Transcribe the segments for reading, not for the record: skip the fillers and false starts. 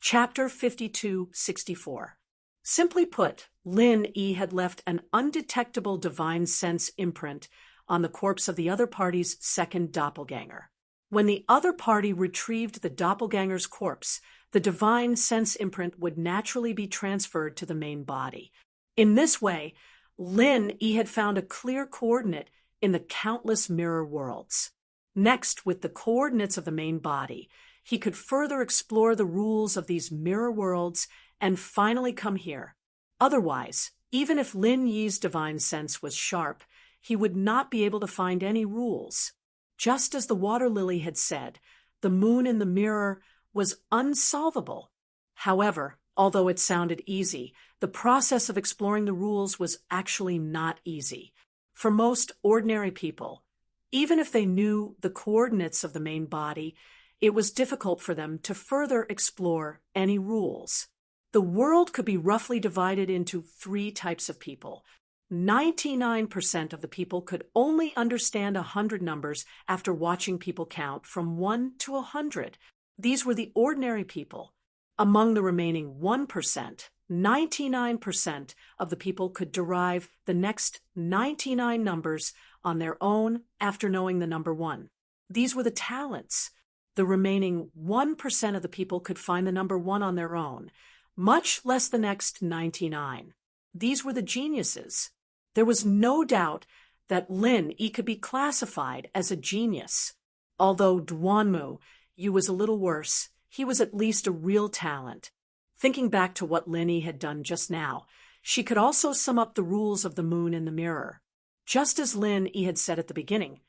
Chapter 5264. Simply put, Lin Yi had left an undetectable divine sense imprint on the corpse of the other party's second doppelganger. When the other party retrieved the doppelganger's corpse, the divine sense imprint would naturally be transferred to the main body. In this way, Lin Yi had found a clear coordinate in the countless mirror worlds. Next, with the coordinates of the main body, he could further explore the rules of these mirror worlds and finally come here. Otherwise, even if Lin Yi's divine sense was sharp, he would not be able to find any rules. Just as the water lily had said, the moon in the mirror was unsolvable. However, although it sounded easy, the process of exploring the rules was actually not easy. For most ordinary people, even if they knew the coordinates of the main body, it was difficult for them to further explore any rules. The world could be roughly divided into 3 types of people. 99% of the people could only understand 100 numbers after watching people count from 1 to 100. These were the ordinary people. Among the remaining 1%, 99% of the people could derive the next 99 numbers on their own after knowing the number 1. These were the talents. The remaining 1% of the people could find the number 1 on their own, much less the next 99. These were the geniuses. There was no doubt that Lin Yi could be classified as a genius. Although Duanmu Yu was a little worse, he was at least a real talent. Thinking back to what Lin Yi had done just now, she could also sum up the rules of the moon in the mirror. Just as Lin Yi had said at the beginning,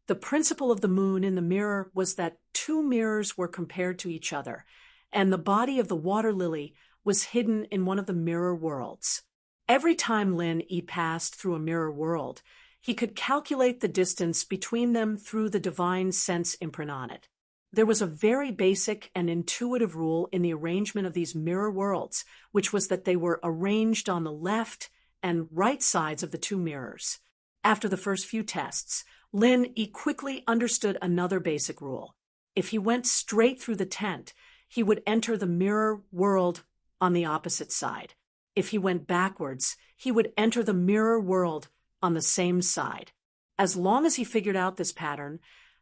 the principle of the moon in the mirror was that 2 mirrors were compared to each other, and the body of the water lily was hidden in one of the mirror worlds. Every time Lin Yi passed through a mirror world, he could calculate the distance between them through the divine sense imprint on it. There was a very basic and intuitive rule in the arrangement of these mirror worlds, which was that they were arranged on the left and right sides of the 2 mirrors. After the first few tests, Lin Yi quickly understood another basic rule. If he went straight through the tent, he would enter the mirror world on the opposite side. If he went backwards, he would enter the mirror world on the same side. As long as he figured out this pattern,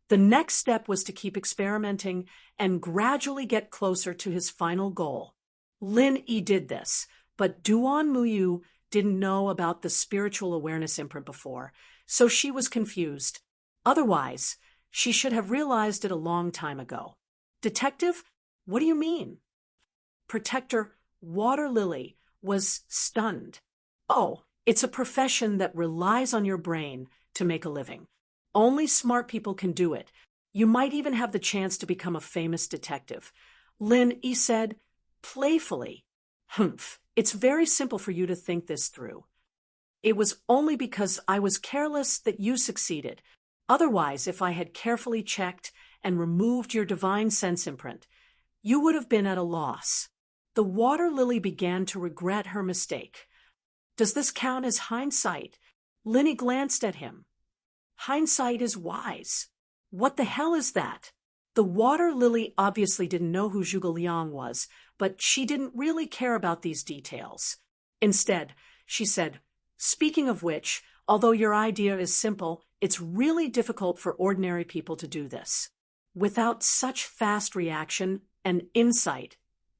the next step was to keep experimenting and gradually get closer to his final goal. Lin Yi did this, but Duanmu Yu didn't know about the spiritual awareness imprint before, so she was confused. Otherwise, she should have realized it a long time ago. Detective, what do you mean? Protector Water Lily was stunned. Oh, it's a profession that relies on your brain to make a living. Only smart people can do it. You might even have the chance to become a famous detective. Lin Yi said, playfully. Humph, it's very simple for you to think this through. It was only because I was careless that you succeeded. Otherwise, if I had carefully checked and removed your divine sense imprint, you would have been at a loss. The water lily began to regret her mistake. Does this count as hindsight? Lin Yi glanced at him. Hindsight is wise. What the hell is that? The water lily obviously didn't know who Zhuge Liang was, but she didn't really care about these details. Instead, she said, speaking of which, although your idea is simple, it's really difficult for ordinary people to do this. Without such fast reaction and insight,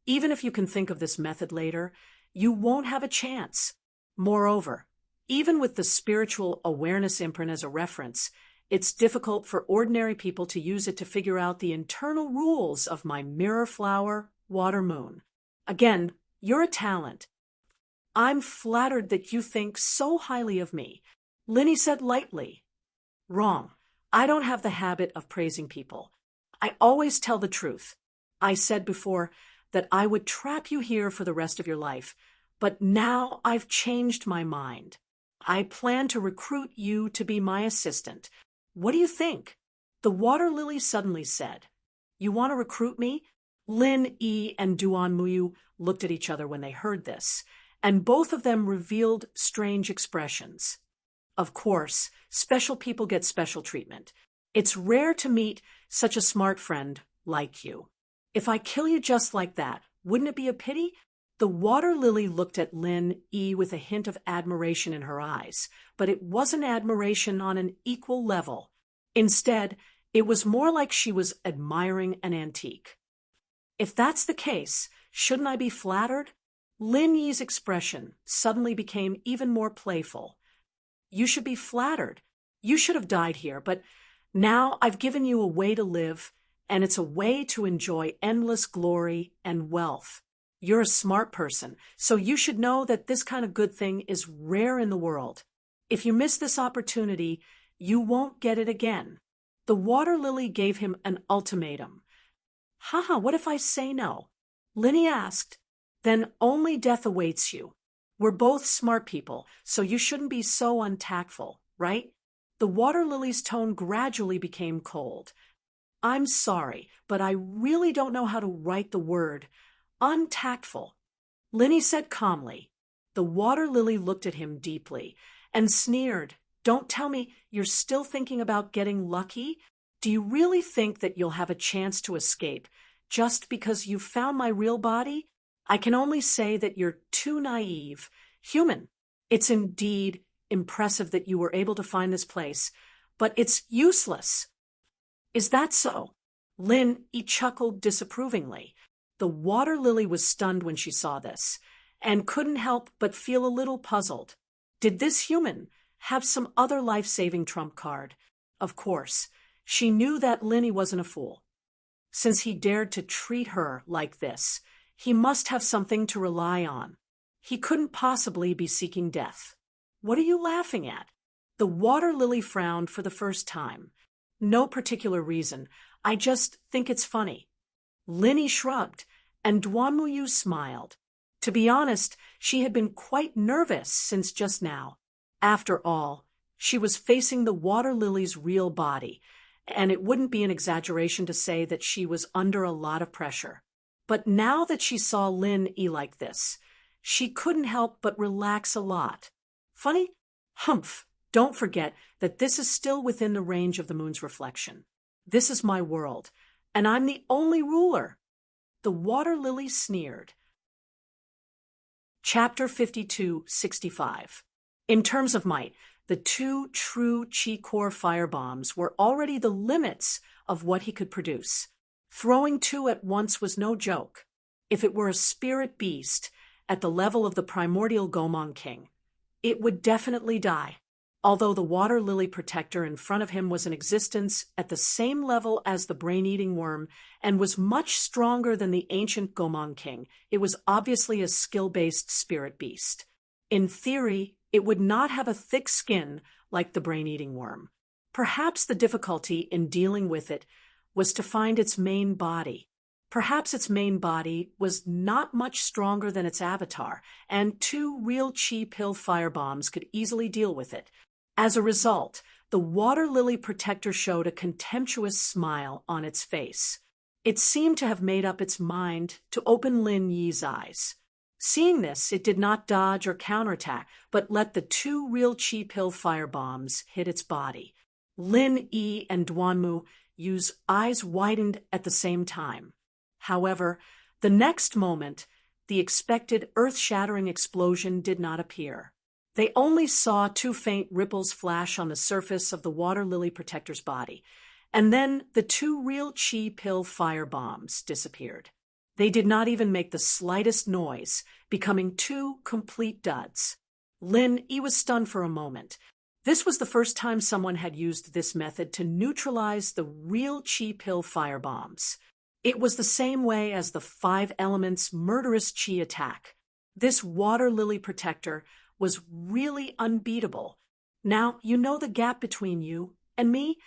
even if you can think of this method later, you won't have a chance. Moreover, even with the spiritual awareness imprint as a reference, it's difficult for ordinary people to use it to figure out the internal rules of my mirror flower, water moon. Again, you're a talent. I'm flattered that you think so highly of me, Lin Yi said lightly. Wrong. I don't have the habit of praising people. I always tell the truth. I said before that I would trap you here for the rest of your life, but now I've changed my mind. I plan to recruit you to be my assistant. What do you think? The water lily suddenly said. You want to recruit me? Lin Yi and Duanmu Yu looked at each other when they heard this, and both of them revealed strange expressions. Of course, special people get special treatment. It's rare to meet such a smart friend like you. If I kill you just like that, Wouldn't it be a pity? The water lily looked at Lin E with a hint of admiration in her eyes, but it wasn't admiration on an equal level. Instead, it was more like she was admiring an antique. If that's the case, shouldn't I be flattered? Lin Yi's expression suddenly became even more playful. You should be flattered. You should have died here, but now I've given you a way to live, and it's a way to enjoy endless glory and wealth. You're a smart person, so you should know that this kind of good thing is rare in the world. If you miss this opportunity, you won't get it again. The water lily gave him an ultimatum. Haha, what if I say no? Linny asked. Then only death awaits you. We're both smart people, so you shouldn't be so untactful, right? The water lily's tone gradually became cold. I'm sorry, but I really don't know how to write the word. Untactful. Linny said calmly. The water lily looked at him deeply and sneered. Don't tell me you're still thinking about getting lucky? Do you really think that you'll have a chance to escape just because you found my real body? I can only say that you're too naive. Human, it's indeed impressive that you were able to find this place, but it's useless. Is that so? Lin E chuckled disapprovingly. The water lily was stunned when she saw this, and couldn't help but feel a little puzzled. Did this human have some other life-saving trump card? Of course, she knew that Linny wasn't a fool. Since he dared to treat her like this, he must have something to rely on. He couldn't possibly be seeking death. What are you laughing at? The water lily frowned for the first time. No particular reason. I just think it's funny. Linny shrugged, and Duanmuyu smiled. To be honest, she had been quite nervous since just now. After all, she was facing the water lily's real body, and it wouldn't be an exaggeration to say that she was under a lot of pressure. But now that she saw Lin E like this, she couldn't help but relax a lot. Funny? Humph! Don't forget that this is still within the range of the moon's reflection. This is my world, and I'm the only ruler. The water lily sneered. Chapter 52:65. In terms of might, the 2 true Chi-Core firebombs were already the limits of what he could produce. Throwing 2 at once was no joke. If it were a spirit beast at the level of the primordial Gomon King, it would definitely die. Although the water lily protector in front of him was in existence at the same level as the brain-eating worm and was much stronger than the ancient Gomon King, it was obviously a skill-based spirit beast. In theory, it would not have a thick skin like the brain-eating worm. Perhaps the difficulty in dealing with it was to find its main body. Perhaps its main body was not much stronger than its avatar, and 2 real Chi pill firebombs could easily deal with it. As a result, the water lily protector showed a contemptuous smile on its face. It seemed to have made up its mind to open Lin Yi's eyes. Seeing this, it did not dodge or counterattack, but let the 2 real Chi pill firebombs hit its body. Lin Yi and Duanmu Yu's eyes widened at the same time. However, the next moment, the expected earth-shattering explosion did not appear. They only saw 2 faint ripples flash on the surface of the water lily protector's body, and then the 2 real Chi pill firebombs disappeared. They did not even make the slightest noise, becoming 2 complete duds. Lin Yi was stunned for a moment. This was the first time someone had used this method to neutralize the real Chi pill firebombs. It was the same way as the 5 elements murderous Chi attack. This water lily protector was really unbeatable. Now you know the gap between you and me?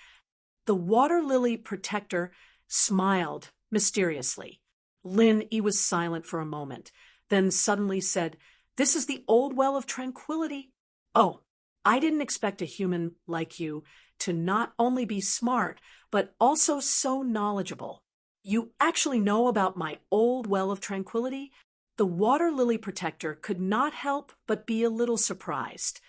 The water lily protector smiled mysteriously. Lin Yi was silent for a moment, then suddenly said, "This is the old well of tranquility." Oh, I didn't expect a human like you to not only be smart, but also so knowledgeable. You actually know about my old well of tranquility? The water lily protector could not help but be a little surprised.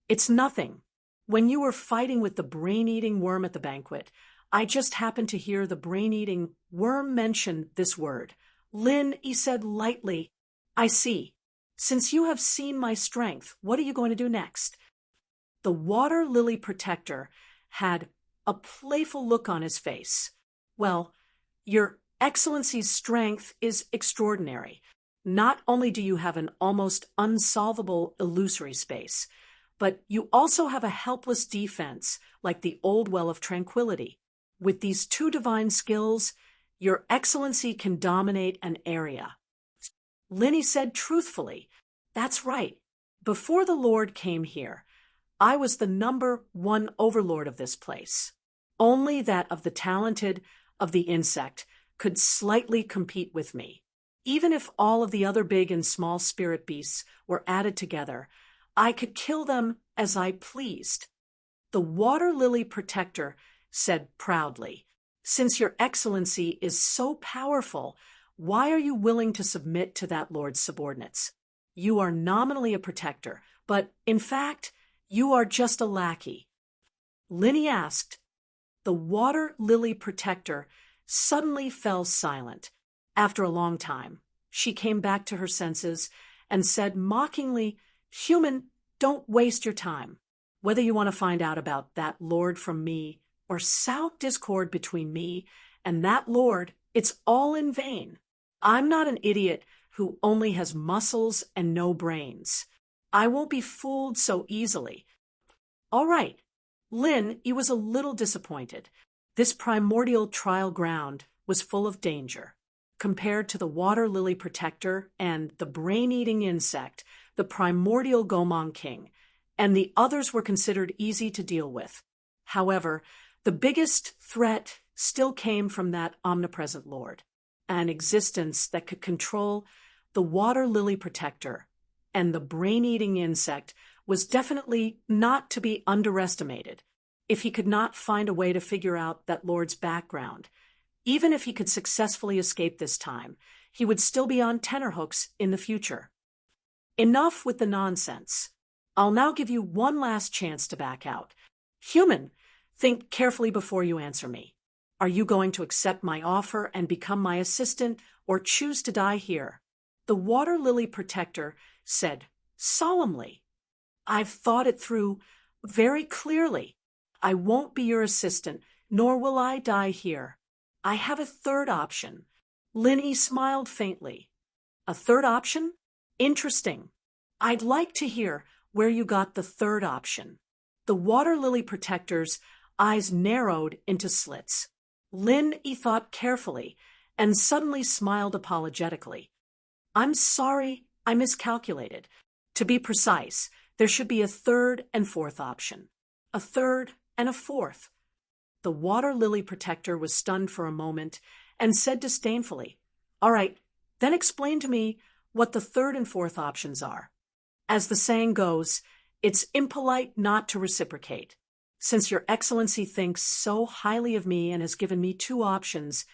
It's nothing. When you were fighting with the brain-eating worm at the banquet, I just happened to hear the brain-eating worm mention this word, Lin, he said lightly, I see. Since you have seen my strength, what are you going to do next? The water lily protector had a playful look on his face. Well, Your Excellency's strength is extraordinary. Not only do you have an almost unsolvable illusory space, but you also have a helpless defense like the old well of tranquility. With these two divine skills, Your Excellency can dominate an area. Linny said truthfully, That's right. Before the Lord came here, I was the #1 overlord of this place. Only that of the talented, of the insect, could slightly compete with me. Even if all of the other big and small spirit beasts were added together, I could kill them as I pleased. The water lily protector said proudly, Since Your Excellency is so powerful, why are you willing to submit to that lord's subordinates? You are nominally a protector, but in fact, you are just a lackey. Linny asked. The water lily protector suddenly fell silent. After a long time, she came back to her senses and said mockingly, Human, don't waste your time. Whether you want to find out about that lord from me or sow discord between me and that lord, it's all in vain. I'm not an idiot who only has muscles and no brains. I won't be fooled so easily. All right. Lin, he was a little disappointed. This primordial trial ground was full of danger. Compared to the water lily protector and the brain-eating insect, the primordial Gomong King, and the others were considered easy to deal with. However, the biggest threat still came from that omnipresent lord, an existence that could control the water lily protector, and the brain-eating insect was definitely not to be underestimated. If he could not find a way to figure out that lord's background, even if he could successfully escape this time, he would still be on tenterhooks in the future. Enough with the nonsense. I'll now give you one last chance to back out. Human, think carefully before you answer me. Are you going to accept my offer and become my assistant, or choose to die here? The water lily protector said solemnly, I've thought it through very clearly. I won't be your assistant, nor will I die here. I have a third option. Linny smiled faintly. A third option? Interesting. I'd like to hear where you got the third option. The water lily protector's eyes narrowed into slits. Linny thought carefully and suddenly smiled apologetically. I'm sorry, I miscalculated. To be precise, there should be a third and fourth option. A third and a fourth. The water lily protector was stunned for a moment and said disdainfully, All right, then explain to me what the third and fourth options are. As the saying goes, it's impolite not to reciprocate. Since Your Excellency thinks so highly of me and has given me two options,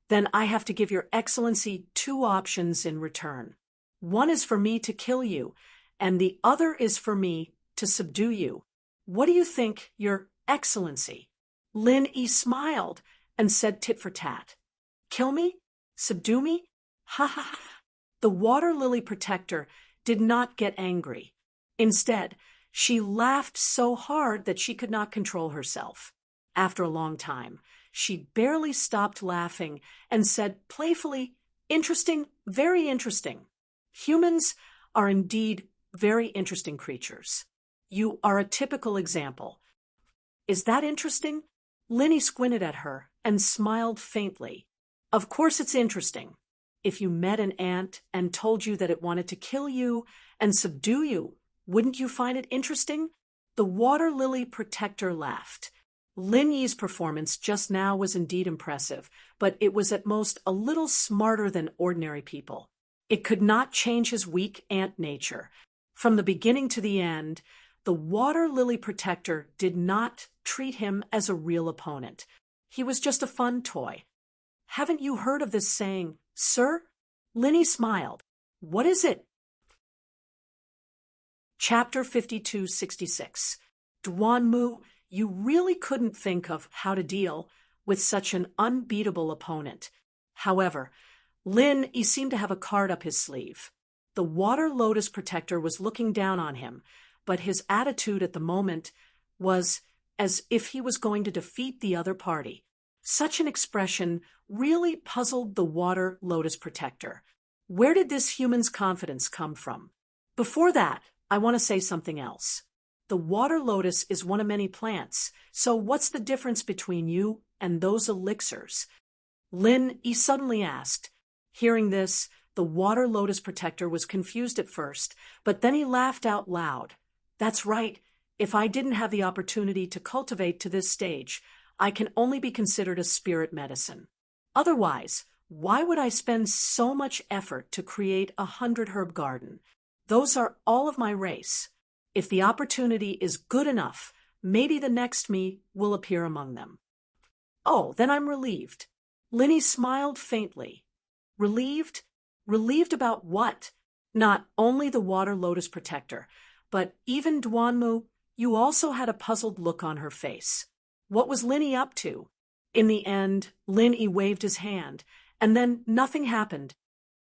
then I have to give Your Excellency two options in return. One is for me to kill you, and the other is for me to subdue you. What do you think, Your Excellency? Linny smiled and said tit for tat. Kill me? Subdue me? Ha ha ha. The water lily protector did not get angry. Instead, she laughed so hard that she could not control herself. After a long time, she barely stopped laughing and said playfully, Interesting, very interesting. Humans are indeed very interesting creatures. You are a typical example. Is that interesting? Linny squinted at her and smiled faintly. Of course it's interesting. If you met an ant and told you that it wanted to kill you and subdue you, wouldn't you find it interesting? The water lily protector laughed. Linny's performance just now was indeed impressive, but it was at most a little smarter than ordinary people. It could not change his weak ant nature. From the beginning to the end, the water lily protector did not treat him as a real opponent. He was just a fun toy. Haven't you heard of this saying, sir? Linny smiled. What is it? Chapter 5266. Duanmu, you really couldn't think of how to deal with such an unbeatable opponent. However, Lin, he seemed to have a card up his sleeve. The water lotus protector was looking down on him, but his attitude at the moment was as if he was going to defeat the other party. Such an expression really puzzled the water lotus protector. Where did this human's confidence come from? Before that, I want to say something else. The water lotus is one of many plants, so what's the difference between you and those elixirs? Lin, he suddenly asked. Hearing this, the water lotus protector was confused at first, but then he laughed out loud. That's right. If I didn't have the opportunity to cultivate to this stage, I can only be considered a spirit medicine. Otherwise, why would I spend so much effort to create 100-herb garden? Those are all of my race. If the opportunity is good enough, maybe the next me will appear among them. Oh, then I'm relieved. Linny smiled faintly. Relieved? Relieved about what? Not only the water lotus protector, but even Duanmu. You also had a puzzled look on her face. What was Linny up to? In the end, Linny waved his hand, and then nothing happened.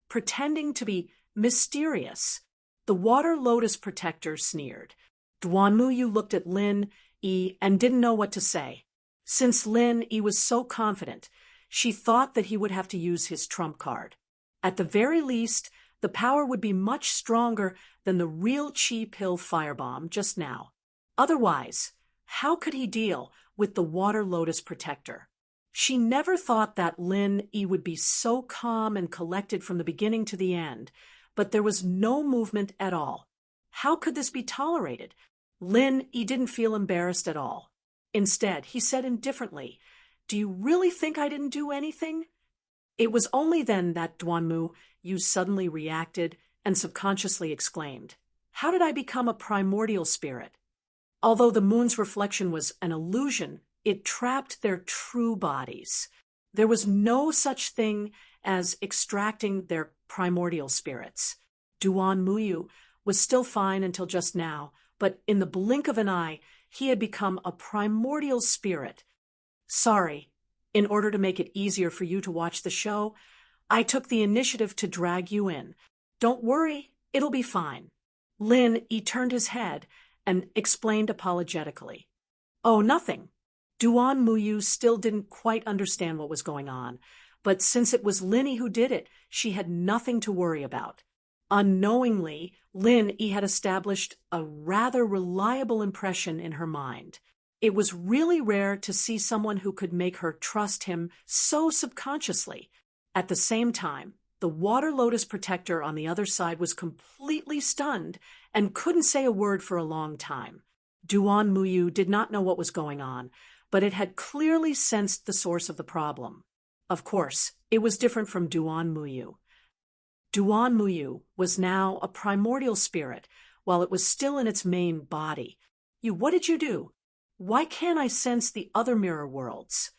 Pretending to be mysterious, the water lotus protector sneered. Duanmu Yu looked at Lin Yi and didn't know what to say. Since Lin Yi was so confident, she thought that he would have to use his trump card. At the very least, the power would be much stronger than the real chi pill firebomb just now. Otherwise, how could he deal with the water lotus protector? She never thought that Lin Yi would be so calm and collected from the beginning to the end, but there was no movement at all. How could this be tolerated? Lin Yi didn't feel embarrassed at all. Instead, he said indifferently, "Do you really think I didn't do anything?" It was only then that Duanmu Yu suddenly reacted and subconsciously exclaimed, "How did I become a primordial spirit?" Although the moon's reflection was an illusion, it trapped their true bodies. There was no such thing as extracting their primordial spirits. Duanmu Yu was still fine until just now, but in the blink of an eye, he had become a primordial spirit. Sorry, in order to make it easier for you to watch the show, I took the initiative to drag you in. Don't worry, it'll be fine. Lin, he turned his head and explained apologetically. Oh, nothing. Duanmu Yu still didn't quite understand what was going on, but since it was Linny who did it, she had nothing to worry about. Unknowingly, Lin Yi had established a rather reliable impression in her mind. It was really rare to see someone who could make her trust him so subconsciously. At the same time, the water lotus protector on the other side was completely stunned and couldn't say a word for a long time. Duanmu Yu did not know what was going on, but it had clearly sensed the source of the problem. Of course, it was different from Duanmu Yu. Duanmu Yu was now a primordial spirit, while it was still in its main body. What did you do? Why can't I sense the other mirror worlds?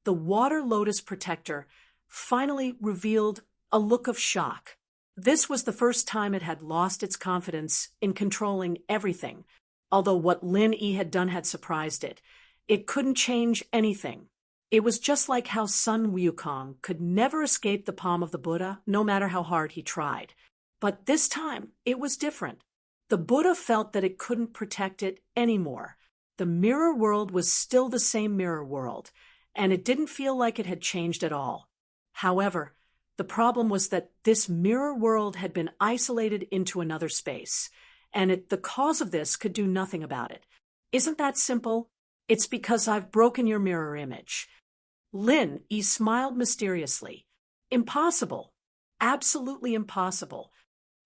The water lotus protector finally revealed a look of shock. This was the first time it had lost its confidence in controlling everything, although what Lin Yi had done had surprised it. It couldn't change anything. It was just like how Sun Wukong could never escape the palm of the Buddha, no matter how hard he tried. But this time, it was different. The Buddha felt that it couldn't protect it anymore. The mirror world was still the same mirror world, and it didn't feel like it had changed at all. However, the problem was that this mirror world had been isolated into another space, and the cause of this could do nothing about it. Isn't that simple? It's because I've broken your mirror image. Lin Yi smiled mysteriously. Impossible. Absolutely impossible.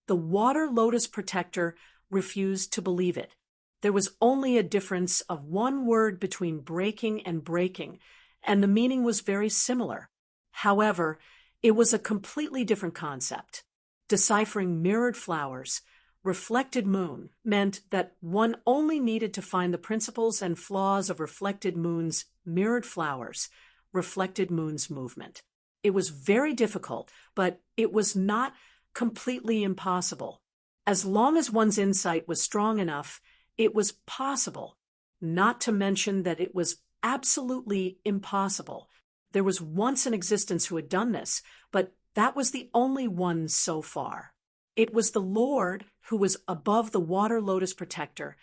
The water lotus protector refused to believe it. There was only a difference of one word between breaking and breaking, and the meaning was very similar. However, it was a completely different concept. Deciphering mirrored flowers, reflected moon, meant that one only needed to find the principles and flaws of reflected moon's mirrored flowers, reflected moon's movement. It was very difficult, but it was not completely impossible. As long as one's insight was strong enough, it was possible, not to mention that it was absolutely impossible. There was once an existence who had done this, but That was the only one so far. It was the Lord who was above the water lotus protector,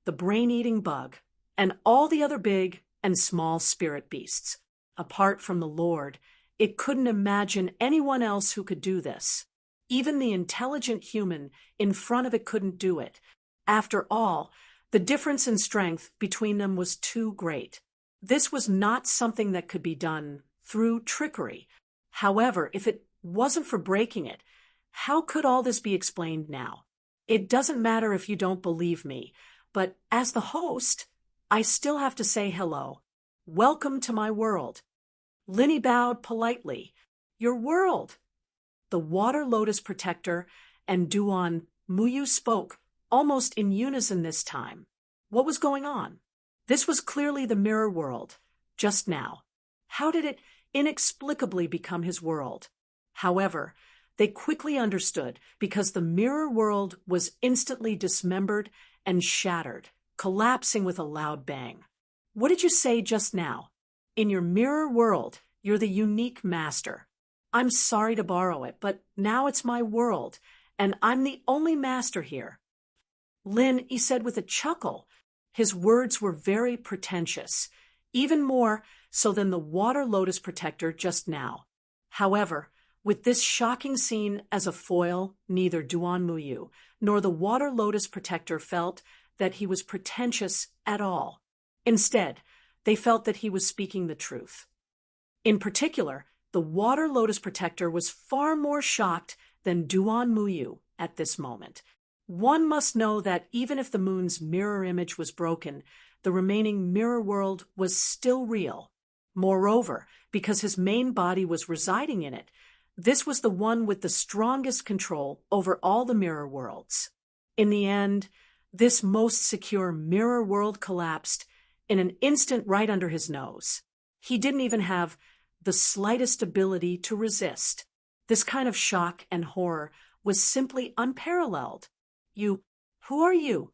the brain-eating bug, and all the other big and small spirit beasts. Apart from the Lord, it couldn't imagine anyone else who could do this. Even the intelligent human in front of it couldn't do it. After all, the difference in strength between them was too great. This was not something that could be done through trickery. However, if it wasn't for breaking it, how could all this be explained now? It doesn't matter if you don't believe me, but as the host, I still have to say hello. Welcome to my world. Linny bowed politely. Your world. The water lotus protector and Duan Muyu spoke, almost in unison this time. What was going on? This was clearly the mirror world, just now. How did it inexplicably become his world? However, they quickly understood because the mirror world was instantly dismembered and shattered, collapsing with a loud bang. What did you say just now? In your mirror world, you're the unique master. I'm sorry to borrow it, but now it's my world, and I'm the only master here. Lin, he said with a chuckle. His words were very pretentious, even more so than the water lotus protector just now. However, with this shocking scene as a foil, neither Duan Muyu nor the water lotus protector felt that he was pretentious at all. Instead, they felt that he was speaking the truth. In particular, the water lotus protector was far more shocked than Duan Muyu at this moment. One must know that even if the moon's mirror image was broken, the remaining mirror world was still real. Moreover, because his main body was residing in it, this was the one with the strongest control over all the mirror worlds. In the end, this most secure mirror world collapsed in an instant right under his nose. He didn't even have the slightest ability to resist. This kind of shock and horror was simply unparalleled. Who are you?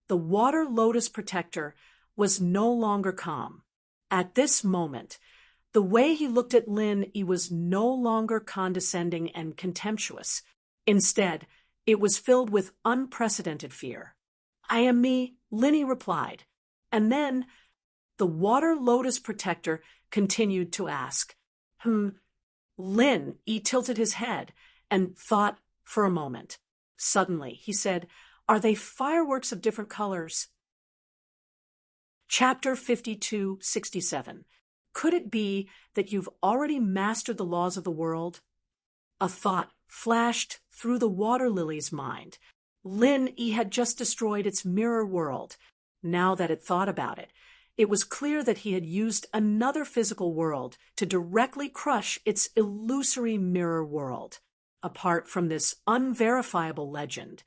The water lotus protector was no longer calm. At this moment, the way he looked at Lin, he was no longer condescending and contemptuous. Instead, it was filled with unprecedented fear. I am me, Linny replied. And then the water lotus protector continued to ask. Lin, he tilted his head and thought for a moment. Suddenly, he said, Are they fireworks of different colors? Chapter 52:67. Could it be that you've already mastered the laws of the world? A thought flashed through the water lily's mind. Lin, he had just destroyed its mirror world. Now that it thought about it, it was clear that he had used another physical world to directly crush its illusory mirror world. Apart from this unverifiable legend,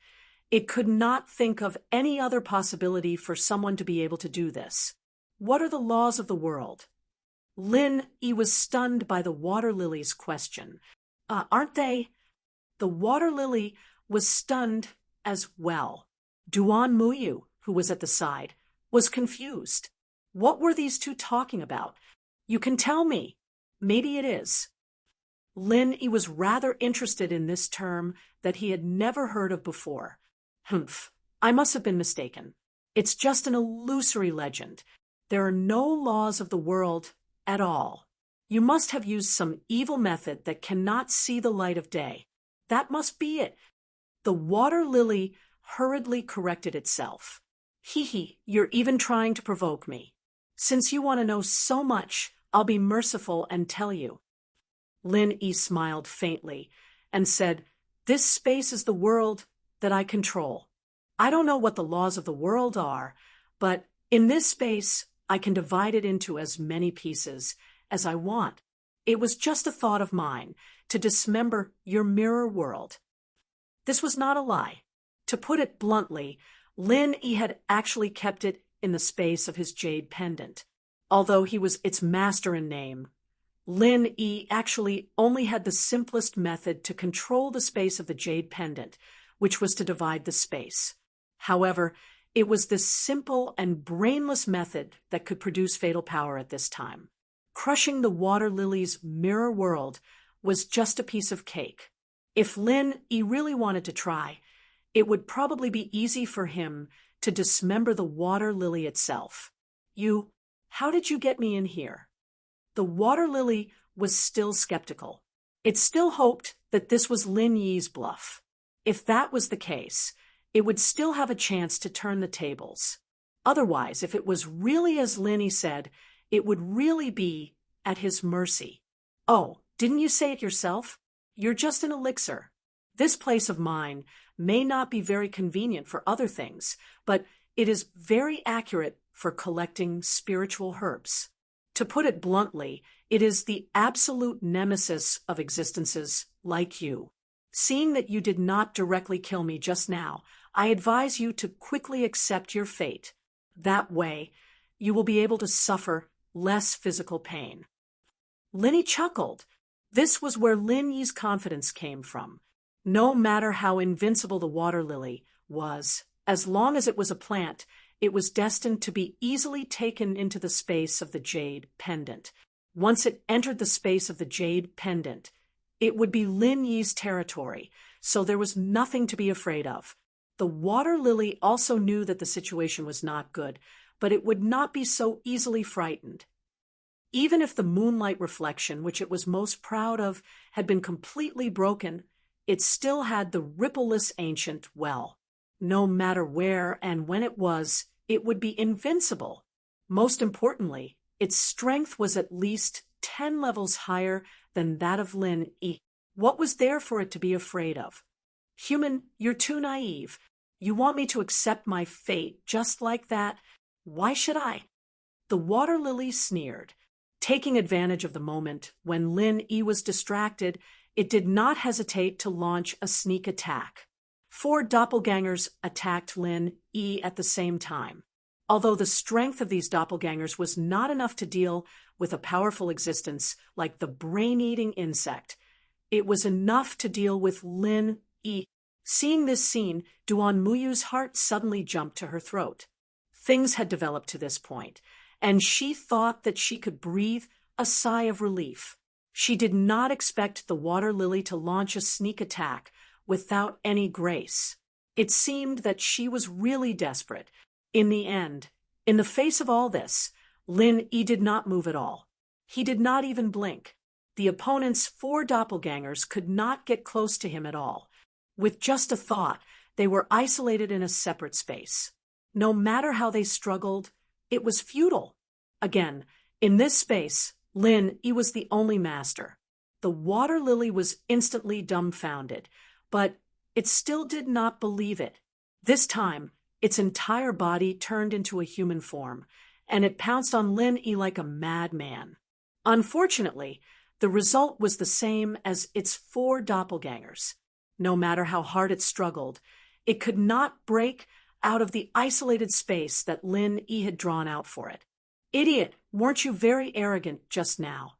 it could not think of any other possibility for someone to be able to do this. What are the laws of the world? Lin, he was stunned by the water lily's question. Aren't they? The water lily was stunned as well. Duan Muyu, who was at the side, was confused. What were these two talking about? You can tell me. Maybe it is. Lin, he was rather interested in this term that he had never heard of before. I must have been mistaken. It's just an illusory legend. There are no laws of the world at all. You must have used some evil method that cannot see the light of day. That must be it. The water lily hurriedly corrected itself. You're even trying to provoke me. Since you want to know so much, I'll be merciful and tell you. Lin Yi smiled faintly and said, This space is the world that I control. I don't know what the laws of the world are, but in this space, I can divide it into as many pieces as I want. It was just a thought of mine to dismember your mirror world. This was not a lie. To put it bluntly, Lin Yi had actually kept it in the space of his jade pendant. Although he was its master in name, Lin Yi actually only had the simplest method to control the space of the jade pendant, which was to divide the space. However, it was this simple and brainless method that could produce fatal power at this time. Crushing the water lily's mirror world was just a piece of cake. If Lin Yi really wanted to try, it would probably be easy for him to dismember the water lily itself. How did you get me in here? The water lily was still skeptical. It still hoped that this was Lin Yi's bluff. If that was the case, it would still have a chance to turn the tables. Otherwise, if it was really as Lin Yi said, it would really be at his mercy. Oh, didn't you say it yourself? You're just an elixir. This place of mine may not be very convenient for other things, but it is very accurate for collecting spiritual herbs. To put it bluntly, it is the absolute nemesis of existences like you. Seeing that you did not directly kill me just now, I advise you to quickly accept your fate. That way, you will be able to suffer less physical pain. Lin Yi chuckled. This was where Lin Yi's confidence came from. No matter how invincible the water lily was, as long as it was a plant, it was destined to be easily taken into the space of the jade pendant. Once it entered the space of the jade pendant, it would be Lin Yi's territory, so there was nothing to be afraid of. The water lily also knew that the situation was not good, but it would not be so easily frightened. Even if the moonlight reflection, which it was most proud of, had been completely broken, it still had the rippleless ancient well. No matter where and when it was, it would be invincible. Most importantly, its strength was at least 10 levels higher than that of Lin Yi. What was there for it to be afraid of? Human, you're too naive. You want me to accept my fate just like that? Why should I? The water lily sneered. Taking advantage of the moment when Lin Yi was distracted, it did not hesitate to launch a sneak attack. 4 doppelgangers attacked Lin Yi at the same time. Although the strength of these doppelgangers was not enough to deal with a powerful existence like the brain-eating insect, it was enough to deal with Lin Yi. Seeing this scene, Duan Muyu's heart suddenly jumped to her throat. Things had developed to this point, and she thought that she could breathe a sigh of relief. She did not expect the water lily to launch a sneak attack without any grace. It seemed that she was really desperate. In the end, in the face of all this, Lin Yi did not move at all. He did not even blink. The opponent's 4 doppelgangers could not get close to him at all. With just a thought, they were isolated in a separate space. No matter how they struggled, it was futile. Again, in this space, Lin Yi was the only master. The water lily was instantly dumbfounded, but it still did not believe it. This time, its entire body turned into a human form, and it pounced on Lin Yi like a madman. Unfortunately, the result was the same as its 4 doppelgangers. No matter how hard it struggled, it could not break out of the isolated space that Lin Yi had drawn out for it. Idiot, weren't you very arrogant just now?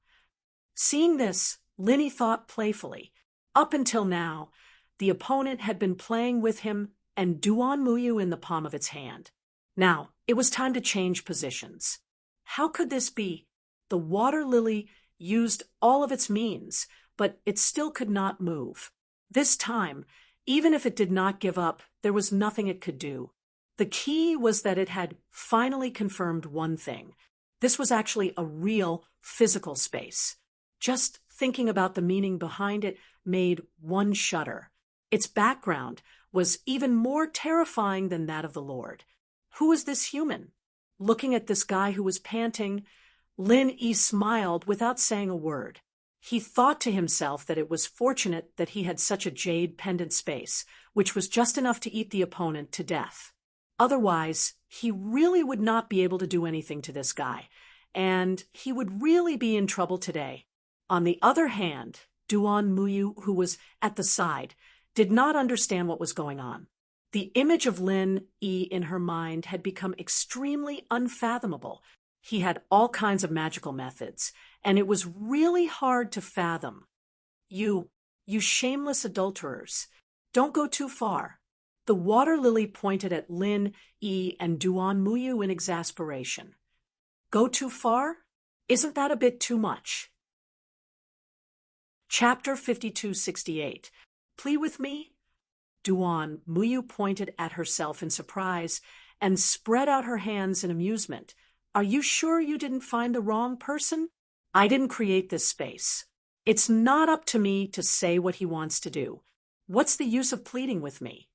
Seeing this, Lin Yi thought playfully. Up until now, the opponent had been playing with him and Duan Muyu in the palm of its hand. Now, it was time to change positions. How could this be? The water lily used all of its means, but it still could not move. This time, even if it did not give up, there was nothing it could do. The key was that it had finally confirmed one thing. This was actually a real physical space. Just thinking about the meaning behind it made one shudder. Its background was even more terrifying than that of the Lord. Who was this human? Looking at this guy who was panting, Lin Yi smiled without saying a word. He thought to himself that it was fortunate that he had such a jade pendant space, which was just enough to eat the opponent to death. Otherwise, he really would not be able to do anything to this guy, and he would really be in trouble today. On the other hand, Duan Muyu, who was at the side, did not understand what was going on. The image of Lin Yi in her mind had become extremely unfathomable. He had all kinds of magical methods, and it was really hard to fathom. You shameless adulterers, don't go too far. The water lily pointed at Lin Yi and Duan Muyu in exasperation. Go too far? Isn't that a bit too much? Chapter 5268. Plea with me? Duan Muyu pointed at herself in surprise and spread out her hands in amusement. Are you sure you didn't find the wrong person? I didn't create this space. It's not up to me to say what he wants to do. What's the use of pleading with me?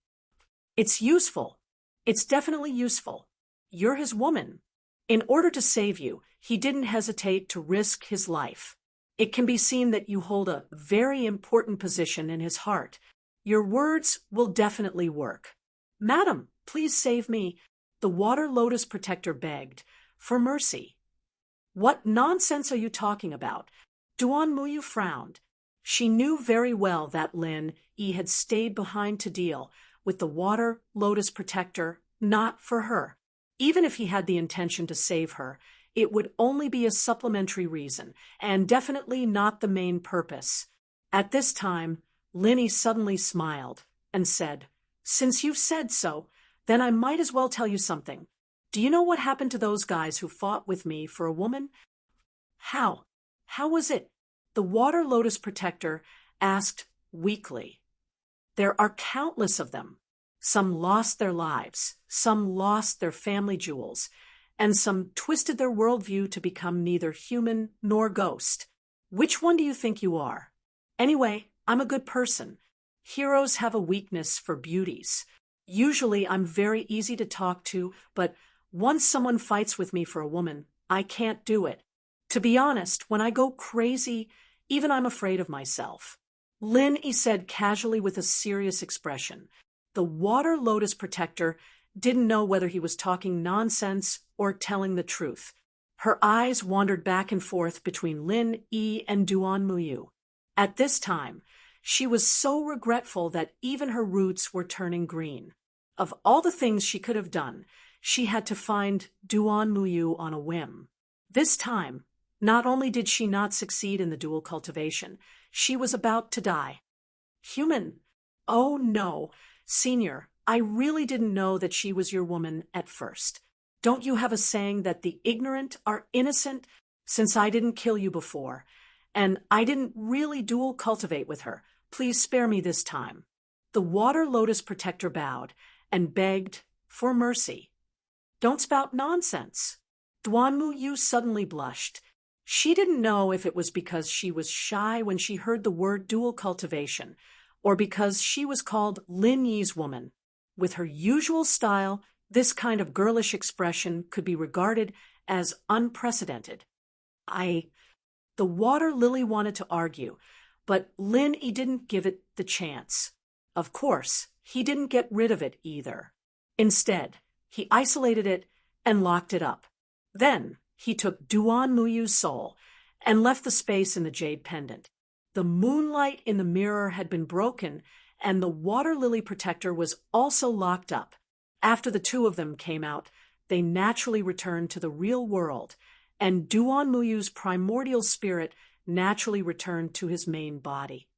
It's useful. It's definitely useful. You're his woman. In order to save you, he didn't hesitate to risk his life. It can be seen that you hold a very important position in his heart. Your words will definitely work. Madam, please save me, the water lotus protector begged, for mercy. What nonsense are you talking about? Duan Muyu frowned. She knew very well that Lin Yi had stayed behind to deal with the water lotus protector, not for her. Even if he had the intention to save her, it would only be a supplementary reason, and definitely not the main purpose. At this time, Lin Yi suddenly smiled and said, Since you've said so, then I might as well tell you something. Do you know what happened to those guys who fought with me for a woman? How? How was it? The water lotus protector asked weakly. There are countless of them. Some lost their lives, some lost their family jewels, and some twisted their worldview to become neither human nor ghost. Which one do you think you are? Anyway, I'm a good person. Heroes have a weakness for beauties. Usually I'm very easy to talk to, but once someone fights with me for a woman, I can't do it. To be honest, when I go crazy, even I'm afraid of myself. Lin Yi said casually with a serious expression. The water lotus protector didn't know whether he was talking nonsense or telling the truth. Her eyes wandered back and forth between Lin Yi and Duan Muyu. At this time, she was so regretful that even her roots were turning green. Of all the things she could have done, she had to find Duan Muyu on a whim. This time, not only did she not succeed in the dual cultivation, she was about to die. Human. Oh no, Senior, I really didn't know that she was your woman at first. Don't you have a saying that the ignorant are innocent? Since I didn't kill you before, and I didn't really dual cultivate with her, please spare me this time. The water lotus protector bowed and begged for mercy. Don't spout nonsense. Duan Muyu suddenly blushed. She didn't know if it was because she was shy when she heard the word dual cultivation, or because she was called Lin Yi's woman. With her usual style, this kind of girlish expression could be regarded as unprecedented. The water lily wanted to argue, but Lin Yi didn't give it the chance. Of course, he didn't get rid of it either. Instead, he isolated it and locked it up. Then, he took Duan Muyu's soul and left the space in the jade pendant. The moonlight in the mirror had been broken, and the water lily protector was also locked up. After the two of them came out, they naturally returned to the real world, and Duan Muyu's primordial spirit naturally returned to his main body.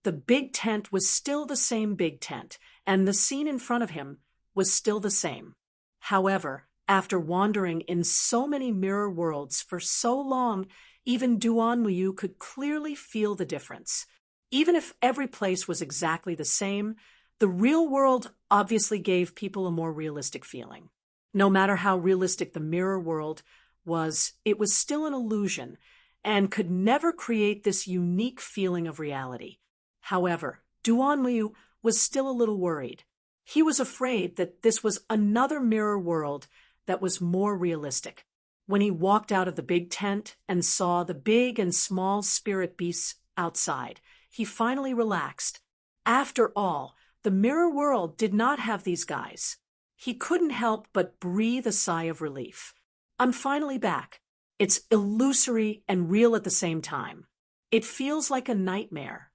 The big tent was still the same big tent, and the scene in front of him was still the same. However, after wandering in so many mirror worlds for so long, even Duan Muyu could clearly feel the difference. Even if every place was exactly the same, the real world obviously gave people a more realistic feeling. No matter how realistic the mirror world was, it was still an illusion and could never create this unique feeling of reality. However, Duan Muyu was still a little worried. He was afraid that this was another mirror world that was more realistic. When he walked out of the big tent and saw the big and small spirit beasts outside, he finally relaxed. After all, the mirror world did not have these guys. He couldn't help but breathe a sigh of relief. I'm finally back. It's illusory and real at the same time. It feels like a nightmare.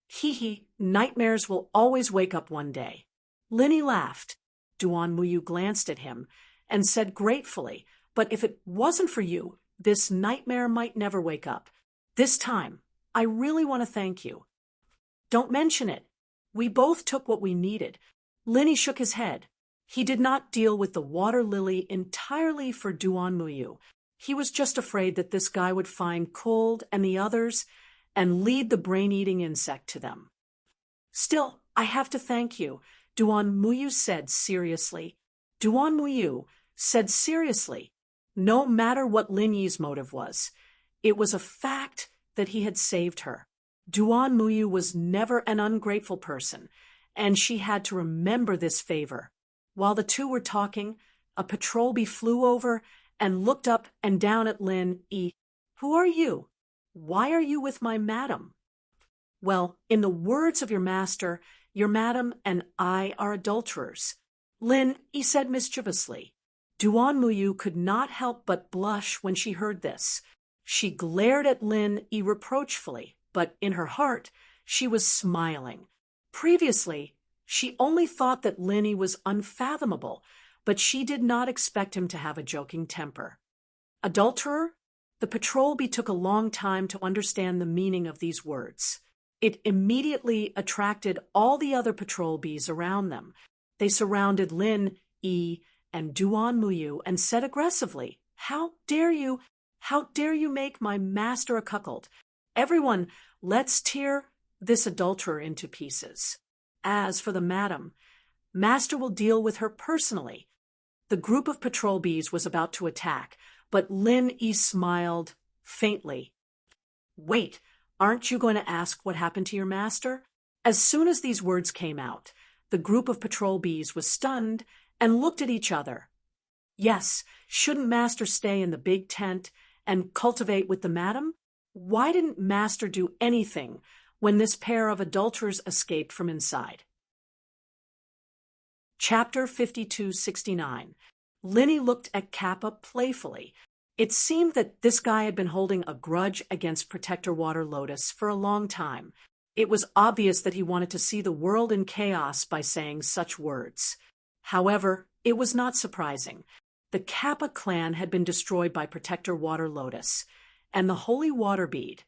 Hee, nightmares will always wake up one day. Lin Yi laughed. Duan Muyu glanced at him and said gratefully, but if it wasn't for you, this nightmare might never wake up. This time, I really want to thank you. Don't mention it. We both took what we needed. Lin Yi shook his head. He did not deal with the water lily entirely for Duan Muyu. He was just afraid that this guy would find cold and the others, and lead the brain-eating insect to them. Still, I have to thank you, Duan Muyu said seriously. Duan Muyu said seriously, no matter what Lin Yi's motive was. It was a fact that he had saved her. Duan Muyu was never an ungrateful person, and she had to remember this favor. While the two were talking, a patrol bee flew over and looked up and down at Lin Yi. Who are you? Why are you with my madam? Well, in the words of your master, your madam and I are adulterers. Lin Yi said mischievously. Duan Muyu could not help but blush when she heard this. She glared at Lin Yi reproachfully, but in her heart, she was smiling. Previously, she only thought that Lin Yi was unfathomable, but she did not expect him to have a joking temper. Adulterer? The patrol bee took a long time to understand the meaning of these words. It immediately attracted all the other patrol bees around them. They surrounded Lin Yi and Duan Muyu and said aggressively, How dare you make my master a cuckold? Everyone, let's tear this adulterer into pieces. As for the madam, master will deal with her personally. The group of patrol bees was about to attack, but Lin Yi smiled faintly. Wait, aren't you going to ask what happened to your master? As soon as these words came out, the group of patrol bees was stunned and looked at each other. Yes, shouldn't master stay in the big tent and cultivate with the madam? Why didn't master do anything when this pair of adulterers escaped from inside? Chapter 5269. Lin Yi looked at Kappa playfully. It seemed that this guy had been holding a grudge against Protector Water Lotus for a long time. It was obvious that he wanted to see the world in chaos by saying such words. However, it was not surprising. The Kappa clan had been destroyed by Protector Water Lotus, and the Holy Water Bead,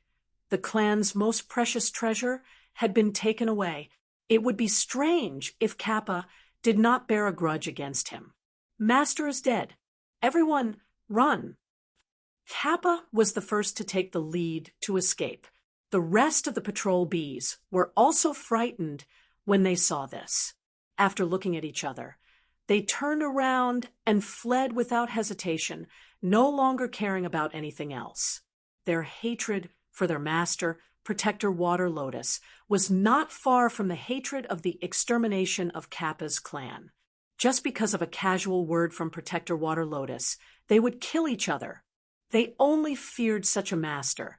the clan's most precious treasure, had been taken away. It would be strange if Kappa did not bear a grudge against him. Master is dead. Everyone, run. Kappa was the first to take the lead to escape. The rest of the patrol bees were also frightened when they saw this. After looking at each other, they turned around and fled without hesitation, no longer caring about anything else. Their hatred for their master, Protector Water Lotus, was not far from the hatred of the extermination of Kappa's clan. Just because of a casual word from Protector Water Lotus, they would kill each other. They only feared such a master,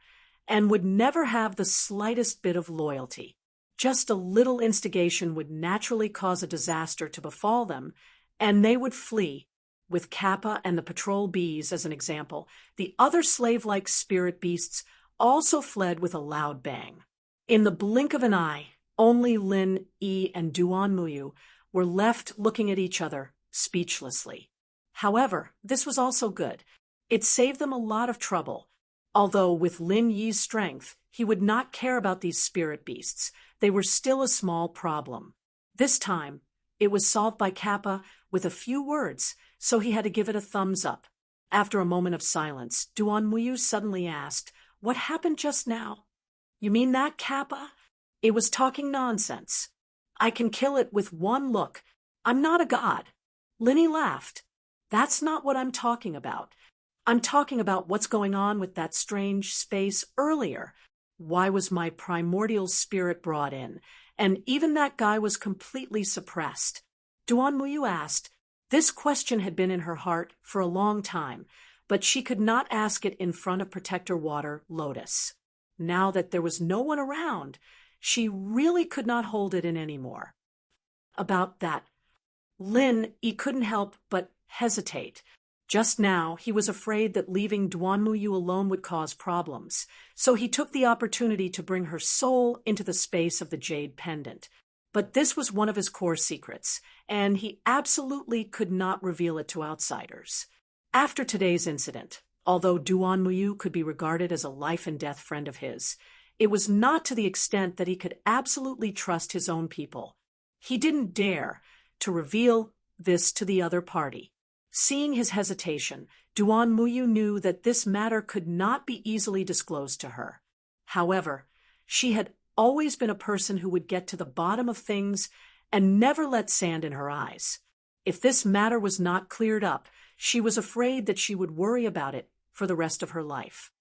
and would never have the slightest bit of loyalty. Just a little instigation would naturally cause a disaster to befall them, and they would flee. With Kappa and the patrol bees as an example, the other slave-like spirit beasts also fled with a loud bang. In the blink of an eye, only Lin Yi and Duan Muyu were left looking at each other speechlessly. However, this was also good. It saved them a lot of trouble. Although with Lin Yi's strength, he would not care about these spirit beasts. They were still a small problem. This time, it was solved by Kappa with a few words, so he had to give it a thumbs up. After a moment of silence, Duan Muyu suddenly asked, What happened just now? You mean that, Kappa? It was talking nonsense. I can kill it with one look. I'm not a god. Lin Yi laughed. That's not what I'm talking about. I'm talking about what's going on with that strange space earlier. Why was my primordial spirit brought in? And even that guy was completely suppressed. Duan Muyu asked. This question had been in her heart for a long time, but she could not ask it in front of Protector Water Lotus. Now that there was no one around, she really could not hold it in anymore. About that, Lin Yi couldn't help but hesitate. Just now, he was afraid that leaving Duan Muyu alone would cause problems, so he took the opportunity to bring her soul into the space of the jade pendant. But this was one of his core secrets, and he absolutely could not reveal it to outsiders. After today's incident, although Duan Muyu could be regarded as a life-and-death friend of his, it was not to the extent that he could absolutely trust his own people. He didn't dare to reveal this to the other party. Seeing his hesitation, Duan Muyu knew that this matter could not be easily disclosed to her. However, She had always been a person who would get to the bottom of things and never let sand in her eyes. If this matter was not cleared up, she was afraid that she would worry about it for the rest of her life.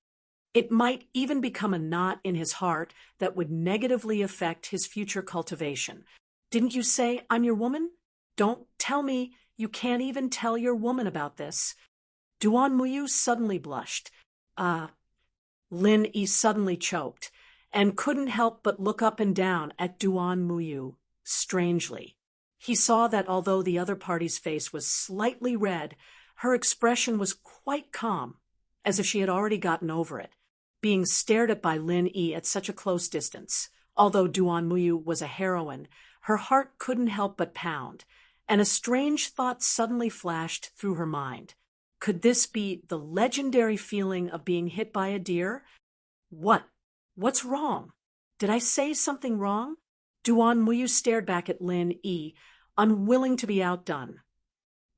It might even become a knot in his heart that would negatively affect his future cultivation. Didn't you say I'm your woman? Don't tell me you can't even tell your woman about this. Duan Muyu suddenly blushed. Lin Yi suddenly choked and couldn't help but look up and down at Duan Muyu, strangely. He saw that although the other party's face was slightly red, her expression was quite calm, as if she had already gotten over it, being stared at by Lin Yi at such a close distance. Although Duan Muyu was a heroine, her heart couldn't help but pound, and a strange thought suddenly flashed through her mind. Could this be the legendary feeling of being hit by a deer? What's wrong? Did I say something wrong? Duan Muyu stared back at Lin Yi, unwilling to be outdone.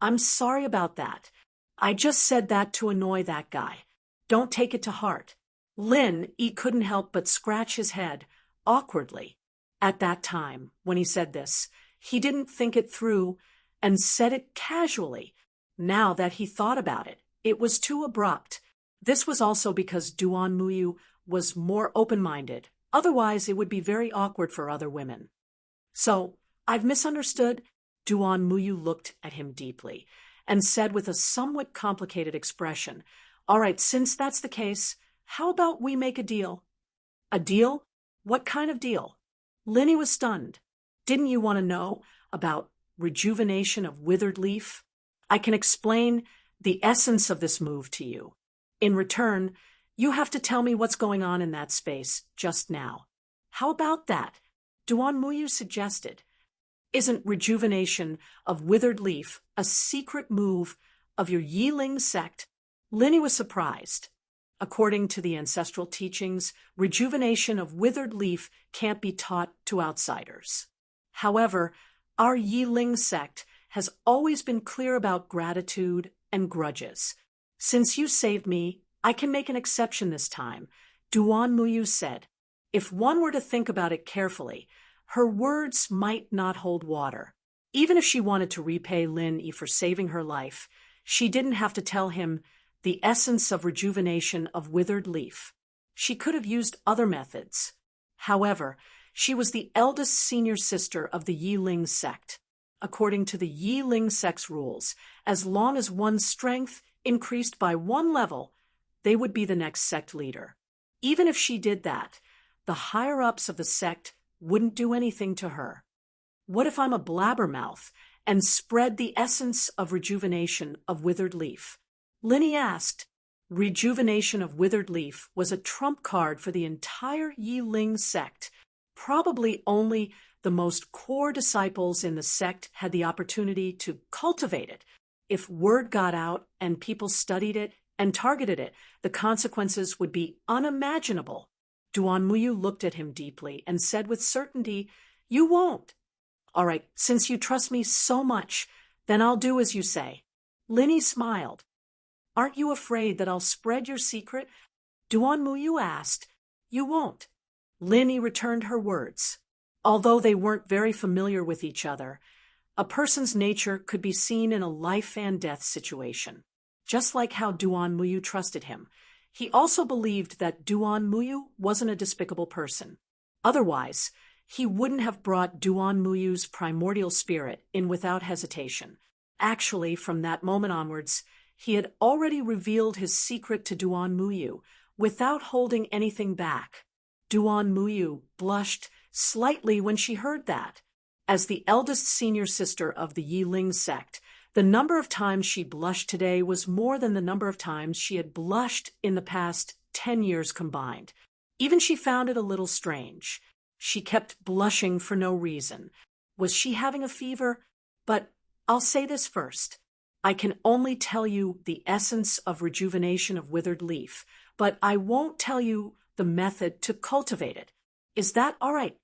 I'm sorry about that. I just said that to annoy that guy. Don't take it to heart. Lin Yi couldn't help but scratch his head, awkwardly. At that time, when he said this, he didn't think it through and said it casually. Now that he thought about it, it was too abrupt. This was also because Duan Muyu was more open-minded. Otherwise, it would be very awkward for other women. So, I've misunderstood. Duan Muyu looked at him deeply and said with a somewhat complicated expression, All right, since that's the case, how about we make a deal? A deal? What kind of deal? Linny was stunned. Didn't you want to know about rejuvenation of withered leaf? I can explain the essence of this move to you. In return, you have to tell me what's going on in that space just now. How about that? Duan Muyu suggested. Isn't rejuvenation of withered leaf a secret move of your Yiling sect? Linny was surprised. According to the ancestral teachings, rejuvenation of withered leaf can't be taught to outsiders. However, our Yiling sect has always been clear about gratitude and grudges. Since you saved me, I can make an exception this time, Duan Muyu said. If one were to think about it carefully, her words might not hold water. Even if she wanted to repay Lin Yi for saving her life, she didn't have to tell him the essence of rejuvenation of withered leaf. She could have used other methods. However, she was the eldest senior sister of the Yiling sect. According to the Yiling sect's rules, as long as one's strength increased by one level, they would be the next sect leader. Even if she did that, the higher-ups of the sect wouldn't do anything to her. What if I'm a blabbermouth and spread the essence of rejuvenation of withered leaf? Linny asked. Rejuvenation of withered leaf was a trump card for the entire Yiling sect. Probably only the most core disciples in the sect had the opportunity to cultivate it. If word got out and people studied it and targeted it, the consequences would be unimaginable. Duan Muyu looked at him deeply and said with certainty, You won't. All right, since you trust me so much, then I'll do as you say. Linny smiled. Aren't you afraid that I'll spread your secret? Duan Muyu asked. You won't. Linny returned her words. Although they weren't very familiar with each other, a person's nature could be seen in a life and death situation. Just like how Duan Muyu trusted him, he also believed that Duan Muyu wasn't a despicable person. Otherwise, he wouldn't have brought Duan Muyu's primordial spirit in without hesitation. Actually, from that moment onwards, he had already revealed his secret to Duan Muyu without holding anything back. Duan Muyu blushed slightly when she heard that. As the eldest senior sister of the Yiling sect, the number of times she blushed today was more than the number of times she had blushed in the past 10 years combined. Even she found it a little strange. She kept blushing for no reason. Was she having a fever? But I'll say this first. I can only tell you the essence of rejuvenation of withered leaf, but I won't tell you the method to cultivate it. Is that all right?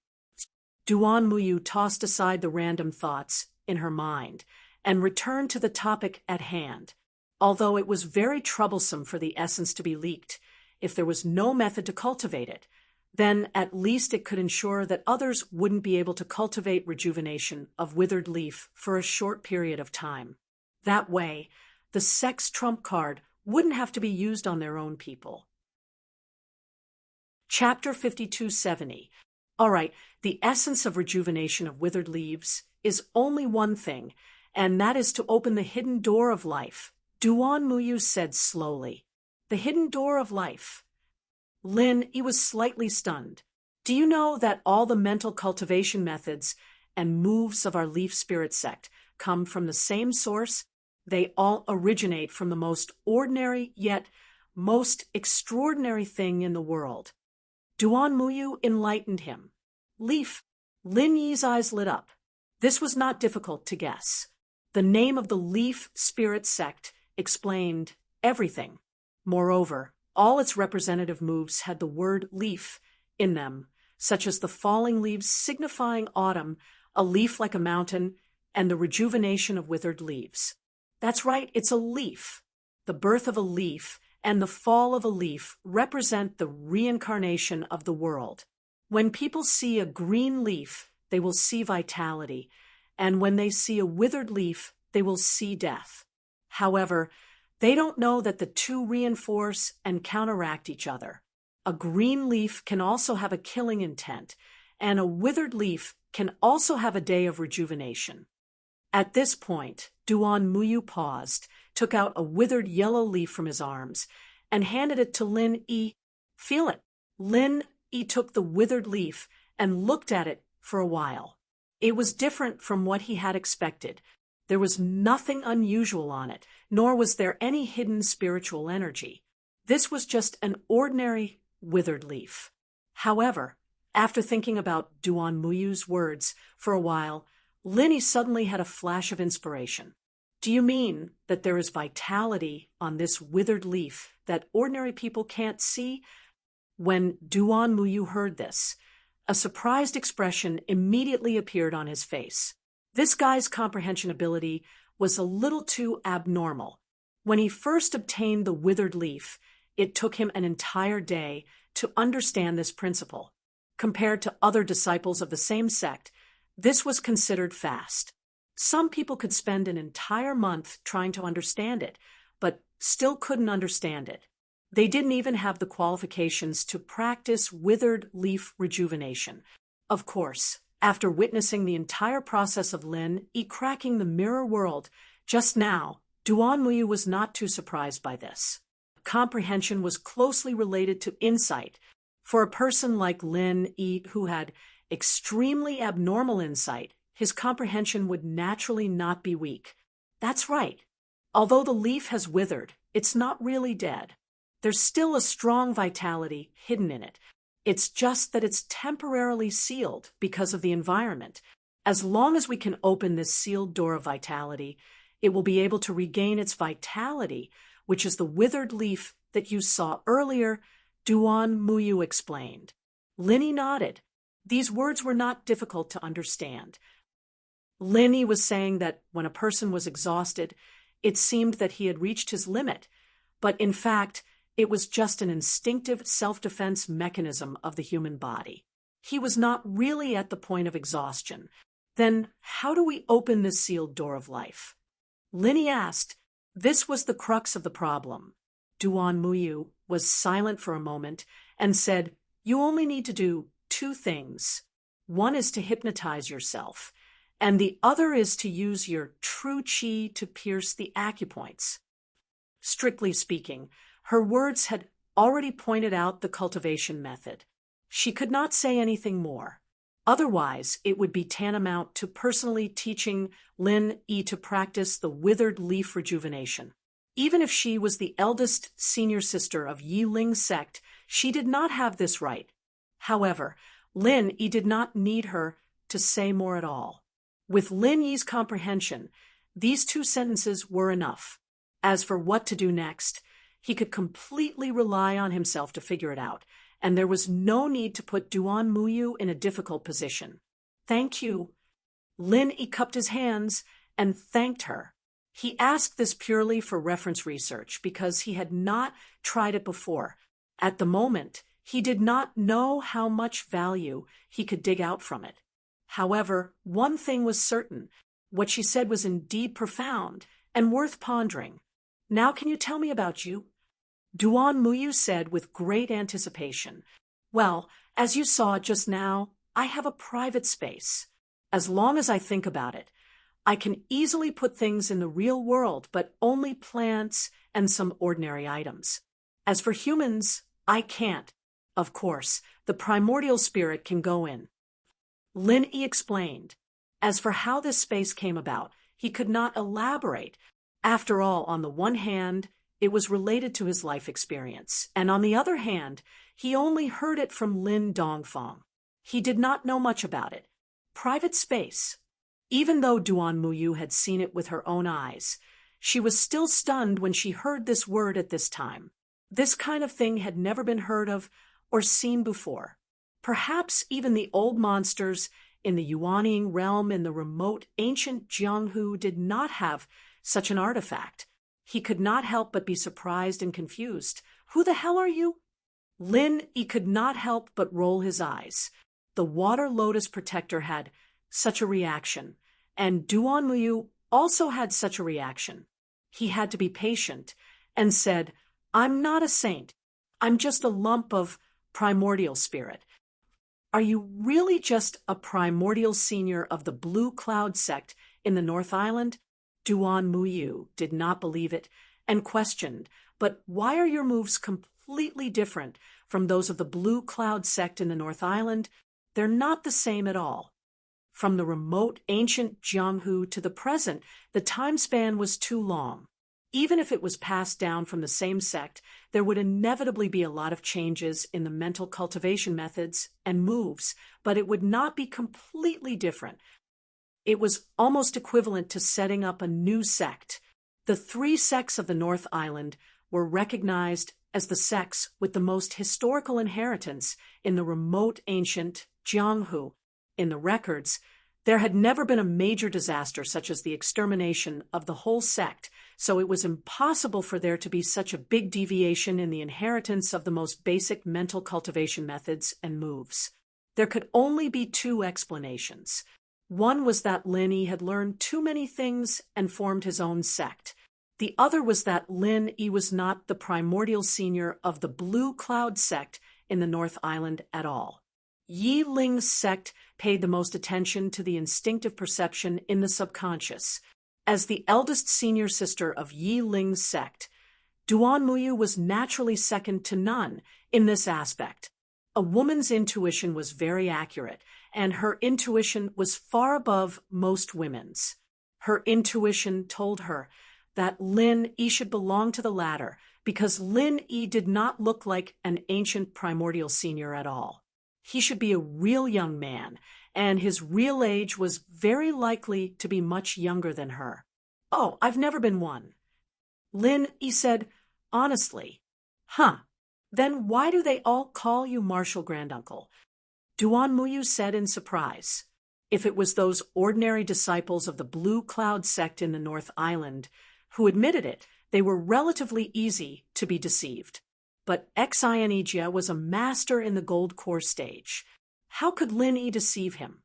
Duan Muyu tossed aside the random thoughts in her mind and returned to the topic at hand. Although it was very troublesome for the essence to be leaked, if there was no method to cultivate it, Then at least it could ensure that others wouldn't be able to cultivate rejuvenation of withered leaf for a short period of time. That way, the sex trump card wouldn't have to be used on their own people. Chapter 5270. All right, the essence of rejuvenation of withered leaves is only one thing, and that is to open the hidden door of life. Duan Muyu said slowly. The hidden door of life. Lin, he was slightly stunned. Do you know that all the mental cultivation methods and moves of our leaf spirit sect come from the same source? They all originate from the most ordinary yet most extraordinary thing in the world. Duan Muyu enlightened him. Leaf. Lin Yi's eyes lit up. This was not difficult to guess. The name of the leaf spirit sect explained everything. Moreover, all its representative moves had the word leaf in them, such as the falling leaves signifying autumn, a leaf like a mountain, and the rejuvenation of withered leaves. That's right, it's a leaf. The birth of a leaf and the fall of a leaf represent the reincarnation of the world. When people see a green leaf, they will see vitality, and when they see a withered leaf, they will see death. However, they don't know that the two reinforce and counteract each other. A green leaf can also have a killing intent, and a withered leaf can also have a day of rejuvenation. At this point, Duan Muyu paused, took out a withered yellow leaf from his arms, and handed it to Lin Yi. Feel it. Lin Yi took the withered leaf and looked at it for a while. It was different from what he had expected. There was nothing unusual on it, nor was there any hidden spiritual energy. This was just an ordinary withered leaf. However, after thinking about Duan Muyu's words for a while, Lin Yi suddenly had a flash of inspiration. Do you mean that there is vitality on this withered leaf that ordinary people can't see? When Duan Muyu heard this, a surprised expression immediately appeared on his face. This guy's comprehension ability was a little too abnormal. When he first obtained the withered leaf, it took him an entire day to understand this principle. Compared to other disciples of the same sect, this was considered fast. Some people could spend an entire month trying to understand it, but still couldn't understand it. They didn't even have the qualifications to practice withered leaf rejuvenation. Of course, after witnessing the entire process of Lin Yi cracking the mirror world just now, Duan Muyu was not too surprised by this. Comprehension was closely related to insight. For a person like Lin Yi who had extremely abnormal insight, his comprehension would naturally not be weak. That's right. Although the leaf has withered, it's not really dead. There's still a strong vitality hidden in it. It's just that it's temporarily sealed because of the environment. As long as we can open this sealed door of vitality, it will be able to regain its vitality, which is the withered leaf that you saw earlier, Duan Muyu explained. Lin Yi nodded. These words were not difficult to understand. Lin Yi was saying that when a person was exhausted, it seemed that he had reached his limit, but in fact, it was just an instinctive self-defense mechanism of the human body. He was not really at the point of exhaustion. Then how do we open this sealed door of life? Lin Yi asked. This was the crux of the problem. Duan Muyu was silent for a moment and said, "You only need to do two things. One is to hypnotize yourself, and the other is to use your true qi to pierce the acupoints." Strictly speaking, her words had already pointed out the cultivation method. She could not say anything more. Otherwise, it would be tantamount to personally teaching Lin Yi to practice the withered leaf rejuvenation. Even if she was the eldest senior sister of Yi Ling's sect, she did not have this right. However, Lin Yi did not need her to say more at all. With Lin Yi's comprehension, these two sentences were enough. As for what to do next, he could completely rely on himself to figure it out, and there was no need to put Duan Muyu in a difficult position. "Thank you." Lin Yi cupped his hands and thanked her. He asked this purely for reference research because he had not tried it before. At the moment, He did not know how much value he could dig out from it. However, one thing was certain. What she said was indeed profound and worth pondering. Now can you tell me about you? Duan Muyu said with great anticipation. Well, as you saw just now, I have a private space. As long as I think about it, I can easily put things in the real world, but only plants and some ordinary items. As for humans, I can't. Of course, the primordial spirit can go in. Lin Yi explained. As for how this space came about, he could not elaborate. After all, on the one hand, it was related to his life experience, and on the other hand, he only heard it from Lin Dongfang. He did not know much about it. Private space. Even though Duan Muyu had seen it with her own eyes, she was still stunned when she heard this word at this time. This kind of thing had never been heard of or seen before. Perhaps even the old monsters in the Yuanying realm in the remote ancient Jianghu did not have such an artifact. He could not help but be surprised and confused. Who the hell are you? Lin Yi could not help but roll his eyes. The water lotus protector had such a reaction, and Duan Muyu also had such a reaction. He had to be patient and said, I'm not a saint. I'm just a lump of primordial spirit. Are you really just a primordial senior of the Blue Cloud sect in the North Island? Duan Muyu did not believe it and questioned, but why are your moves completely different from those of the Blue Cloud sect in the North Island? They're not the same at all. From the remote ancient Jianghu to the present, the time span was too long. Even if it was passed down from the same sect, there would inevitably be a lot of changes in the mental cultivation methods and moves, but it would not be completely different. It was almost equivalent to setting up a new sect. The three sects of the North Island were recognized as the sects with the most historical inheritance in the remote ancient Jianghu. In the records, there had never been a major disaster such as the extermination of the whole sect, so it was impossible for there to be such a big deviation in the inheritance of the most basic mental cultivation methods and moves. There could only be two explanations. One was that Lin Yi had learned too many things and formed his own sect. The other was that Lin Yi was not the primordial senior of the Blue Cloud sect in the North Island at all. Yi Ling's sect paid the most attention to the instinctive perception in the subconscious. As the eldest senior sister of Yi Ling's sect, Duan Muyu was naturally second to none in this aspect. A woman's intuition was very accurate, and her intuition was far above most women's. Her intuition told her that Lin Yi should belong to the latter because Lin Yi did not look like an ancient primordial senior at all. He should be a real young man, and his real age was very likely to be much younger than her. Oh, I've never been one. Lin Yi said, honestly. Huh. Then why do they all call you Martial Granduncle? Duan Muyu said in surprise. If it was those ordinary disciples of the Blue Cloud sect in the North Island who admitted it, they were relatively easy to be deceived. But Xianijia was a master in the gold core stage. How could Lin Yi deceive him?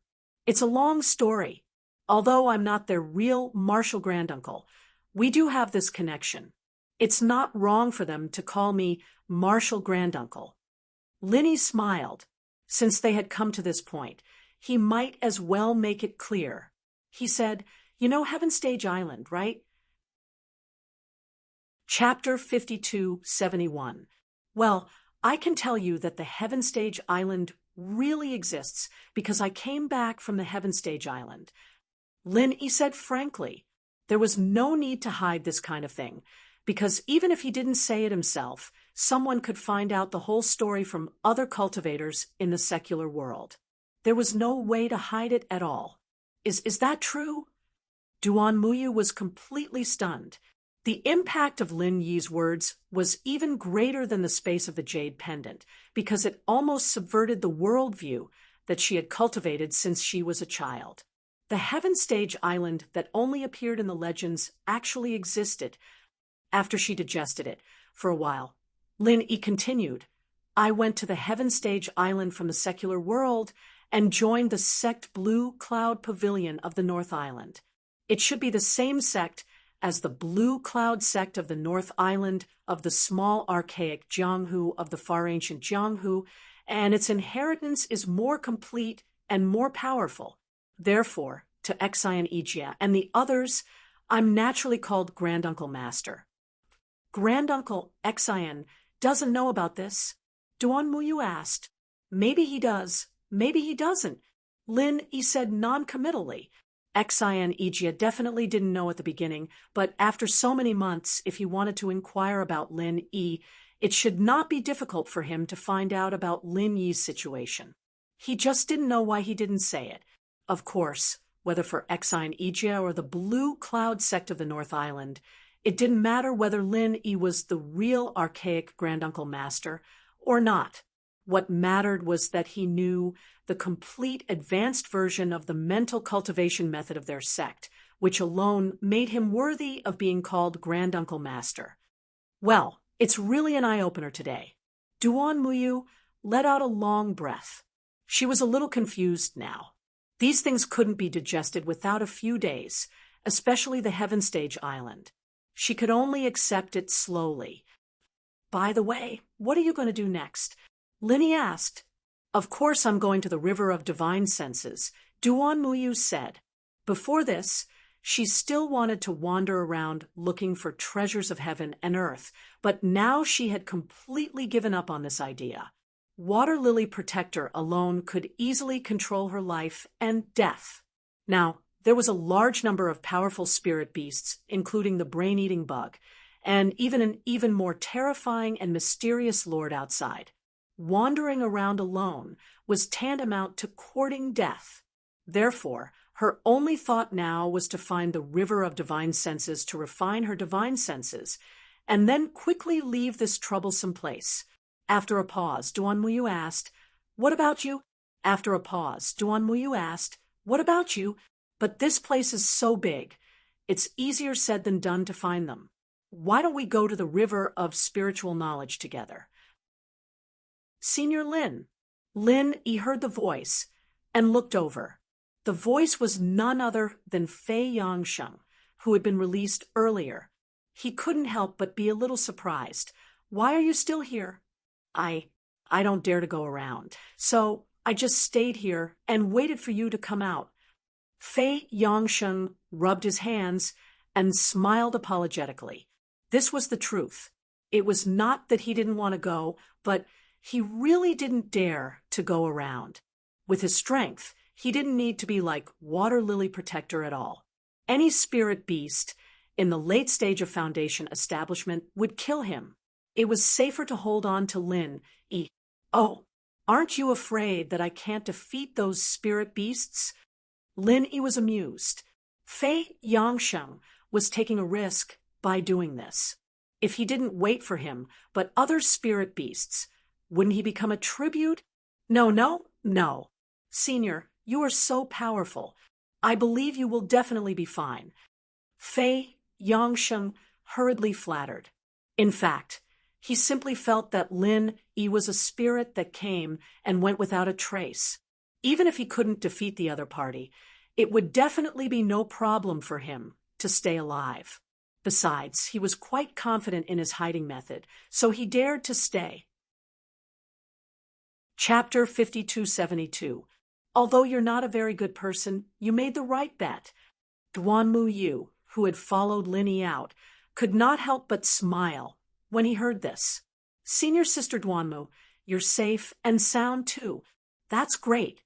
It's a long story. Although I'm not their real Martial Granduncle, we do have this connection. It's not wrong for them to call me Martial Granduncle. Lin Yi smiled. Since they had come to this point, he might as well make it clear. He said, you know Heaven Stage Island, right? Chapter 5271. Well, I can tell you that the Heaven Stage Island really exists because I came back from the Heaven Stage Island. Lin Yi said frankly. There was no need to hide this kind of thing, because even if he didn't say it himself, someone could find out the whole story from other cultivators in the secular world. There was no way to hide it at all. Is that true? Duan Muyu was completely stunned. The impact of Lin Yi's words was even greater than the space of the jade pendant, because it almost subverted the worldview that she had cultivated since she was a child. The Heaven Stage Island that only appeared in the legends actually existed. After she digested it for a while, Lin Yi continued, I went to the Heaven Stage Island from the secular world and joined the sect Blue Cloud Pavilion of the North Island. It should be the same sect as the Blue Cloud sect of the North Island of the small archaic Jianghu of the far ancient Jianghu, and its inheritance is more complete and more powerful. Therefore, to Xian Ijia and the others, I'm naturally called Granduncle Master. Granduncle Xian doesn't know about this. Duan Muyu asked. Maybe he does, maybe he doesn't. Lin Yi said non-committally. Xian Ijia definitely didn't know at the beginning, but after so many months, if he wanted to inquire about Lin Yi, it should not be difficult for him to find out about Lin Yi's situation. He just didn't know why he didn't say it. Of course, whether for Xian Ijia or the Blue Cloud sect of the North Island, it didn't matter whether Lin Yi was the real archaic Granduncle Master or not. What mattered was that he knew the complete advanced version of the mental cultivation method of their sect, which alone made him worthy of being called Granduncle Master. Well, it's really an eye-opener today. Duan Muyu let out a long breath. She was a little confused now. These things couldn't be digested without a few days, especially the Heaven Stage Island. She could only accept it slowly. By the way, what are you going to do next? Lin Yi asked. Of course I'm going to the River of Divine Senses, Duan Muyu said. Before this, she still wanted to wander around looking for treasures of heaven and earth, but now she had completely given up on this idea. Water Lily Protector alone could easily control her life and death. Now, there was a large number of powerful spirit beasts, including the brain-eating bug, and even an even more terrifying and mysterious lord outside. Wandering around alone was tantamount to courting death. Therefore, her only thought now was to find the River of Divine Senses to refine her divine senses, and then quickly leave this troublesome place. After a pause, Duan Muyu asked, "What about you?" After a pause, Duan Muyu asked, "What about you?" But this place is so big. It's easier said than done to find them. Why don't we go to the River of Spiritual Knowledge together? Senior Lin. Lin Yi heard the voice and looked over. The voice was none other than Fei Yangsheng, who had been released earlier. He couldn't help but be a little surprised. "Why are you still here?" I don't dare to go around. So I just stayed here and waited for you to come out." Fei Yangsheng rubbed his hands and smiled apologetically. This was the truth. It was not that he didn't want to go, but he really didn't dare to go around. With his strength, he didn't need to be like Water Lily Protector at all. Any spirit beast in the late stage of Foundation establishment would kill him. It was safer to hold on to Lin Yi. "Oh, aren't you afraid that I can't defeat those spirit beasts?" Lin Yi was amused. Fei Yangsheng was taking a risk by doing this. If he didn't wait for him, but other spirit beasts, wouldn't he become a tribute? No. Senior, you are so powerful. I believe you will definitely be fine. Fei Yangsheng hurriedly flattered. In fact, he simply felt that Lin Yi was a spirit that came and went without a trace. Even if he couldn't defeat the other party, it would definitely be no problem for him to stay alive. Besides, he was quite confident in his hiding method, so he dared to stay. Chapter 5272. Although you're not a very good person, you made the right bet. Duan Muyu, who had followed Lin Yi out, could not help but smile when he heard this. "Senior Sister Duanmu, you're safe and sound too. That's great."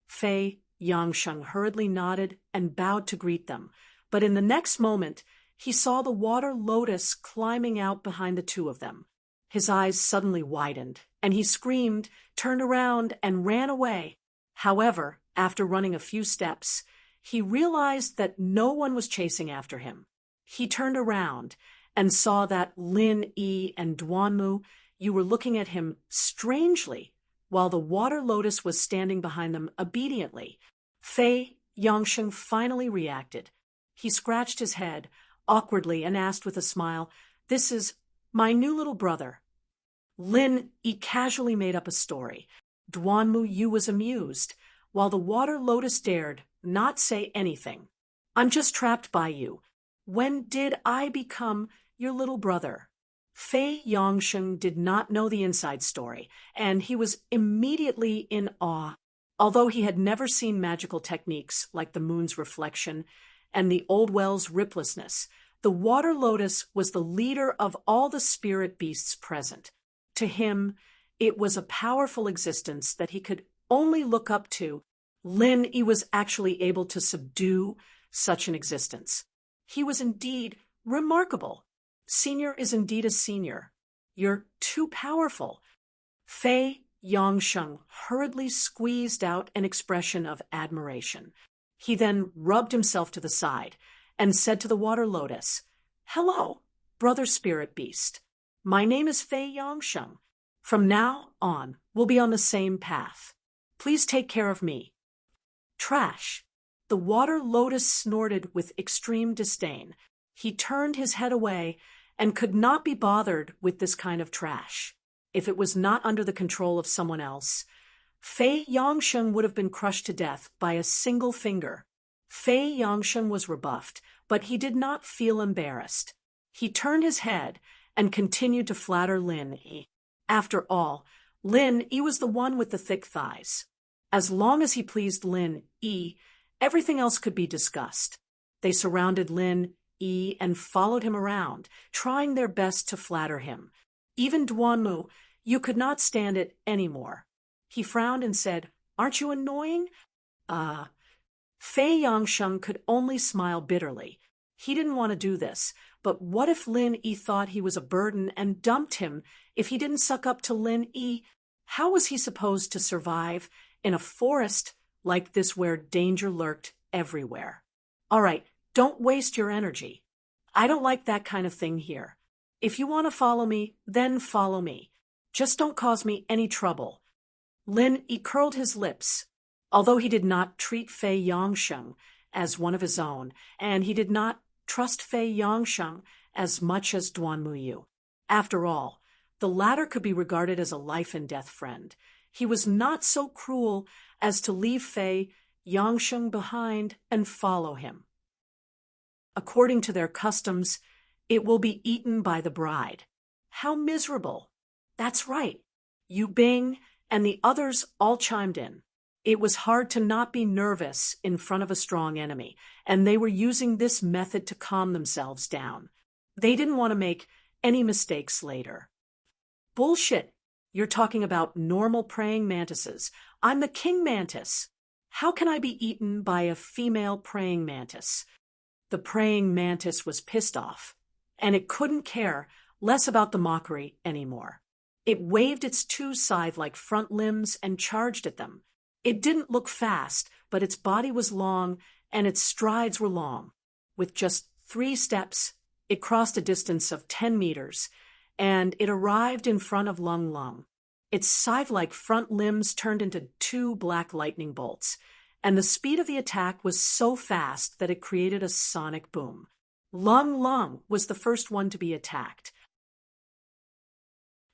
Fei Yangsheng hurriedly nodded and bowed to greet them, but in the next moment, he saw the water lotus climbing out behind the two of them. His eyes suddenly widened, and he screamed, turned around, and ran away. However, after running a few steps, he realized that no one was chasing after him. He turned around and saw that Lin Yi and Duanmu, you were looking at him strangely, while the water lotus was standing behind them obediently. Fei Yangsheng finally reacted. He scratched his head awkwardly and asked with a smile, "This is my new little brother." Lin Yi casually made up a story. Duanmu Yu was amused, while the water lotus dared not say anything. I'm just trapped by you. When did I become your little brother? Fei Yongsheng did not know the inside story, and he was immediately in awe. Although he had never seen magical techniques like the moon's reflection and the old well's riplessness, the water lotus was the leader of all the spirit beasts present. To him, it was a powerful existence that he could only look up to. Lin Yi was actually able to subdue such an existence. He was indeed remarkable. Senior is indeed a senior. You're too powerful. Fei Yongsheng hurriedly squeezed out an expression of admiration. He then rubbed himself to the side and said to the water lotus, "Hello, brother spirit beast. My name is Fei Yongsheng. From now on, we'll be on the same path. Please take care of me." Trash. The water lotus snorted with extreme disdain. He turned his head away and could not be bothered with this kind of trash. If it was not under the control of someone else, Fei Yongsheng would have been crushed to death by a single finger. Fei Yongsheng was rebuffed, but he did not feel embarrassed. He turned his head and continued to flatter Lin Yi. After all, Lin Yi was the one with the thick thighs. As long as he pleased Lin Yi, everything else could be discussed. They surrounded Lin Yi and followed him around, trying their best to flatter him. Even Duanmu, you could not stand it anymore. He frowned and said, "Aren't you annoying?" Fei Yongsheng could only smile bitterly. He didn't want to do this, but what if Lin Yi thought he was a burden and dumped him if he didn't suck up to Lin Yi? How was he supposed to survive in a forest like this where danger lurked everywhere? All right, don't waste your energy. I don't like that kind of thing here. If you want to follow me, then follow me. Just don't cause me any trouble. Lin Yi curled his lips. Although he did not treat Fei Yongsheng as one of his own, and he did not trust Fei Yongsheng as much as Duanmu Yu. After all, the latter could be regarded as a life-and-death friend. He was not so cruel as to leave Fei Yongsheng behind and follow him. According to their customs, it will be eaten by the bride. How miserable! That's right. Yu Bing and the others all chimed in. It was hard to not be nervous in front of a strong enemy, and they were using this method to calm themselves down. They didn't want to make any mistakes later. Bullshit! You're talking about normal praying mantises. I'm the king mantis. How can I be eaten by a female praying mantis? The praying mantis was pissed off, and it couldn't care less about the mockery anymore. It waved its two scythe-like front limbs and charged at them. It didn't look fast, but its body was long and its strides were long. With just 3 steps, it crossed a distance of 10 meters, and it arrived in front of Lung Lung. Its scythe-like front limbs turned into 2 black lightning bolts, and the speed of the attack was so fast that it created a sonic boom. Lung Lung was the first one to be attacked.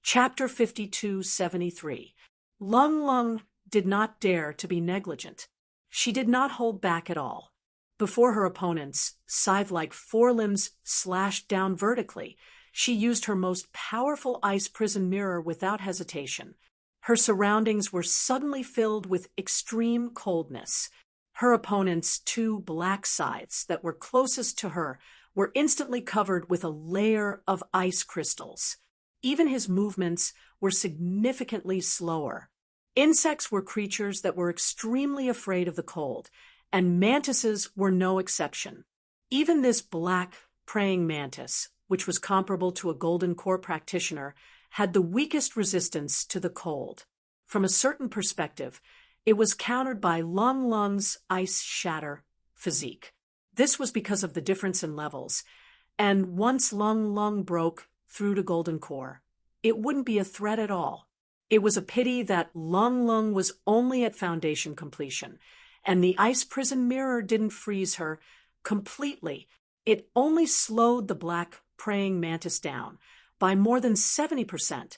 Chapter 5273. Lung Lung did not dare to be negligent. She did not hold back at all. Before her opponents, scythe-like forelimbs slashed down vertically, she used her most powerful ice prison mirror without hesitation. Her surroundings were suddenly filled with extreme coldness. Her opponent's 2 black scythes that were closest to her were instantly covered with a layer of ice crystals. Even his movements were significantly slower. Insects were creatures that were extremely afraid of the cold, and mantises were no exception. Even this black praying mantis, which was comparable to a golden core practitioner, had the weakest resistance to the cold. From a certain perspective, it was countered by Lung Lung's ice shatter physique. This was because of the difference in levels, and once Lung Lung broke through to golden core, it wouldn't be a threat at all. It was a pity that Lung Lung was only at foundation completion, and the ice prison mirror didn't freeze her completely. It only slowed the black praying mantis down by more than 70%.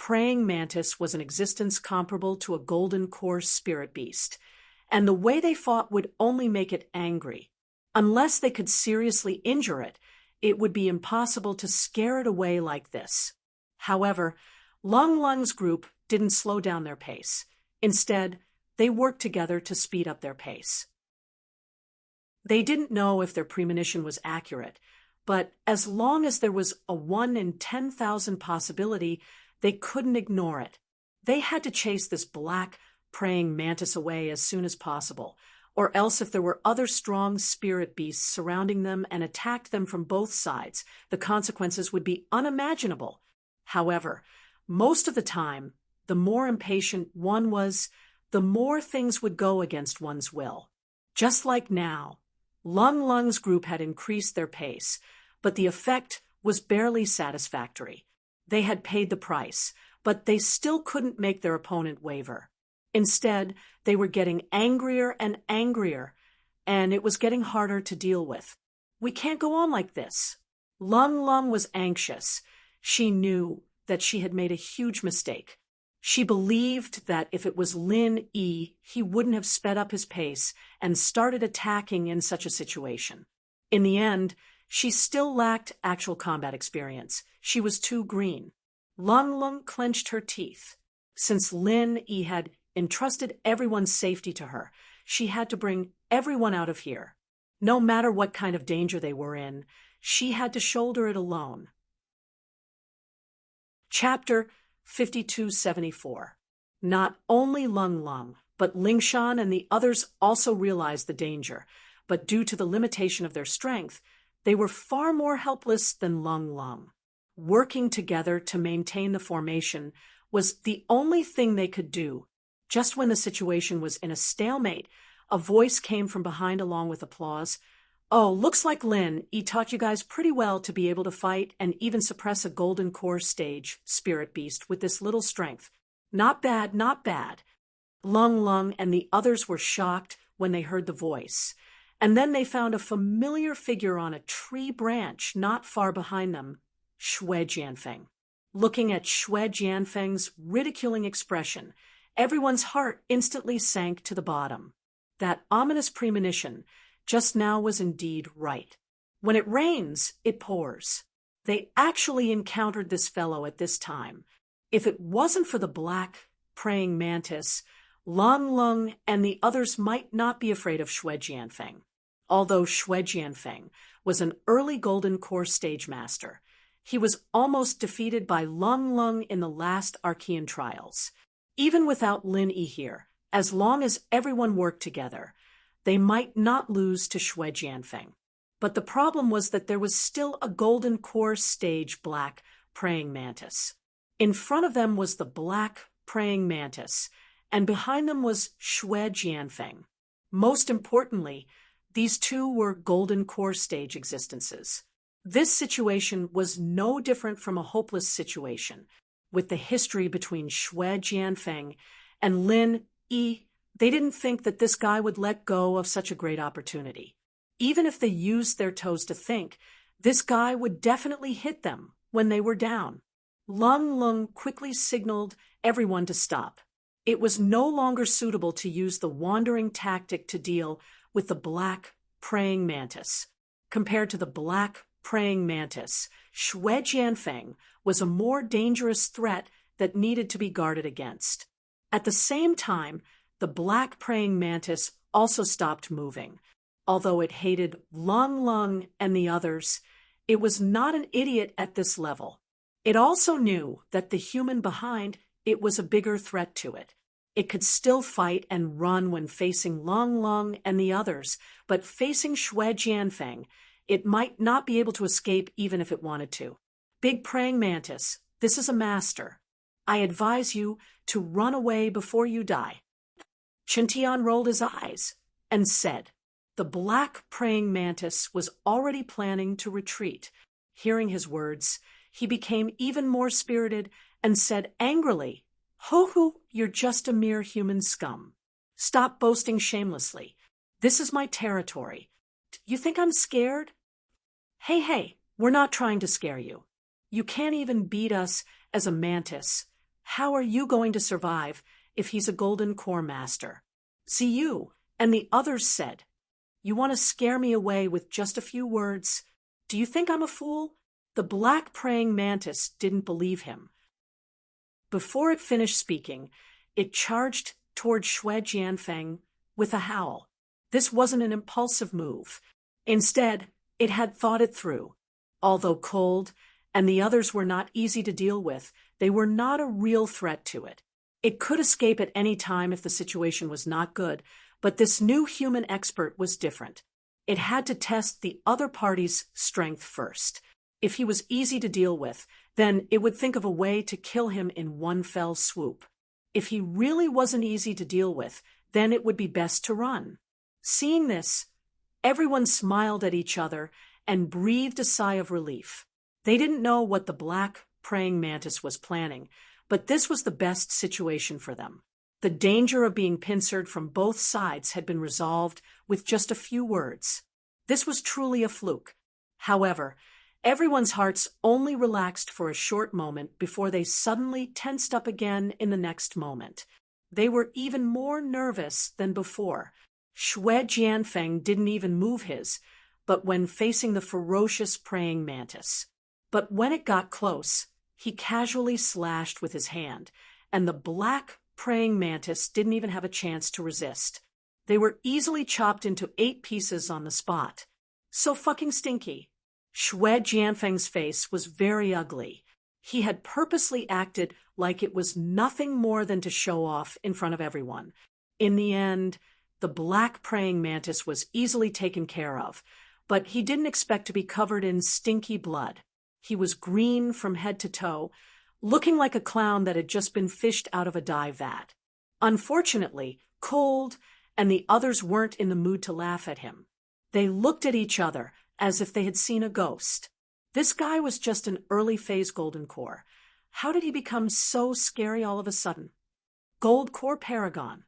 praying mantis was an existence comparable to a golden core spirit beast, and the way they fought would only make it angry. Unless they could seriously injure it, it would be impossible to scare it away like this. However, Lung Lung's group didn't slow down their pace. Instead, they worked together to speed up their pace. They didn't know if their premonition was accurate, but as long as there was a 1 in 10,000 possibility, they couldn't ignore it. They had to chase this black, praying mantis away as soon as possible, or else if there were other strong spirit beasts surrounding them and attacked them from both sides, the consequences would be unimaginable. However, most of the time, the more impatient one was, the more things would go against one's will. Just like now, Lung Lung's group had increased their pace, but the effect was barely satisfactory. They had paid the price, but they still couldn't make their opponent waver. Instead, they were getting angrier and angrier, and it was getting harder to deal with. We can't go on like this. Lung Lung was anxious. She knew that she had made a huge mistake. She believed that if it was Lin Yi, he wouldn't have sped up his pace and started attacking in such a situation. In the end, she still lacked actual combat experience. She was too green. Lung Lung clenched her teeth. Since Lin Yi had entrusted everyone's safety to her, she had to bring everyone out of here. No matter what kind of danger they were in, she had to shoulder it alone. Chapter 5274. Not only Lung Lung, but Lingshan and the others also realized the danger, but due to the limitation of their strength, they were far more helpless than Lung Lung. Working together to maintain the formation was the only thing they could do. Just when the situation was in a stalemate, a voice came from behind along with applause. "Oh, looks like Lin Yi taught you guys pretty well to be able to fight and even suppress a golden core stage spirit beast with this little strength. Not bad, not bad." Lung Lung and the others were shocked when they heard the voice, and then they found a familiar figure on a tree branch not far behind them, Xue Jianfeng. Looking at Xue Jianfeng's ridiculing expression, everyone's heart instantly sank to the bottom. That ominous premonition just now was indeed right. When it rains, it pours. They actually encountered this fellow at this time. If it wasn't for the black, praying mantis, Lung Lung and the others might not be afraid of Xue Jianfeng. Although Xue Jianfeng was an early golden core stage master, he was almost defeated by Lung Lung in the last Archean trials. Even without Lin Yi here, as long as everyone worked together, they might not lose to Xue Jianfeng. But the problem was that there was still a golden core stage black praying mantis. In front of them was the black praying mantis, and behind them was Xue Jianfeng. Most importantly, these two were golden core stage existences. This situation was no different from a hopeless situation. With the history between Xue Jianfeng and Lin Yi, they didn't think that this guy would let go of such a great opportunity. Even if they used their toes to think, this guy would definitely hit them when they were down. Lung Lung quickly signaled everyone to stop. It was no longer suitable to use the wandering tactic to deal with the black praying mantis. Compared to the black praying mantis, Xue Jianfeng was a more dangerous threat that needed to be guarded against. At the same time, the black praying mantis also stopped moving. Although it hated Lung Lung and the others, it was not an idiot at this level. It also knew that the human behind it was a bigger threat to it. It could still fight and run when facing Lung Lung and the others, but facing Xue Jianfeng, it might not be able to escape even if it wanted to. Big praying mantis, this is a master. I advise you to run away before you die. Chen rolled his eyes and said. The black praying mantis was already planning to retreat. Hearing his words, he became even more spirited and said angrily, "Ho, you're just a mere human scum. Stop boasting shamelessly. This is my territory. You think I'm scared? Hey, we're not trying to scare you. You can't even beat us as a mantis. How are you going to survive if he's a golden core master? You and the others said, "You want to scare me away with just a few words? Do you think I'm a fool?" The black praying mantis didn't believe him. Before it finished speaking, it charged toward Xue Jianfeng with a howl. This wasn't an impulsive move. Instead, it had thought it through. Although cold, and the others were not easy to deal with, they were not a real threat to it. It could escape at any time if the situation was not good, but this new human expert was different. It had to test the other party's strength first. If he was easy to deal with, then it would think of a way to kill him in one fell swoop. If he really wasn't easy to deal with, then it would be best to run. Seeing this, everyone smiled at each other and breathed a sigh of relief. They didn't know what the black praying mantis was planning, but this was the best situation for them. The danger of being pincered from both sides had been resolved with just a few words. This was truly a fluke. However, everyone's hearts only relaxed for a short moment before they suddenly tensed up again in the next moment. They were even more nervous than before. Xue Jianfeng didn't even move his, but when facing the ferocious praying mantis. But when it got close, he casually slashed with his hand, and the black praying mantis didn't even have a chance to resist. They were easily chopped into 8 pieces on the spot. So fucking stinky. Xue Jianfeng's face was very ugly. He had purposely acted like it was nothing more than to show off in front of everyone. In the end, the black praying mantis was easily taken care of, but he didn't expect to be covered in stinky blood. He was green from head to toe, looking like a clown that had just been fished out of a dye vat. Unfortunately, Cold and the others weren't in the mood to laugh at him. They looked at each other as if they had seen a ghost. This guy was just an early phase golden core. How did he become so scary all of a sudden? Gold core paragon.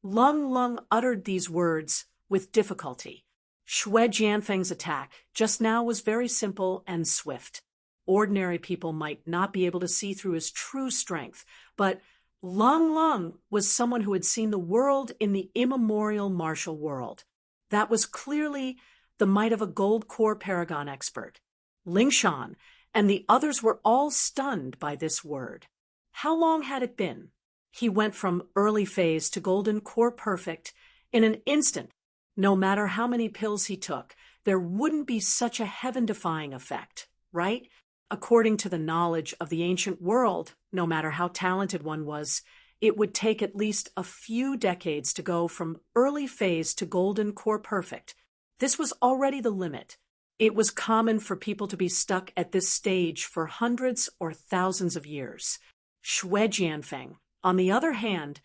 Lung Lung uttered these words with difficulty. Xue Jianfeng's attack just now was very simple and swift. Ordinary people might not be able to see through his true strength, but Lung Lung was someone who had seen the world in the immemorial martial world. That was clearly the might of a gold core paragon expert. Lingshan and the others were all stunned by this word. How long had it been? He went from early phase to golden core perfect in an instant. No matter how many pills he took, there wouldn't be such a heaven-defying effect, right? According to the knowledge of the ancient world, no matter how talented one was, it would take at least a few decades to go from early phase to golden core perfect. This was already the limit. It was common for people to be stuck at this stage for hundreds or thousands of years. Xue Jianfeng, on the other hand,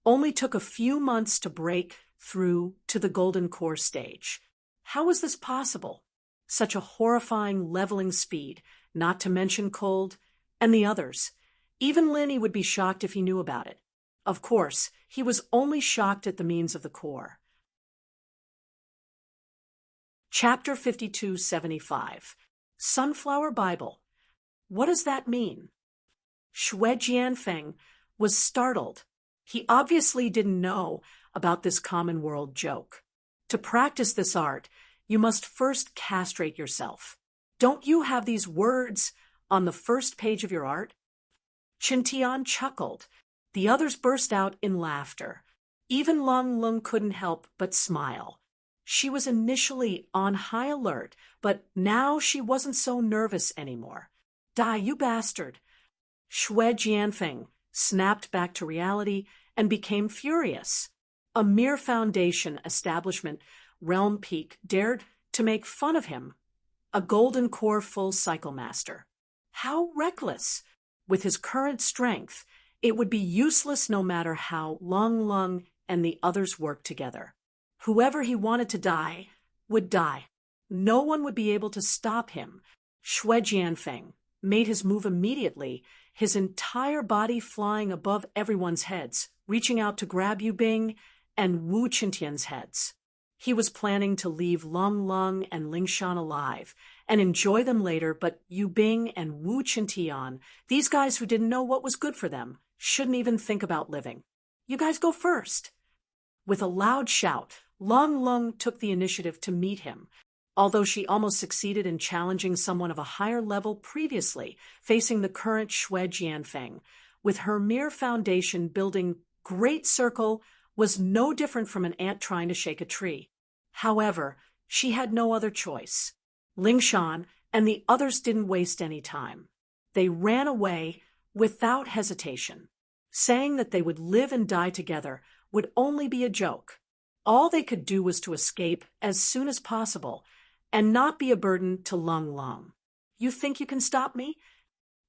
only took a few months to break through to the golden core stage. How was this possible? Such a horrifying leveling speed, not to mention Cold and the others. Even Linny would be shocked if he knew about it. Of course, he was only shocked at the means of the core. Chapter 5275. Sunflower Bible. What does that mean? Xue Jianfeng was startled. He obviously didn't know about this common world joke. To practice this art, you must first castrate yourself. Don't you have these words on the first page of your art? Qintian chuckled. The others burst out in laughter. Even Lung Lung couldn't help but smile. She was initially on high alert, but now she wasn't so nervous anymore. Die, you bastard! Xue Jianfeng snapped back to reality and became furious. A mere foundation establishment, Realm Peak, dared to make fun of him, a golden core full cycle master. How reckless! With his current strength, it would be useless no matter how Lung Lung and the others worked together. Whoever he wanted to die would die. No one would be able to stop him. Xue Jianfeng made his move immediately, his entire body flying above everyone's heads, reaching out to grab Yu Bing and Wu Qintian's heads. He was planning to leave Lung Lung and Lingshan alive and enjoy them later, but Yu Bing and Wu Qintian, these guys who didn't know what was good for them, shouldn't even think about living. You guys go first. With a loud shout, Long Lung took the initiative to meet him, although she almost succeeded in challenging someone of a higher level previously, facing the current Xue Jianfeng. With her mere foundation building great circle was no different from an ant trying to shake a tree. However, she had no other choice. Ling Shan and the others didn't waste any time. They ran away without hesitation, saying that they would live and die together would only be a joke. All they could do was to escape as soon as possible and not be a burden to Lung Lung. You think you can stop me?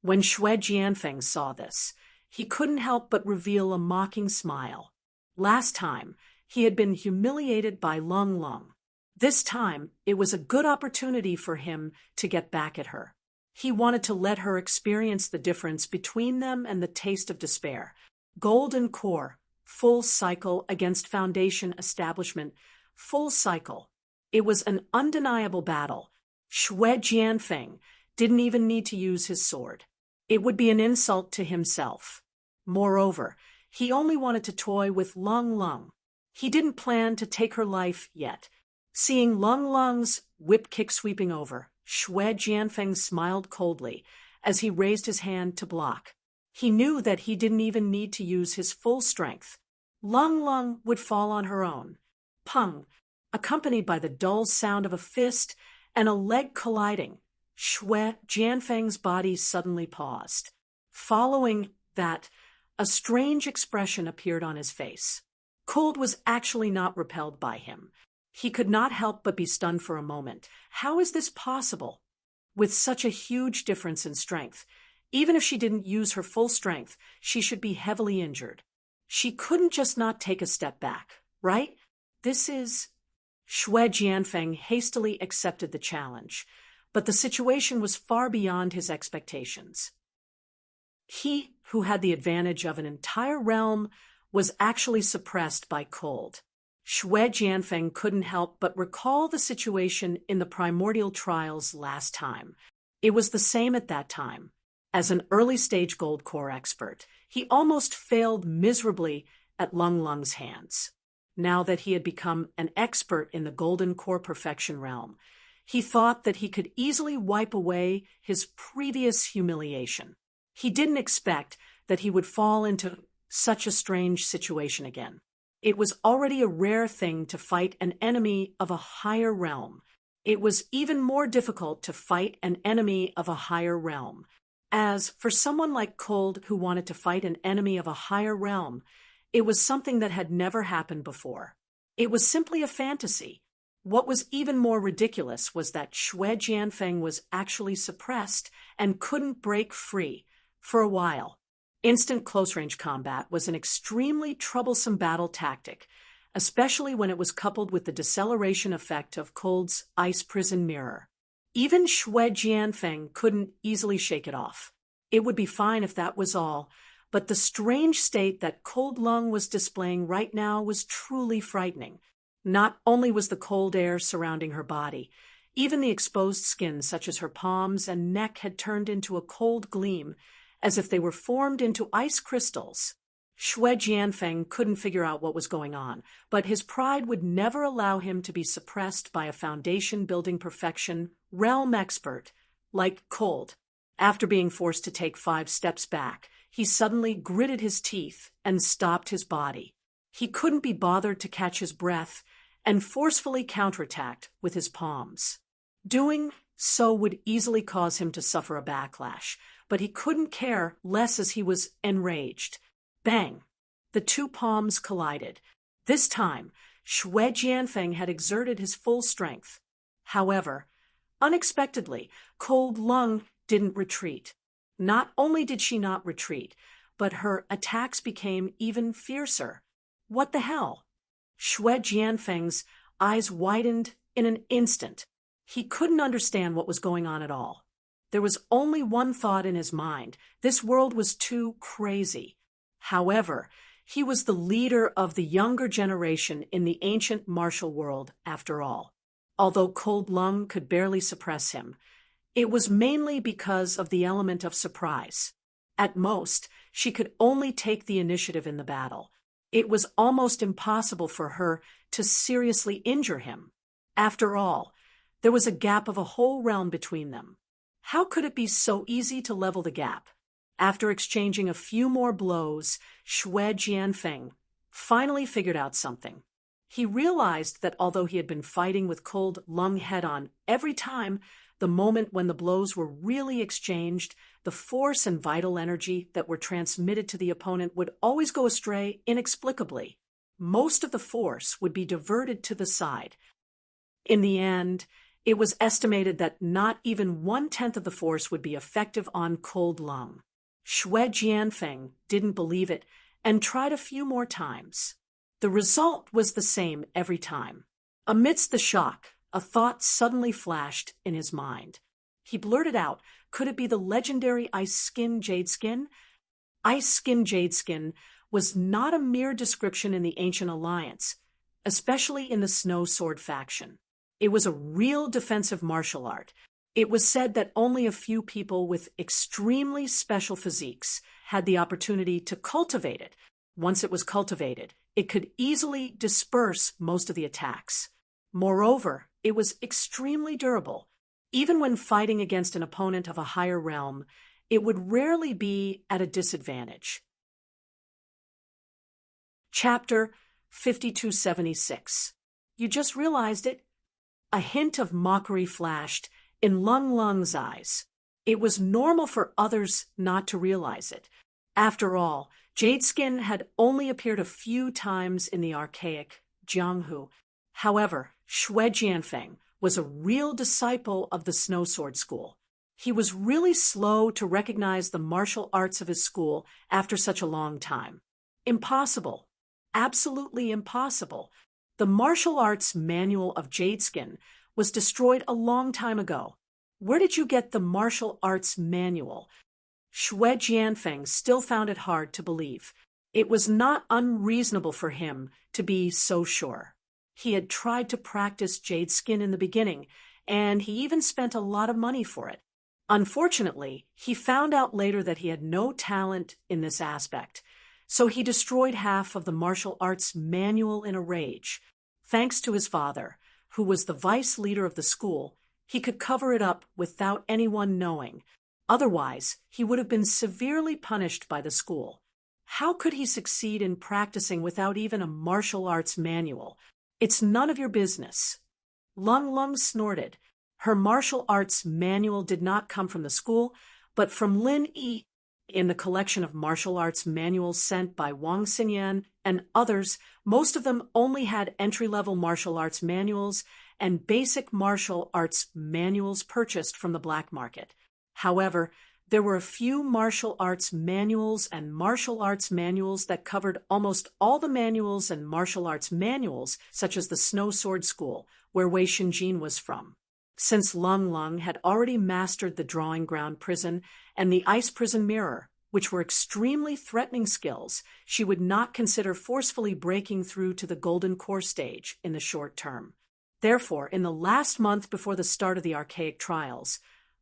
When Xue Jianfeng saw this, he couldn't help but reveal a mocking smile. Last time, he had been humiliated by Lung Lung. This time, it was a good opportunity for him to get back at her. He wanted to let her experience the difference between them and the taste of despair. Golden core, full cycle against foundation establishment, full cycle. It was an undeniable battle. Xue Jianfeng didn't even need to use his sword. It would be an insult to himself. Moreover, he only wanted to toy with Lung Lung. He didn't plan to take her life yet. Seeing Lung Lung's whip kick sweeping over, Xue Jianfeng smiled coldly as he raised his hand to block. He knew that he didn't even need to use his full strength. Lung Lung would fall on her own. Pung, accompanied by the dull sound of a fist and a leg colliding. Xue Jianfeng's body suddenly paused. Following that, a strange expression appeared on his face. Cold was actually not repelled by him. He could not help but be stunned for a moment. How is this possible? With such a huge difference in strength, even if she didn't use her full strength, she should be heavily injured. She couldn't just not take a step back, right? This is... Xue Jianfeng hastily accepted the challenge, but the situation was far beyond his expectations. He, who had the advantage of an entire realm, was actually suppressed by cold. Xue Jianfeng couldn't help but recall the situation in the primordial trials last time. It was the same at that time. As an early-stage gold core expert, he almost failed miserably at Lung Lung's hands. Now that he had become an expert in the golden core perfection realm, he thought that he could easily wipe away his previous humiliation. He didn't expect that he would fall into such a strange situation again. It was already a rare thing to fight an enemy of a higher realm. It was even more difficult to fight an enemy of a higher realm. As for someone like Cold who wanted to fight an enemy of a higher realm, it was something that had never happened before. It was simply a fantasy. What was even more ridiculous was that Xue Jianfeng was actually suppressed and couldn't break free for a while. Instant close-range combat was an extremely troublesome battle tactic, especially when it was coupled with the deceleration effect of Cold's ice prison mirror. Even Xue Jianfeng couldn't easily shake it off. It would be fine if that was all, but the strange state that Cold Lung was displaying right now was truly frightening. Not only was the cold air surrounding her body, even the exposed skin such as her palms and neck had turned into a cold gleam, as if they were formed into ice crystals. Xue Jianfeng couldn't figure out what was going on, but his pride would never allow him to be suppressed by a foundation-building perfection realm expert like Cold. After being forced to take 5 steps back, he suddenly gritted his teeth and stopped his body. He couldn't be bothered to catch his breath and forcefully counterattacked with his palms. Doing so would easily cause him to suffer a backlash, but he couldn't care less as he was enraged. Bang! The 2 palms collided. This time, Xue Jianfeng had exerted his full strength. However, unexpectedly, Cold Lung didn't retreat. Not only did she not retreat, but her attacks became even fiercer. What the hell? Xue Jianfeng's eyes widened in an instant. He couldn't understand what was going on at all. There was only one thought in his mind. This world was too crazy. However, he was the leader of the younger generation in the ancient martial world, after all. although Cold Lung could barely suppress him. It was mainly because of the element of surprise. At most, she could only take the initiative in the battle. It was almost impossible for her to seriously injure him. After all, there was a gap of a whole realm between them. How could it be so easy to level the gap? After exchanging a few more blows, Xue Jianfeng finally figured out something. He realized that although he had been fighting with Cold Lung head-on every time, the moment when the blows were really exchanged, the force and vital energy that were transmitted to the opponent would always go astray inexplicably. Most of the force would be diverted to the side. In the end, it was estimated that not even 1/10 of the force would be effective on Cold Lung. Xue Jianfeng didn't believe it and tried a few more times. The result was the same every time. Amidst the shock, a thought suddenly flashed in his mind. He blurted out, could it be the legendary Ice Skin Jade Skin? Ice Skin Jade Skin was not a mere description in the Ancient Alliance, especially in the Snow Sword faction. It was a real defensive martial art. It was said that only a few people with extremely special physiques had the opportunity to cultivate it. Once it was cultivated, it could easily disperse most of the attacks. Moreover, it was extremely durable. Even when fighting against an opponent of a higher realm, it would rarely be at a disadvantage. Chapter 5276. You just realized it? A hint of mockery flashed in Lung Lung's eyes. It was normal for others not to realize it. After all, Jade Skin had only appeared a few times in the archaic Jianghu. However, Xue Jianfeng was a real disciple of the Snow Sword School. He was really slow to recognize the martial arts of his school after such a long time. Impossible. Absolutely impossible. The martial arts manual of Jade Skin was destroyed a long time ago. Where did you get the martial arts manual? Xue Jianfeng still found it hard to believe. It was not unreasonable for him to be so sure. He had tried to practice Jade Skin in the beginning, and he even spent a lot of money for it. Unfortunately, he found out later that he had no talent in this aspect, so he destroyed half of the martial arts manual in a rage. Thanks to his father, who was the vice leader of the school, he could cover it up without anyone knowing. Otherwise, he would have been severely punished by the school. How could he succeed in practicing without even a martial arts manual? It's none of your business. Lung Lung snorted. Her martial arts manual did not come from the school, but from Lin Yi. In the collection of martial arts manuals sent by Wang Xinyan and others, most of them only had entry-level martial arts manuals and basic martial arts manuals purchased from the black market. However, there were a few martial arts manuals and martial arts manuals that covered almost all the manuals and martial arts manuals, such as the Snow Sword School, where Wei Xinjin was from. Since Lung Lung had already mastered the Drawing Ground Prison and the Ice Prison Mirror, which were extremely threatening skills, she would not consider forcefully breaking through to the Golden Core stage in the short term. Therefore, in the last month before the start of the archaic trials,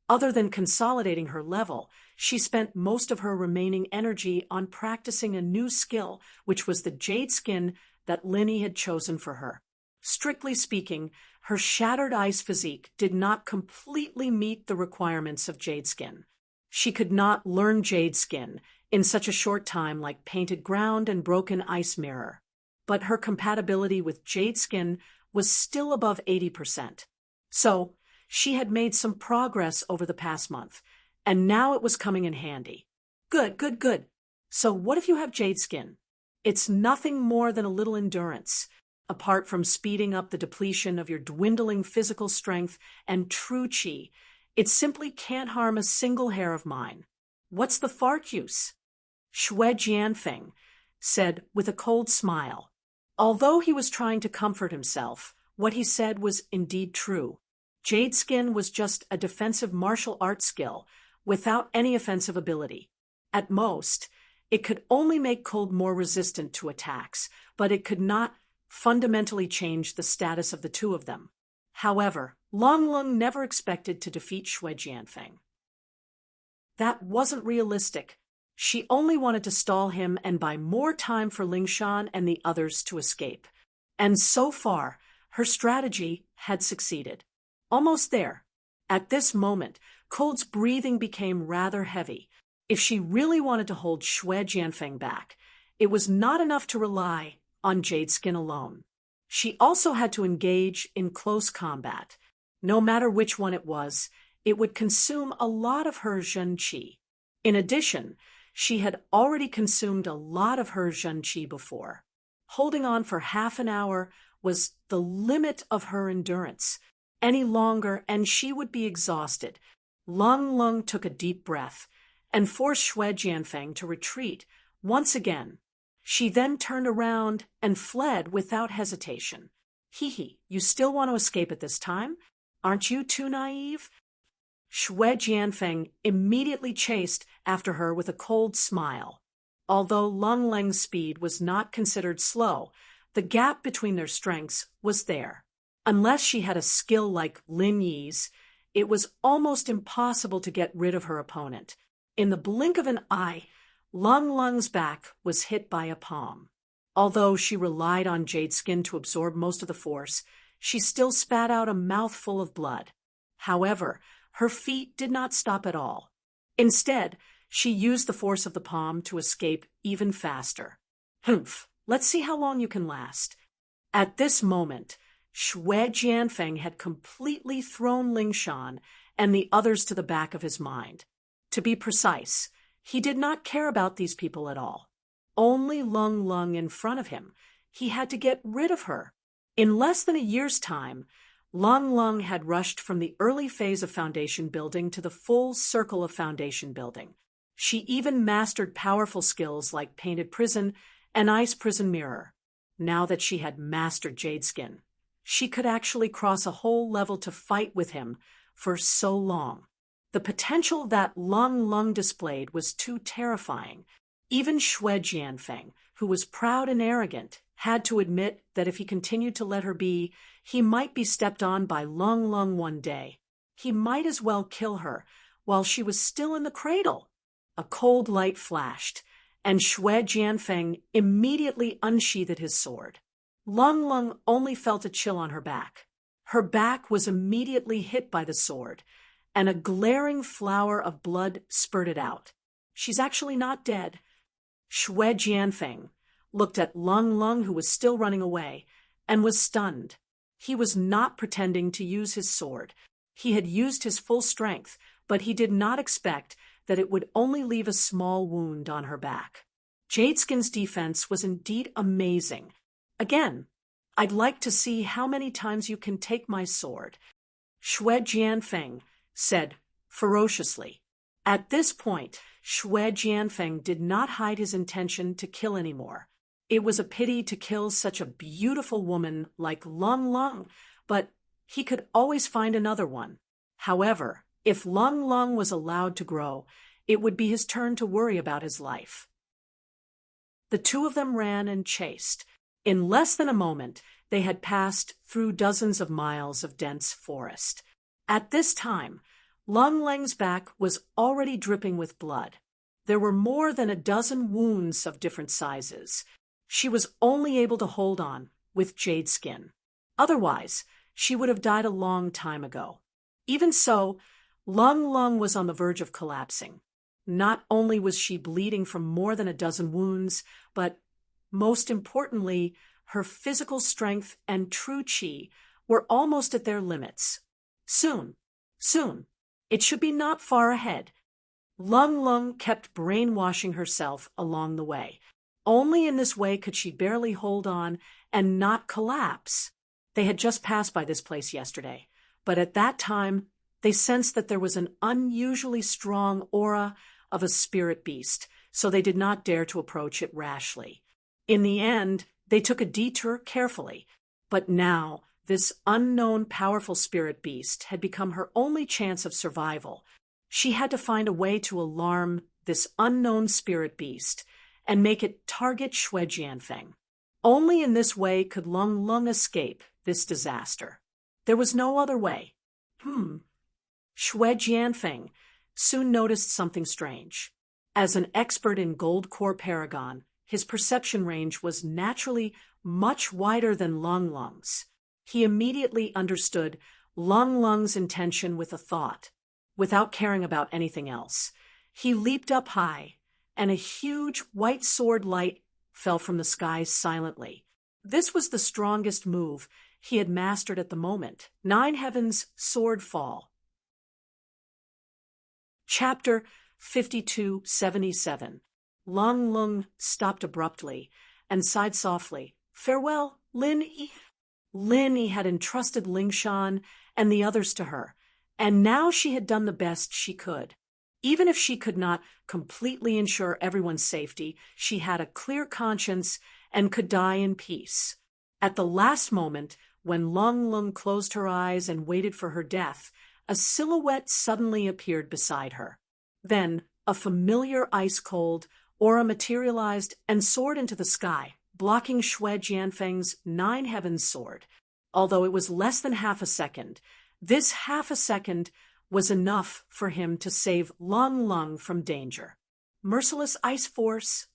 other than consolidating her level, she spent most of her remaining energy on practicing a new skill, which was the Jade Skin that Linny had chosen for her. Strictly speaking, her shattered ice physique did not completely meet the requirements of Jade Skin. She could not learn Jade Skin in such a short time like Painted Ground and Broken Ice Mirror. But her compatibility with Jade Skin was still above 80%. So, she had made some progress over the past month, and now it was coming in handy. Good. So what if you have Jade Skin? It's nothing more than a little endurance. Apart from speeding up the depletion of your dwindling physical strength and true chi, it simply can't harm a single hair of mine. What's the fark use? Xue Jianfeng said with a cold smile. Although he was trying to comfort himself, what he said was indeed true. Jade Skin was just a defensive martial arts skill, without any offensive ability. At most, it could only make Cold more resistant to attacks, but it could not fundamentally change the status of the two of them. However, Long Lung never expected to defeat Xue Jianfeng. That wasn't realistic. She only wanted to stall him and buy more time for Lingshan and the others to escape. And so far, her strategy had succeeded. Almost there. At this moment, Cold's breathing became rather heavy. If she really wanted to hold Xue Jianfeng back, it was not enough to rely on Jade Skin alone. She also had to engage in close combat. No matter which one it would consume a lot of her Zhen Qi. In addition, she had already consumed a lot of her Zhen Qi before. Holding on for half an hour was the limit of her endurance. Any longer, and she would be exhausted. Long Lung took a deep breath and forced Xue Jianfeng to retreat once again. She then turned around and fled without hesitation. Hee, you still want to escape at this time? Aren't you too naive? Xue Jianfeng immediately chased after her with a cold smile. Although Long Leng's speed was not considered slow, the gap between their strengths was there. Unless she had a skill like Lin Yi's, it was almost impossible to get rid of her opponent. In the blink of an eye, Long Lung's back was hit by a palm. Although she relied on Jade Skin to absorb most of the force, she still spat out a mouthful of blood. However, her feet did not stop at all. Instead, she used the force of the palm to escape even faster. Humph, let's see how long you can last. At this moment, Xue Jianfeng had completely thrown Lingshan and the others to the back of his mind. To be precise, he did not care about these people at all. Only Long Lung in front of him. He had to get rid of her. In less than a year's time, Long Lung had rushed from the early phase of foundation building to the full circle of foundation building. She even mastered powerful skills like Painted Prison and Ice Prison Mirror. Now that she had mastered Jade Skin, she could actually cross a whole level to fight with him for so long. The potential that Long Lung displayed was too terrifying. Even Xue Jianfeng, who was proud and arrogant, had to admit that if he continued to let her be, he might be stepped on by Long Lung one day. He might as well kill her while she was still in the cradle. A cold light flashed, and Xue Jianfeng immediately unsheathed his sword. Long Lung only felt a chill on her back. Her back was immediately hit by the sword, and a glaring flower of blood spurted out. She's actually not dead. Xue Jianfeng looked at Long Lung, who was still running away, and was stunned. He was not pretending to use his sword. He had used his full strength, but he did not expect that it would only leave a small wound on her back. Jade Skin's defense was indeed amazing. Again, I'd like to see how many times you can take my sword, Xue Jianfeng said ferociously. At this point, Xue Jianfeng did not hide his intention to kill anymore. It was a pity to kill such a beautiful woman like Long Lung, but he could always find another one. However, if Long Lung was allowed to grow, it would be his turn to worry about his life. The two of them ran and chased. In less than a moment, they had passed through dozens of miles of dense forest. At this time, Long Leng's back was already dripping with blood. There were more than a dozen wounds of different sizes. She was only able to hold on with Jade Skin. Otherwise, she would have died a long time ago. Even so, Long Lung was on the verge of collapsing. Not only was she bleeding from more than a dozen wounds, but most importantly, her physical strength and true qi were almost at their limits. Soon, it should be not far ahead. Long Lung kept brainwashing herself along the way. Only in this way could she barely hold on and not collapse. They had just passed by this place yesterday, but at that time, they sensed that there was an unusually strong aura of a spirit beast, so they did not dare to approach it rashly. In the end, they took a detour carefully, but now this unknown powerful spirit beast had become her only chance of survival. She had to find a way to alarm this unknown spirit beast and make it target Xue Jianfeng. Only in this way could Long Lung escape this disaster. There was no other way. Shui Jianfeng soon noticed something strange. As an expert in gold core paragon, his perception range was naturally much wider than Lung Lung's. He immediately understood Lung Lung's intention with a thought, without caring about anything else. He leaped up high, and a huge white sword light fell from the skies silently. This was the strongest move he had mastered at the moment. 9 Heavens Sword Fall. Chapter 5277. Lung Lung stopped abruptly and sighed softly. Farewell, Lin Yi. Lin Yi had entrusted Lingshan and the others to her, and now she had done the best she could. Even if she could not completely ensure everyone's safety, she had a clear conscience and could die in peace. At the last moment, when Lung Lung closed her eyes and waited for her death, a silhouette suddenly appeared beside her. Then, a familiar ice-cold aura materialized and soared into the sky, blocking Shui Jianfeng's 9 Heavens sword. Although it was less than half a second, this half a second was enough for him to save Lung Lung from danger. Merciless ice force.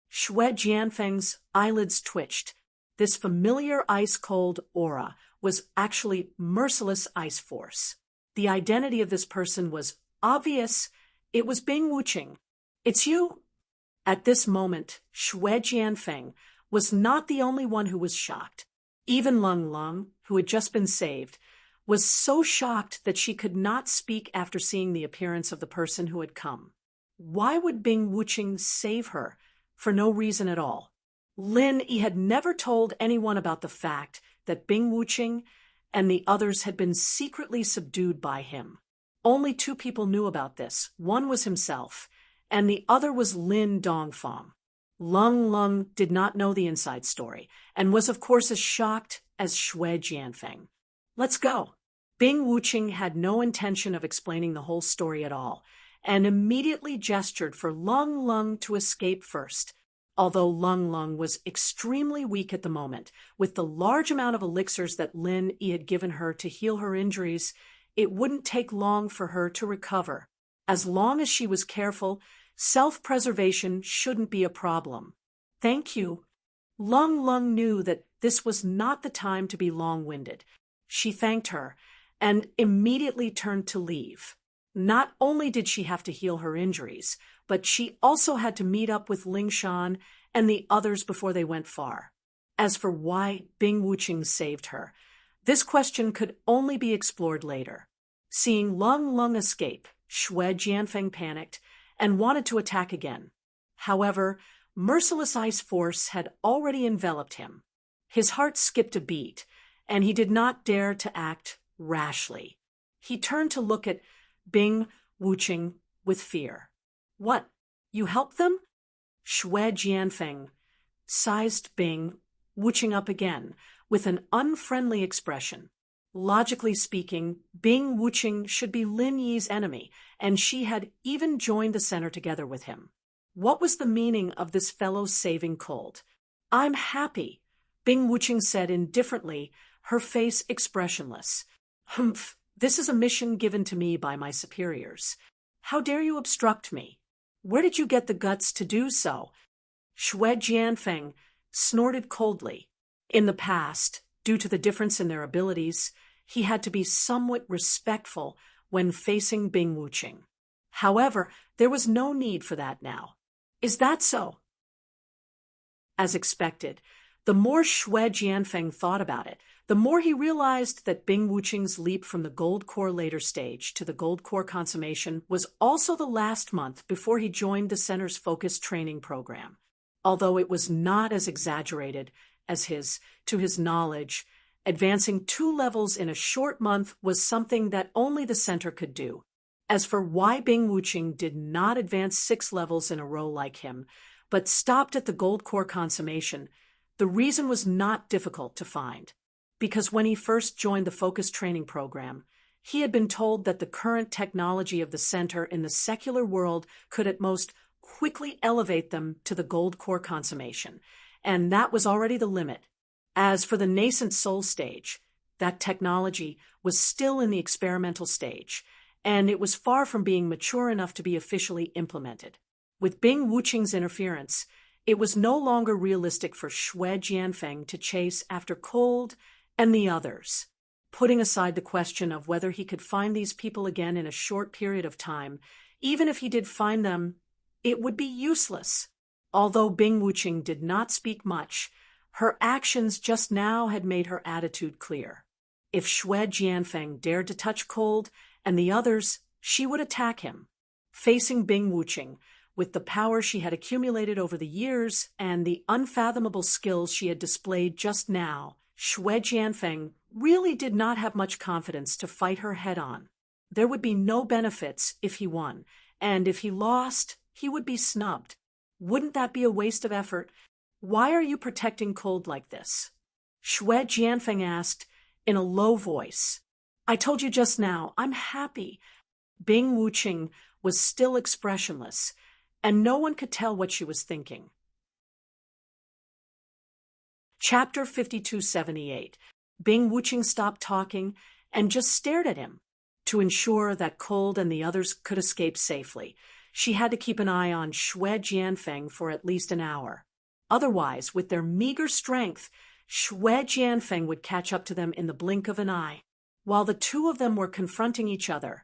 Shui Jianfeng's eyelids twitched. This familiar ice-cold aura was actually merciless ice force. The identity of this person was obvious. It was Bing Wuqing. It's you? At this moment, Shui Jianfeng was not the only one who was shocked. Even Lung Lung, who had just been saved, was so shocked that she could not speak after seeing the appearance of the person who had come. Why would Bing Wuqing save her? For no reason at all. Lin Yi had never told anyone about the fact that Bing Wuqing and the others had been secretly subdued by him. Only 2 people knew about this. One was himself, and the other was Lin Dongfang. Lung Lung did not know the inside story, and was of course as shocked as Shui Jianfeng. Let's go. Bing Wuqing had no intention of explaining the whole story at all, and immediately gestured for Lung Lung to escape first. Although Lung Lung was extremely weak at the moment, with the large amount of elixirs that Lin Yi had given her to heal her injuries, it wouldn't take long for her to recover. As long as she was careful, self-preservation shouldn't be a problem. Thank you. Lung Lung knew that this was not the time to be long-winded. She thanked her and immediately turned to leave. Not only did she have to heal her injuries, but she also had to meet up with Lingshan and the others before they went far. As for why Bing Wuqing saved her, this question could only be explored later. Seeing Lung Lung escape, Shui Jianfeng panicked and wanted to attack again. However, merciless ice force had already enveloped him. His heart skipped a beat, and he did not dare to act rashly. He turned to look at Bing Wuqing with fear. What? You helped them? Shui Jianfeng sized Bing Wuqing up again with an unfriendly expression. Logically speaking, Bing Wuqing should be Lin Yi's enemy, and she had even joined the center together with him. What was the meaning of this fellow's saving cold? I'm happy, Bing Wuqing said indifferently, her face expressionless. Humph, this is a mission given to me by my superiors. How dare you obstruct me? Where did you get the guts to do so? Shui Jianfeng snorted coldly. In the past, due to the difference in their abilities, he had to be somewhat respectful when facing Bing Wuqing. However, there was no need for that now. Is that so? As expected, the more Shui Jianfeng thought about it, the more he realized that Bing Wuqing's leap from the Gold Core later stage to the Gold Core consummation was also the last month before he joined the center's focused training program. Although it was not as exaggerated as to his knowledge, advancing 2 levels in a short month was something that only the center could do. As for why Bing Wuqing did not advance 6 levels in a row like him, but stopped at the Gold Core consummation, the reason was not difficult to find. Because when he first joined the focused training program, he had been told that the current technology of the center in the secular world could at most quickly elevate them to the Gold Core consummation, and that was already the limit. As for the nascent soul stage, That technology was still in the experimental stage, and it was far from being mature enough to be officially implemented. With Bing Wuqing's interference, it was no longer realistic for Xue Jianfeng to chase after Cold and the others. Putting aside the question of whether he could find these people again in a short period of time, even if he did find them, it would be useless. Although Bing Wuqing did not speak much, her actions just now had made her attitude clear. If Xue Jianfeng dared to touch Cold and the others, she would attack him. Facing Bing Wuqing, with the power she had accumulated over the years and the unfathomable skills she had displayed just now, Xue Jianfeng really did not have much confidence to fight her head-on. There would be no benefits if he won, and if he lost, he would be snubbed. Wouldn't that be a waste of effort? Why are you protecting Cold like this? Xue Jianfeng asked in a low voice. I told you just now, I'm happy. Bing Wuqing was still expressionless, and no one could tell what she was thinking. Chapter 5278. Bing Wuqing stopped talking and just stared at him. To ensure that Cold and the others could escape safely, she had to keep an eye on Xue Jianfeng for at least an hour. Otherwise, with their meager strength, Xue Jianfeng would catch up to them in the blink of an eye. While the two of them were confronting each other,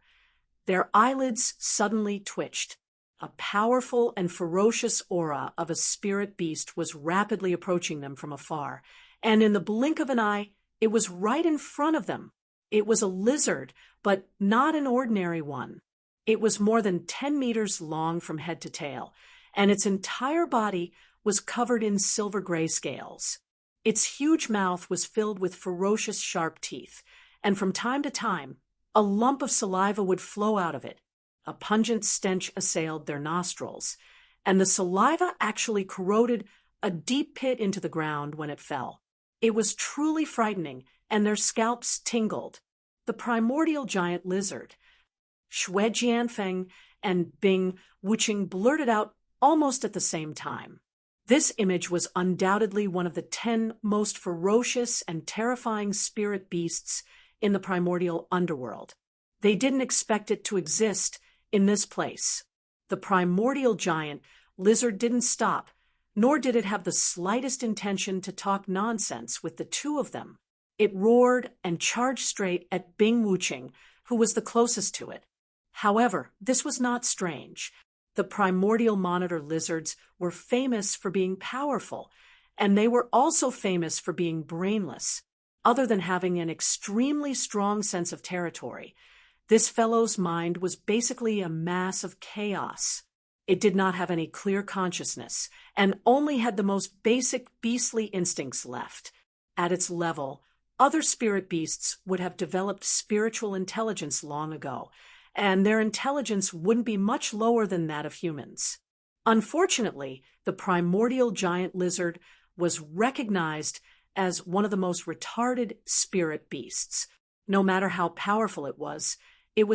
their eyelids suddenly twitched. A powerful and ferocious aura of a spirit beast was rapidly approaching them from afar, and in the blink of an eye, it was right in front of them. It was a lizard, but not an ordinary one. It was more than 10 meters long from head to tail, and its entire body was covered in silver gray scales. Its huge mouth was filled with ferocious sharp teeth, and from time to time, a lump of saliva would flow out of it. A pungent stench assailed their nostrils, and the saliva actually corroded a deep pit into the ground when it fell. It was truly frightening, and their scalps tingled. The primordial giant lizard. Xue Jianfeng and Bing Wuqing blurted out almost at the same time. This image was undoubtedly one of the 10 most ferocious and terrifying spirit beasts in the primordial underworld. They didn't expect it to exist in this place. The primordial giant lizard didn't stop, nor did it have the slightest intention to talk nonsense with the two of them. It roared and charged straight at Bing Wuqing, who was the closest to it. However, this was not strange. The primordial monitor lizards were famous for being powerful, and they were also famous for being brainless. Other than having an extremely strong sense of territory, this fellow's mind was basically a mass of chaos. It did not have any clear consciousness, and only had the most basic beastly instincts left. At its level, other spirit beasts would have developed spiritual intelligence long ago, and their intelligence wouldn't be much lower than that of humans. Unfortunately, the primordial giant lizard was recognized as one of the most retarded spirit beasts. No matter how powerful it was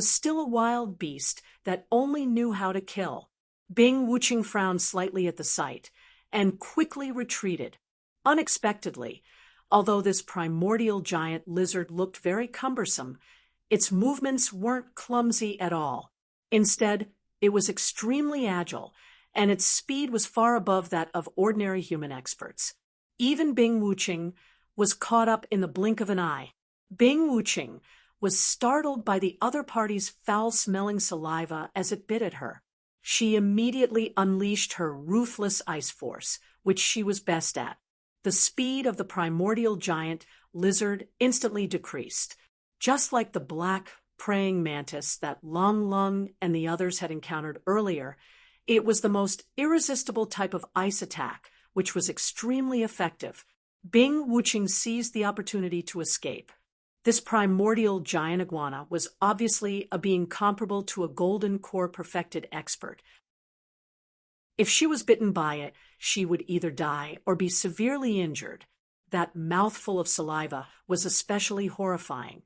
still a wild beast that only knew how to kill. Bing Wuqing frowned slightly at the sight and quickly retreated. Unexpectedly, although this primordial giant lizard looked very cumbersome, its movements weren't clumsy at all. Instead, it was extremely agile, and its speed was far above that of ordinary human experts. Even Bing Wuqing was caught up in the blink of an eye. Bing Wuqing was startled by the other party's foul-smelling saliva as it bit at her. She immediately unleashed her ruthless ice force, which she was best at. The speed of the primordial giant lizard instantly decreased. Just like the black praying mantis that Lung Lung and the others had encountered earlier, it was the most irresistible type of ice attack, which was extremely effective. Bing Wuqing seized the opportunity to escape. This primordial giant iguana was obviously a being comparable to a golden core perfected expert. If she was bitten by it, she would either die or be severely injured. That mouthful of saliva was especially horrifying,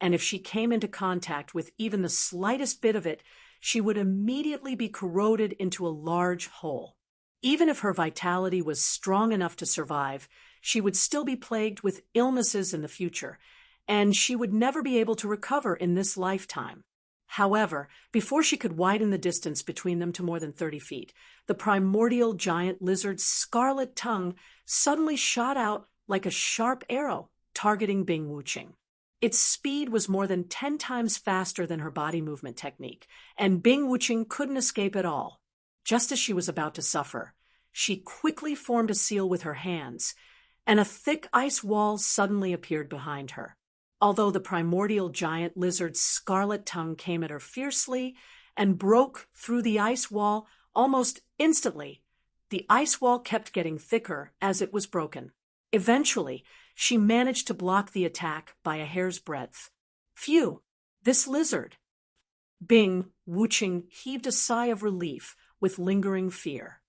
and if she came into contact with even the slightest bit of it, she would immediately be corroded into a large hole. Even if her vitality was strong enough to survive, she would still be plagued with illnesses in the future, and she would never be able to recover in this lifetime. However, before she could widen the distance between them to more than 30 feet, the primordial giant lizard's scarlet tongue suddenly shot out like a sharp arrow, targeting Bing Wuching. Its speed was more than 10 times faster than her body movement technique, and Bing Wuching couldn't escape at all. Just as she was about to suffer, she quickly formed a seal with her hands, and a thick ice wall suddenly appeared behind her. Although the primordial giant lizard's scarlet tongue came at her fiercely and broke through the ice wall almost instantly, the ice wall kept getting thicker as it was broken. Eventually, she managed to block the attack by a hair's breadth. Phew, this lizard! Bing Wuching heaved a sigh of relief with lingering fear.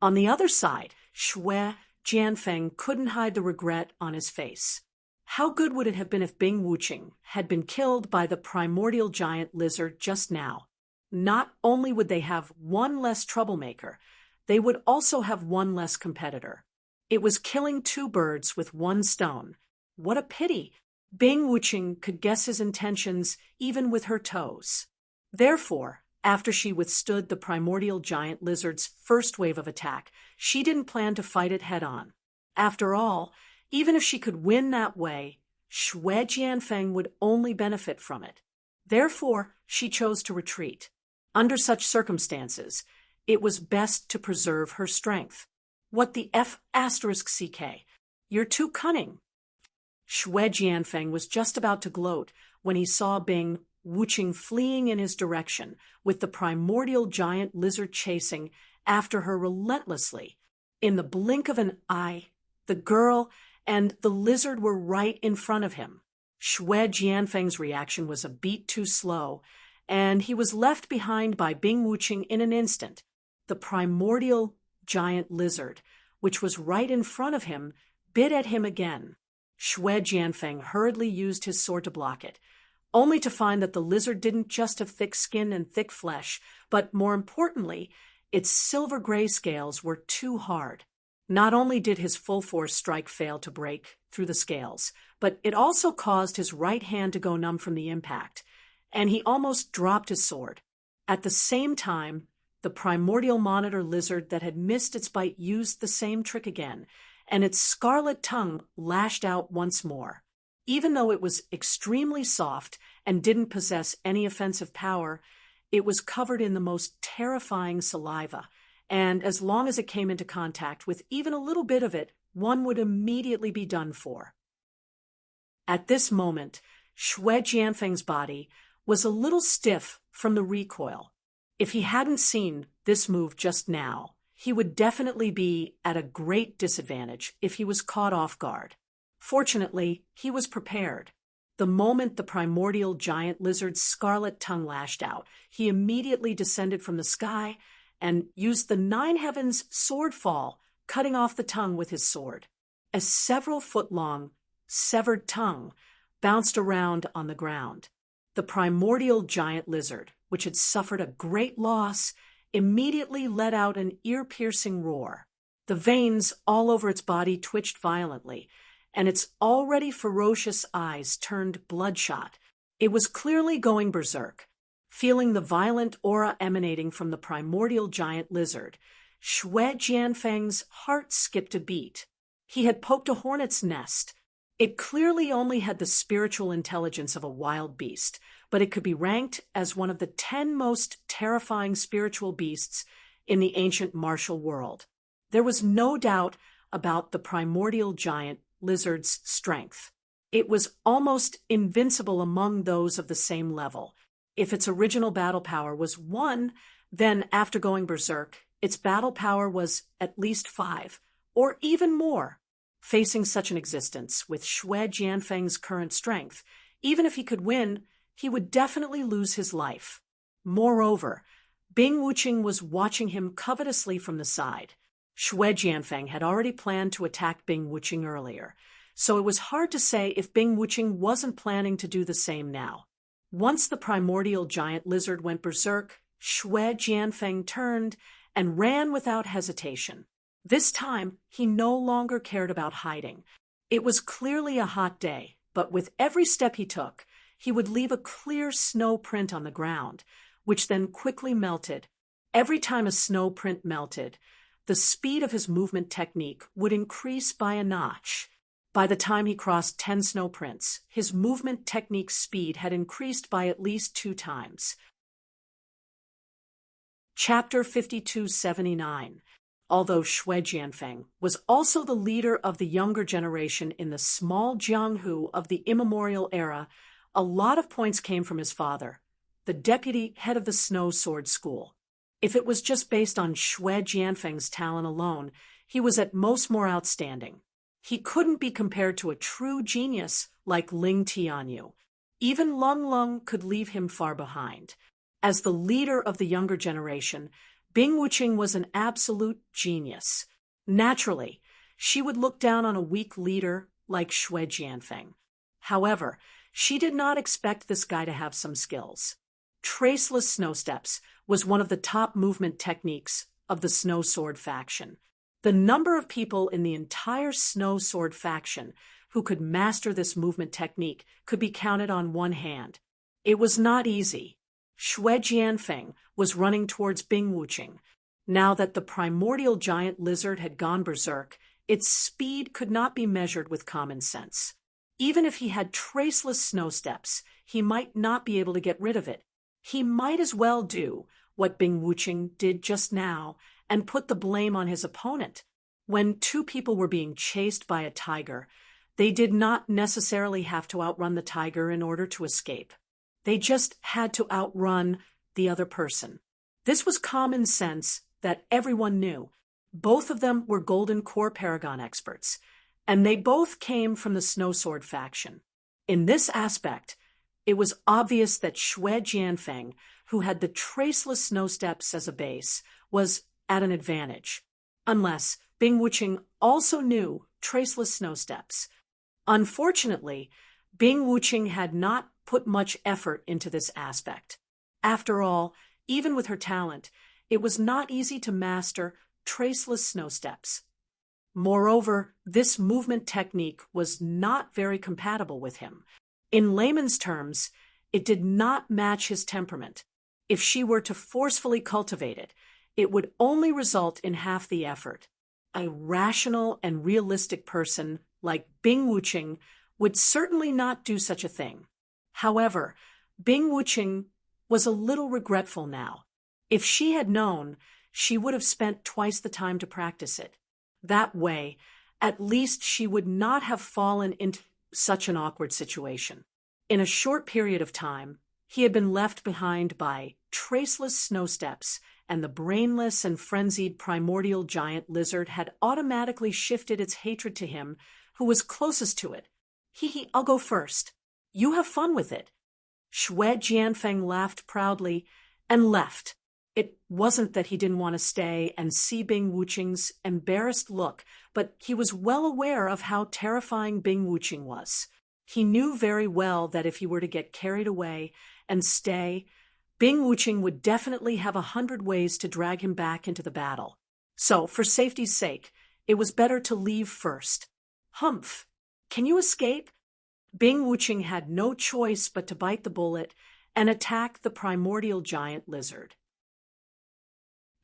On the other side, Shui Jianfeng couldn't hide the regret on his face. How good would it have been if Bing Wuching had been killed by the primordial giant lizard just now? Not only would they have one less troublemaker, they would also have one less competitor. It was killing two birds with one stone. What a pity! Bing Wuching could guess his intentions even with her toes. Therefore, after she withstood the primordial giant lizard's first wave of attack, she didn't plan to fight it head-on. After all, even if she could win that way, Shui Jianfeng would only benefit from it. Therefore, she chose to retreat. Under such circumstances, it was best to preserve her strength. What the F***CK? You're too cunning. Shui Jianfeng was just about to gloat when he saw Bing Wuching fleeing in his direction, with the primordial giant lizard chasing after her relentlessly. In the blink of an eye, the girl and the lizard were right in front of him. Shui Jianfeng's reaction was a beat too slow, and he was left behind by Bing Wuching in an instant. The primordial giant lizard, which was right in front of him, bit at him again. Shui Jianfeng hurriedly used his sword to block it, only to find that the lizard didn't just have thick skin and thick flesh, but more importantly, its silver gray scales were too hard. Not only did his full force strike fail to break through the scales, but it also caused his right hand to go numb from the impact, and he almost dropped his sword. At the same time, the primordial monitor lizard that had missed its bite used the same trick again, and its scarlet tongue lashed out once more. Even though it was extremely soft and didn't possess any offensive power, it was covered in the most terrifying saliva, and as long as it came into contact with even a little bit of it, one would immediately be done for. At this moment, Shui Jianfeng's body was a little stiff from the recoil. If he hadn't seen this move just now, he would definitely be at a great disadvantage if he was caught off guard. Fortunately, he was prepared. The moment the primordial giant lizard's scarlet tongue lashed out, he immediately descended from the sky and used the nine heavens sword fall, cutting off the tongue with his sword. A several-foot-long, severed tongue bounced around on the ground. The primordial giant lizard, which had suffered a great loss, immediately let out an ear-piercing roar. The veins all over its body twitched violently, and its already ferocious eyes turned bloodshot. It was clearly going berserk. Feeling the violent aura emanating from the primordial giant lizard, Shui Jianfeng's heart skipped a beat. He had poked a hornet's nest. It clearly only had the spiritual intelligence of a wild beast, but it could be ranked as one of the 10 most terrifying spiritual beasts in the ancient martial world. There was no doubt about the primordial giant lizard's strength. It was almost invincible among those of the same level. If its original battle power was 1, then after going berserk, its battle power was at least 5, or even more. Facing such an existence with Shui Jianfeng's current strength, even if he could win, he would definitely lose his life. Moreover, Bing Wuching was watching him covetously from the side. Shui Jianfeng had already planned to attack Bing Wuching earlier, so it was hard to say if Bing Wuching wasn't planning to do the same now. Once the primordial giant lizard went berserk, Shui Jianfeng turned and ran without hesitation. This time, he no longer cared about hiding. It was clearly a hot day, but with every step he took, he would leave a clear snow print on the ground, which then quickly melted. Every time a snow print melted, the speed of his movement technique would increase by a notch. By the time he crossed 10 snow prints, his movement technique speed had increased by at least 2 times. Chapter 5279. Although Xue Jianfeng was also the leader of the younger generation in the small Jianghu of the immemorial era, a lot of points came from his father, the deputy head of the Snow Sword School. If it was just based on Xue Jianfeng's talent alone, he was at most more outstanding. He couldn't be compared to a true genius like Ling Tianyu. Even Lung Lung could leave him far behind. As the leader of the younger generation, Bing Wuqing was an absolute genius. Naturally, she would look down on a weak leader like Xue Jianfeng. However, she did not expect this guy to have some skills. Traceless snow steps was one of the top movement techniques of the Snow Sword faction. The number of people in the entire Snow Sword faction who could master this movement technique could be counted on one hand. It was not easy. Xue Jianfeng was running towards Bing Wuqing. Now that the primordial giant lizard had gone berserk, its speed could not be measured with common sense. Even if he had traceless snow steps, he might not be able to get rid of it. He might as well do what Bing Wuqing did just now and put the blame on his opponent. When 2 people were being chased by a tiger, they did not necessarily have to outrun the tiger in order to escape. They just had to outrun the other person. This was common sense that everyone knew. Both of them were Golden Core Paragon experts, and they both came from the Snow Sword faction. In this aspect, it was obvious that Xue Jianfeng, who had the traceless snow steps as a base, was at an advantage. Unless Bing Wuqing also knew traceless snow steps. Unfortunately, Bing Wuqing had not put much effort into this aspect. After all, even with her talent, it was not easy to master traceless snow steps. Moreover, this movement technique was not very compatible with him. In layman's terms, it did not match his temperament. If she were to forcefully cultivate it, it would only result in half the effort. A rational and realistic person like Bing Wuqing would certainly not do such a thing. However, Bing Wuqing was a little regretful now. If she had known, she would have spent twice the time to practice it. That way, at least she would not have fallen into such an awkward situation. In a short period of time, he had been left behind by traceless snow steps, and the brainless and frenzied primordial giant lizard had automatically shifted its hatred to him who was closest to it. I'll go first. You have fun with it. Xue Jianfeng laughed proudly and left. It wasn't that he didn't want to stay and see Bing Wuqing's embarrassed look, but he was well aware of how terrifying Bing Wuqing was. He knew very well that if he were to get carried away and stay, Bing Wuqing would definitely have 100 ways to drag him back into the battle. So, for safety's sake, it was better to leave first. Humph! Can you escape? Bing Wuqing had no choice but to bite the bullet and attack the primordial giant lizard.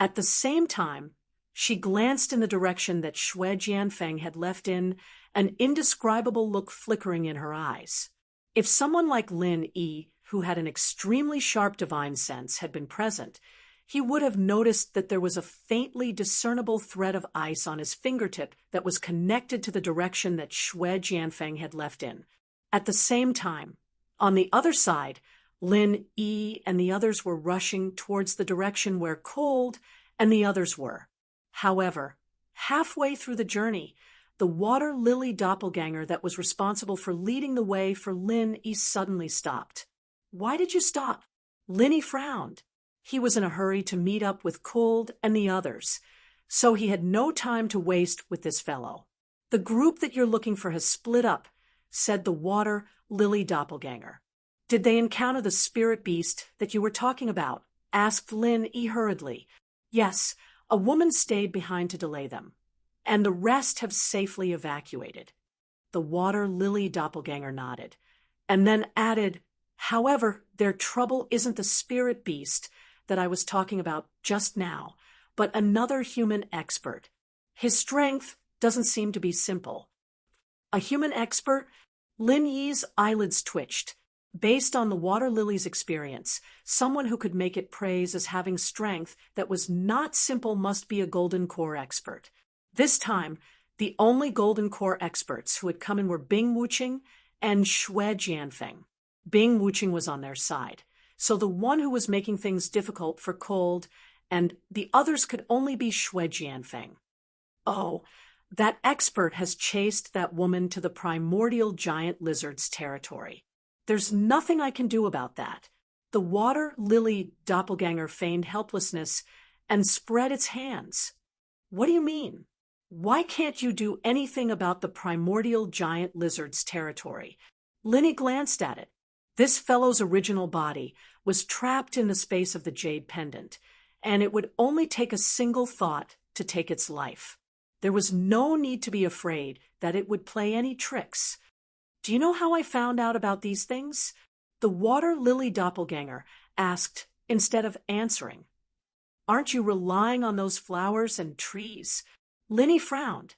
At the same time, she glanced in the direction that Xue Jianfeng had left, in an indescribable look flickering in her eyes. If someone like Lin Yi, who had an extremely sharp divine sense, had been present, he would have noticed that there was a faintly discernible thread of ice on his fingertip that was connected to the direction that Xue Jianfeng had left in. At the same time, on the other side, Lin Yi and the others were rushing towards the direction where Cold and the others were. However, halfway through the journey, the water lily doppelganger that was responsible for leading the way for Lin Yi suddenly stopped. Why did you stop? Lin Yi frowned. He was in a hurry to meet up with Cold and the others, so he had no time to waste with this fellow. The group that you're looking for has split up, said the water lily doppelganger. Did they encounter the spirit beast that you were talking about? Asked Lin Yi hurriedly. Yes, a woman stayed behind to delay them, and the rest have safely evacuated. The water lily doppelganger nodded, and then added, "However, their trouble isn't the spirit beast that I was talking about just now, but another human expert. His strength doesn't seem to be simple." A human expert? Lin Yi's eyelids twitched. Based on the water lily's experience, someone who could make it praise as having strength that was not simple must be a golden core expert. This time, the only golden core experts who had come in were Bing Wuqing and Xue Jianfeng. Bing Wuqing was on their side, so the one who was making things difficult for Cold and the others could only be Xue Jianfeng. Oh, that expert has chased that woman to the primordial giant lizard's territory. There's nothing I can do about that. The water lily doppelganger feigned helplessness and spread its hands. What do you mean? Why can't you do anything about the primordial giant lizard's territory? Linny glanced at it. This fellow's original body was trapped in the space of the jade pendant, and it would only take a single thought to take its life. There was no need to be afraid that it would play any tricks. Do you know how I found out about these things? The water lily doppelganger asked instead of answering. Aren't you relying on those flowers and trees? Linny frowned.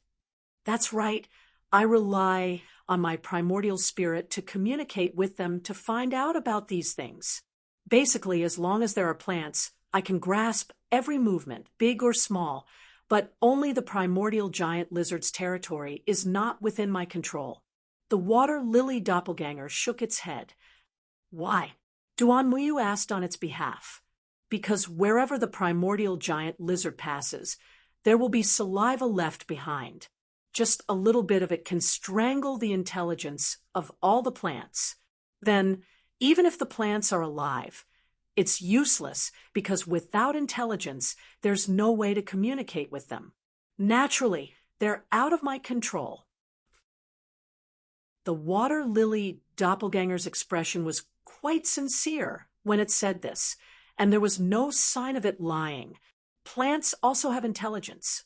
That's right. I rely on my primordial spirit to communicate with them to find out about these things. Basically, as long as there are plants, I can grasp every movement, big or small, but only the primordial giant lizard's territory is not within my control. The water lily doppelganger shook its head. Why? Duan Muyu asked on its behalf. Because wherever the primordial giant lizard passes, there will be saliva left behind. Just a little bit of it can strangle the intelligence of all the plants. Then, even if the plants are alive, it's useless because without intelligence, there's no way to communicate with them. Naturally, they're out of my control. The water lily doppelganger's expression was quite sincere when it said this, and there was no sign of it lying. Plants also have intelligence.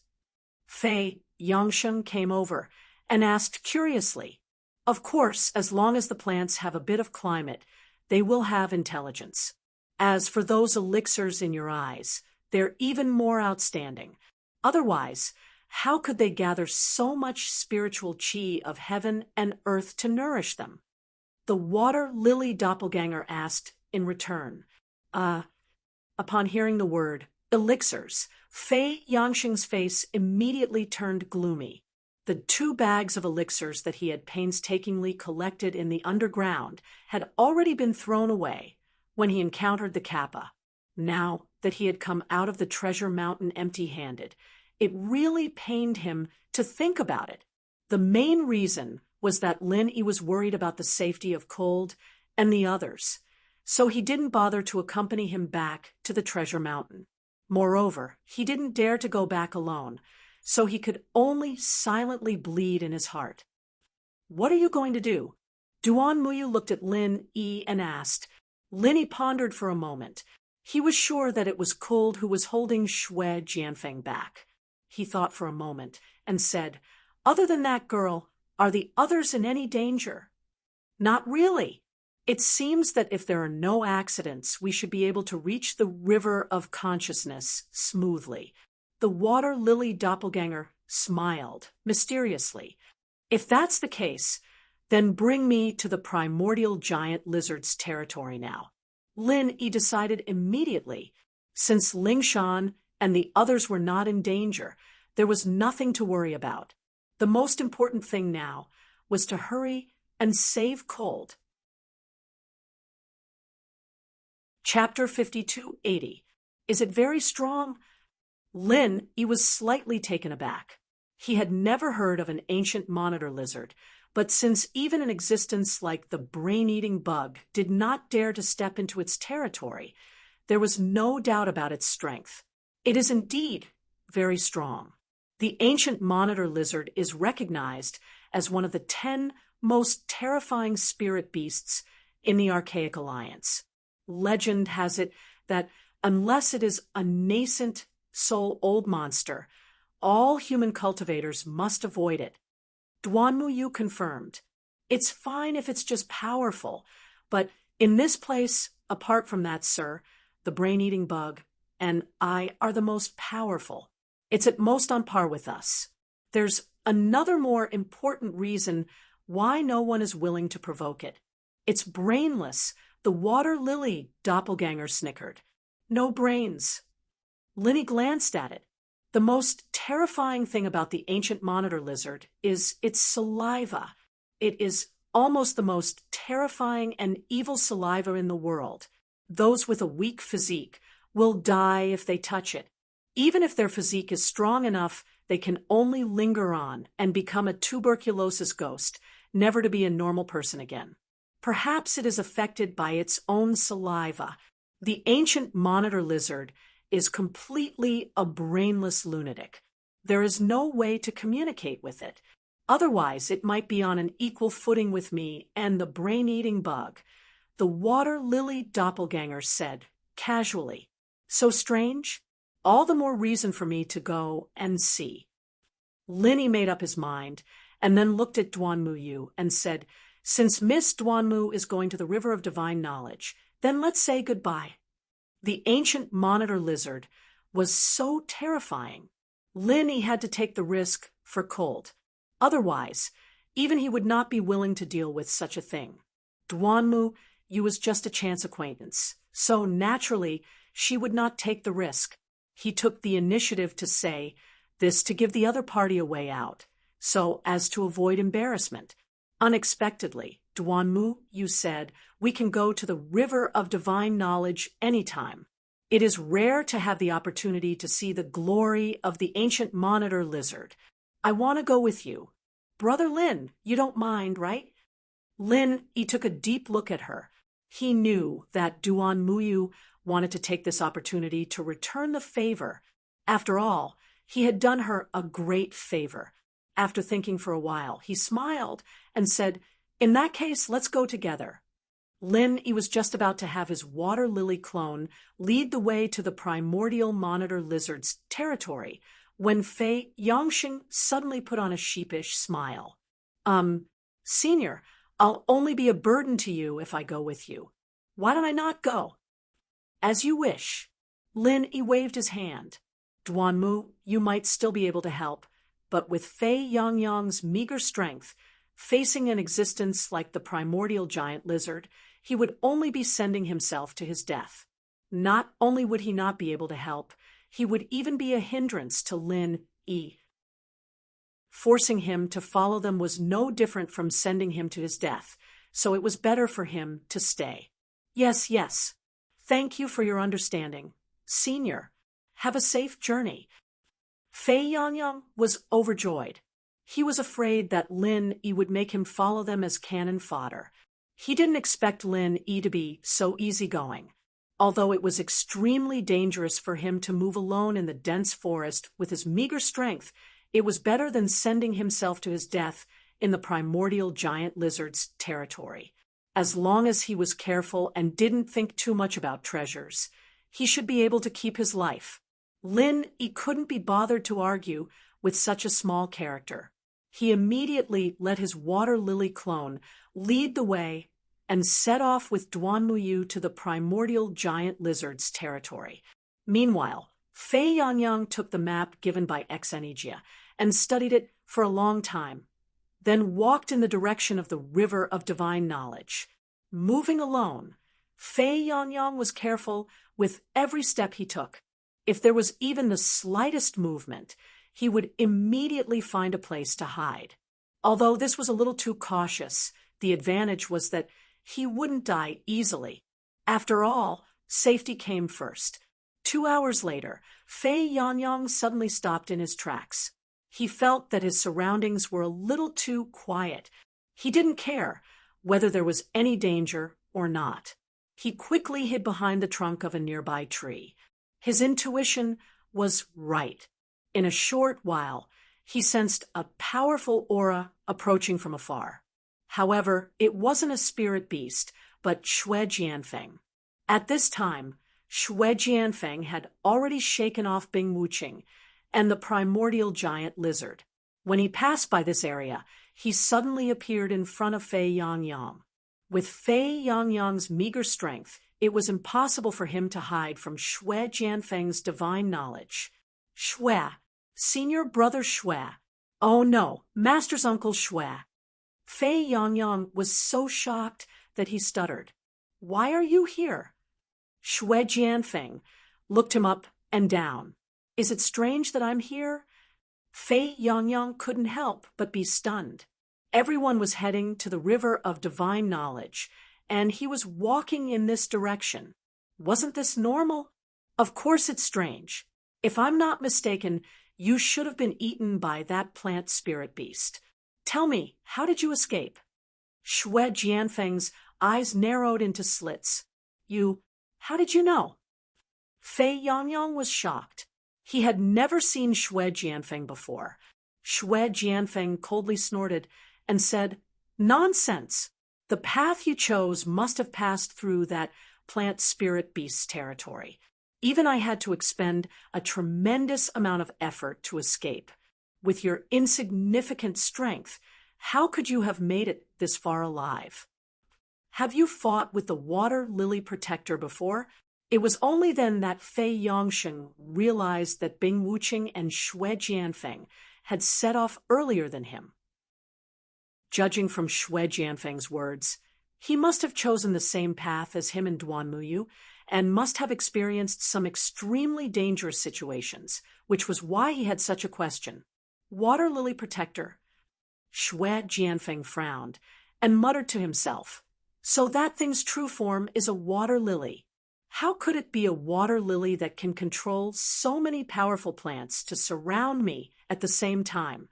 Fei Yangsheng came over and asked curiously, "Of course, as long as the plants have a bit of climate, they will have intelligence. As for those elixirs in your eyes, they're even more outstanding. Otherwise, how could they gather so much spiritual chi of heaven and earth to nourish them?" The water lily doppelganger asked in return. Upon hearing the word elixirs, Fei Yangsheng's face immediately turned gloomy. The 2 bags of elixirs that he had painstakingly collected in the underground had already been thrown away when he encountered the Kappa. Now that he had come out of the treasure mountain empty-handed, it really pained him to think about it. The main reason was that Lin Yi was worried about the safety of Cold and the others, so he didn't bother to accompany him back to the treasure mountain. Moreover, he didn't dare to go back alone, so he could only silently bleed in his heart. "What are you going to do?" Duan Muyu looked at Lin Yi and asked. Lin Yi pondered for a moment. He was sure that it was Cold who was holding Xue Jianfeng back. He thought for a moment and said, "Other than that girl, are the others in any danger?" "Not really. It seems that if there are no accidents, we should be able to reach the river of consciousness smoothly." The water lily doppelganger smiled mysteriously. "If that's the case, then bring me to the primordial giant lizard's territory now." Lin Yi decided immediately. Since Lingshan and the others were not in danger, there was nothing to worry about. The most important thing now was to hurry and save Cold. Chapter 5280. Is it very strong? Lin Yi was slightly taken aback. He had never heard of an ancient monitor lizard, but since even an existence like the brain-eating bug did not dare to step into its territory, there was no doubt about its strength. It is indeed very strong. The ancient monitor lizard is recognized as one of the 10 most terrifying spirit beasts in the Archaic Alliance. Legend has it that unless it is a nascent soul old monster, all human cultivators must avoid it. Duanmuyu confirmed. It's fine if it's just powerful, but in this place, apart from that, sir, the brain-eating bug and I are the most powerful. It's at most on par with us. There's another more important reason why no one is willing to provoke it. It's brainless. The water lily, doppelganger snickered. No brains. Linny glanced at it. The most terrifying thing about the ancient monitor lizard is its saliva. It is almost the most terrifying and evil saliva in the world. Those with a weak physique will die if they touch it. Even if their physique is strong enough, they can only linger on and become a tuberculosis ghost, never to be a normal person again. Perhaps it is affected by its own saliva. The ancient monitor lizard is completely a brainless lunatic. There is no way to communicate with it. Otherwise, it might be on an equal footing with me and the brain-eating bug. The water lily doppelganger said, casually. So strange? All the more reason for me to go and see. Linny made up his mind and then looked at Duanmuyu and said, since Miss Duanmu is going to the River of Divine Knowledge, then let's say goodbye. The ancient monitor lizard was so terrifying. Linny had to take the risk for cold. Otherwise, even he would not be willing to deal with such a thing. Duanmu, you was just a chance acquaintance, so naturally she would not take the risk. He took the initiative to say this to give the other party a way out, so as to avoid embarrassment. Unexpectedly, Duanmu, you said, we can go to the River of Divine Knowledge anytime. It is rare to have the opportunity to see the glory of the ancient monitor lizard. I want to go with you. Brother Lin, you don't mind, right? Lin, he took a deep look at her. He knew that Duanmuyu wanted to take this opportunity to return the favor. After all, he had done her a great favor. After thinking for a while, he smiled and said, in that case, let's go together. Lin, he was just about to have his water lily clone lead the way to the primordial monitor lizard's territory when Fei Yangxing suddenly put on a sheepish smile. Senior, I'll only be a burden to you if I go with you. Why don't I not go? As you wish. Lin, he waved his hand. Duanmu, you might still be able to help, but with Fei Yangyang's meager strength, facing an existence like the primordial giant lizard, he would only be sending himself to his death. Not only would he not be able to help, he would even be a hindrance to Lin Yi. Forcing him to follow them was no different from sending him to his death, so it was better for him to stay. Yes, yes. Thank you for your understanding. Senior, have a safe journey. Fei Yangyang was overjoyed. He was afraid that Lin Yi would make him follow them as cannon fodder. He didn't expect Lin Yi to be so easygoing. Although it was extremely dangerous for him to move alone in the dense forest with his meager strength, it was better than sending himself to his death in the primordial giant lizard's territory. As long as he was careful and didn't think too much about treasures, he should be able to keep his life. Lin Yi couldn't be bothered to argue with such a small character. He immediately let his water lily clone lead the way and set off with Duanmuyu to the primordial giant lizard's territory. Meanwhile, Fei Yangyang took the map given by Exenigia and studied it for a long time, then walked in the direction of the River of Divine Knowledge. Moving alone, Fei Yangyang was careful with every step he took. If there was even the slightest movement, he would immediately find a place to hide. Although this was a little too cautious, the advantage was that he wouldn't die easily. After all, safety came first. 2 hours later, Fei Yangyang suddenly stopped in his tracks. He felt that his surroundings were a little too quiet. He didn't care whether there was any danger or not. He quickly hid behind the trunk of a nearby tree. His intuition was right. In a short while, he sensed a powerful aura approaching from afar. However, it wasn't a spirit beast, but Xue Jianfeng. At this time, Xue Jianfeng had already shaken off Bing Wuqing and the primordial giant lizard. When he passed by this area, he suddenly appeared in front of Fei Yangyang. With Fei Yangyang's meager strength, it was impossible for him to hide from Xue Jianfeng's divine knowledge. Xue, senior brother Xue. Oh no, master's uncle Xue. Fei Yangyang was so shocked that he stuttered. Why are you here? Xue Jianfeng looked him up and down. Is it strange that I'm here? Fei Yangyang couldn't help but be stunned. Everyone was heading to the river of divine knowledge, and he was walking in this direction. Wasn't this normal? Of course it's strange. If I'm not mistaken, you should have been eaten by that plant spirit beast. Tell me, how did you escape? Xue Jianfeng's eyes narrowed into slits. How did you know? Fei Yangyang was shocked. He had never seen Xue Jianfeng before. Xue Jianfeng coldly snorted and said, Nonsense! The path you chose must have passed through that plant spirit beast's territory. Even I had to expend a tremendous amount of effort to escape. With your insignificant strength, how could you have made it this far alive? Have you fought with the water lily protector before? It was only then that Fei Yangsheng realized that Bing Wuqing and Xue Jianfeng had set off earlier than him. Judging from Xue Jianfeng's words, he must have chosen the same path as him and Duan Muyu, and must have experienced some extremely dangerous situations, which was why he had such a question. Water lily protector. Xue Jianfeng frowned and muttered to himself, So that thing's true form is a water lily. How could it be a water lily that can control so many powerful plants to surround me at the same time?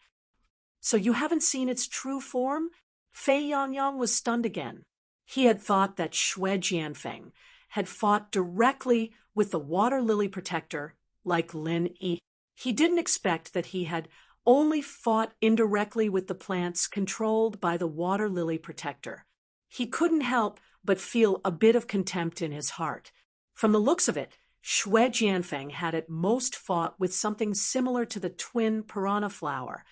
So you haven't seen its true form? Fei Yangyang was stunned again. He had thought that Xue Jianfeng had fought directly with the water lily protector like Lin Yi. He didn't expect that he had only fought indirectly with the plants controlled by the water lily protector. He couldn't help but feel a bit of contempt in his heart. From the looks of it, Xue Jianfeng had at most fought with something similar to the twin piranha flower,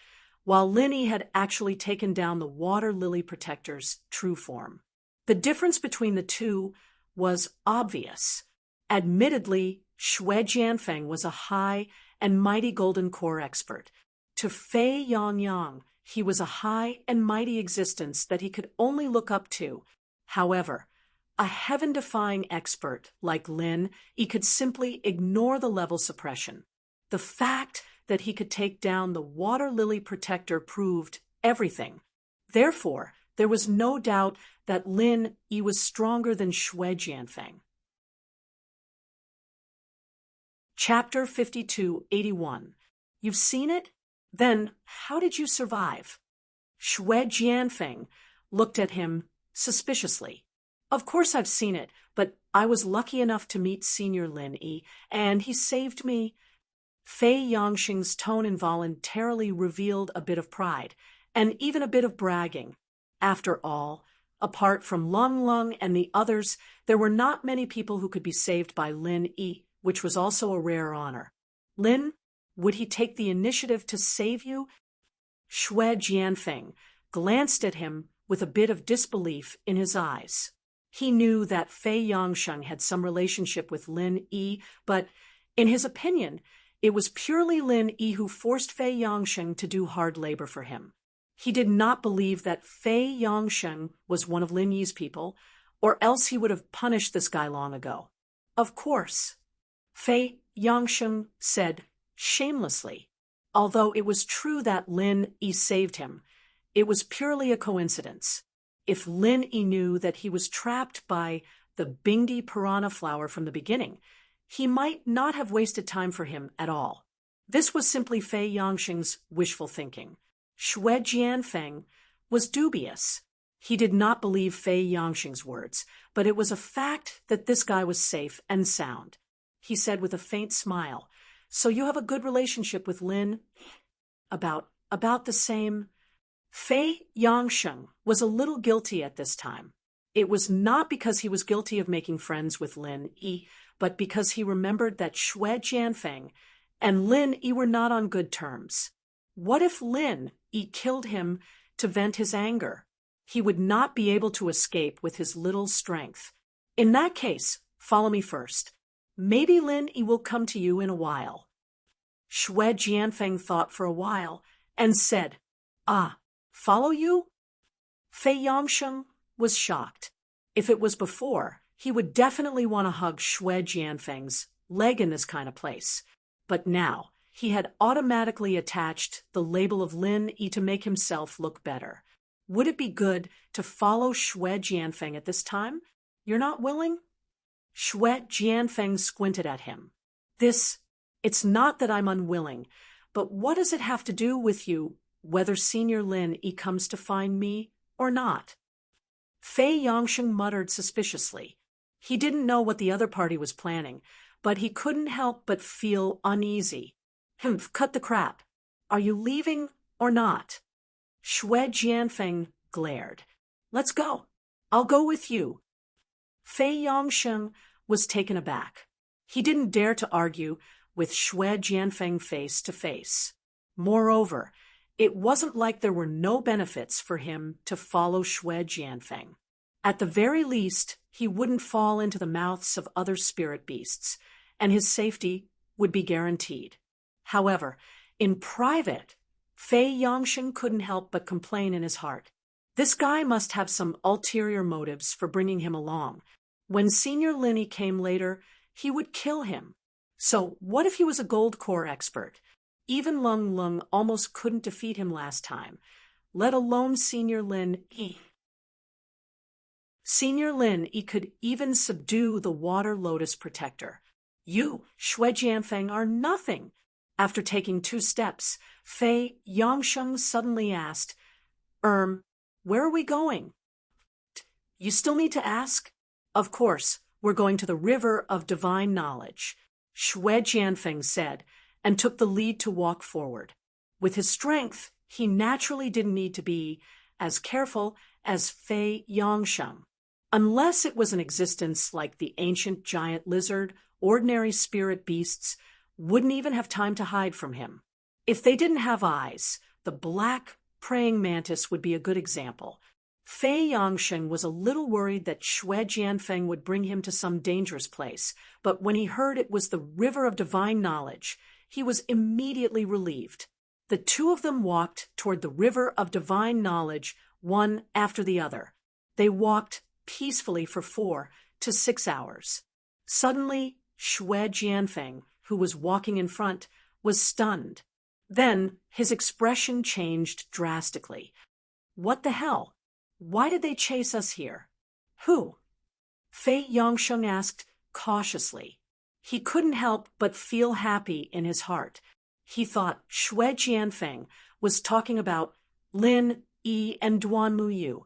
while Lin Yi had actually taken down the water lily protector's true form. The difference between the two was obvious. Admittedly, Xue Jianfeng was a high and mighty golden core expert. To Fei Yangyang, he was a high and mighty existence that he could only look up to. However, a heaven-defying expert like Lin Yi could simply ignore the level suppression. The fact that he could take down the water lily protector proved everything. Therefore, there was no doubt that Lin Yi was stronger than Xue Jianfeng. Chapter 5281. You've seen it? Then how did you survive? Xue Jianfeng looked at him suspiciously. Of course I've seen it, but I was lucky enough to meet Senior Lin Yi, and he saved me. Fei Yangsheng's tone involuntarily revealed a bit of pride, and even a bit of bragging. After all, apart from Lung Lung and the others, there were not many people who could be saved by Lin Yi, which was also a rare honor. Lin, would he take the initiative to save you? Xue Jianfeng glanced at him with a bit of disbelief in his eyes. He knew that Fei Yangsheng had some relationship with Lin Yi, but in his opinion, it was purely Lin Yi who forced Fei Yangsheng to do hard labor for him. He did not believe that Fei Yangsheng was one of Lin Yi's people, or else he would have punished this guy long ago. Of course, Fei Yangsheng said shamelessly. Although it was true that Lin Yi saved him, it was purely a coincidence. If Lin Yi knew that he was trapped by the Bingdi piranha flower from the beginning, he might not have wasted time for him at all. This was simply Fei Yangsheng's wishful thinking. Xue Jianfeng was dubious. He did not believe Fei Yangsheng's words, but it was a fact that this guy was safe and sound. He said with a faint smile, So you have a good relationship with Lin? About the same. Fei Yangsheng was a little guilty at this time. It was not because he was guilty of making friends with Lin Yi, but because he remembered that Xue Jianfeng and Lin Yi were not on good terms. What if Lin Yi killed him to vent his anger. He would not be able to escape with his little strength. In that case, follow me first. Maybe Lin Yi will come to you in a while. Xue Jianfeng thought for a while and said, "Ah, follow you?" Fei Yongsheng was shocked. If it was before, he would definitely want to hug Xue Jianfeng's leg in this kind of place. But now, he had automatically attached the label of Lin Yi to make himself look better. Would it be good to follow Xue Jianfeng at this time? You're not willing? Xue Jianfeng squinted at him. It's not that I'm unwilling, but what does it have to do with you, whether Senior Lin Yi comes to find me or not? Fei Yongsheng muttered suspiciously. He didn't know what the other party was planning, but he couldn't help but feel uneasy. Cut the crap. Are you leaving or not? Xue Jianfeng glared. Let's go. I'll go with you. Fei Yongsheng was taken aback. He didn't dare to argue with Xue Jianfeng face to face. Moreover, it wasn't like there were no benefits for him to follow Xue Jianfeng. At the very least, he wouldn't fall into the mouths of other spirit beasts, and his safety would be guaranteed. However, in private, Fei Yongsheng couldn't help but complain in his heart. This guy must have some ulterior motives for bringing him along. When Senior Lin Yi came later, he would kill him. So what if he was a gold core expert? Even Lung Lung almost couldn't defeat him last time, let alone Senior Lin Yi. Senior Lin Yi could even subdue the Water Lotus Protector. You, Xue Jianfeng, are nothing. After taking 2 steps, Fei Yongsheng suddenly asked, where are we going? You still need to ask? Of course, we're going to the River of Divine Knowledge, Xue Jianfeng said, and took the lead to walk forward. With his strength, he naturally didn't need to be as careful as Fei Yongsheng. Unless it was an existence like the ancient giant lizard, ordinary spirit beasts wouldn't even have time to hide from him. If they didn't have eyes, the black praying mantis would be a good example. Fei Yongsheng was a little worried that Xue Jianfeng would bring him to some dangerous place, but when he heard it was the River of Divine Knowledge, he was immediately relieved. The 2 of them walked toward the River of Divine Knowledge, one after the other. They walked peacefully for 4 to 6 hours. Suddenly, Xue Jianfeng, who was walking in front, was stunned. Then his expression changed drastically. What the hell? Why did they chase us here? Who? Fei Yongsheng asked cautiously. He couldn't help but feel happy in his heart. He thought Xue Jianfeng was talking about Lin Yi and Duan Muyu.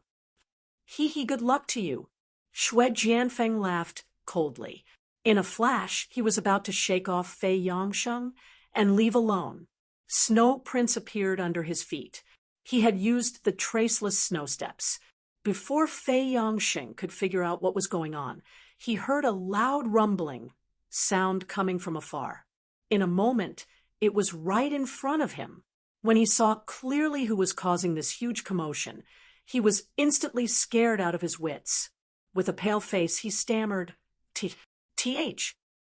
Good luck to you. Xue Jianfeng laughed coldly. In a flash, he was about to shake off Fei Yongsheng and leave alone. Snow prints appeared under his feet. He had used the traceless snow steps. Before Fei Yongsheng could figure out what was going on, he heard a loud rumbling sound coming from afar. In a moment, it was right in front of him. When he saw clearly who was causing this huge commotion, he was instantly scared out of his wits. With a pale face, he stammered, "Th,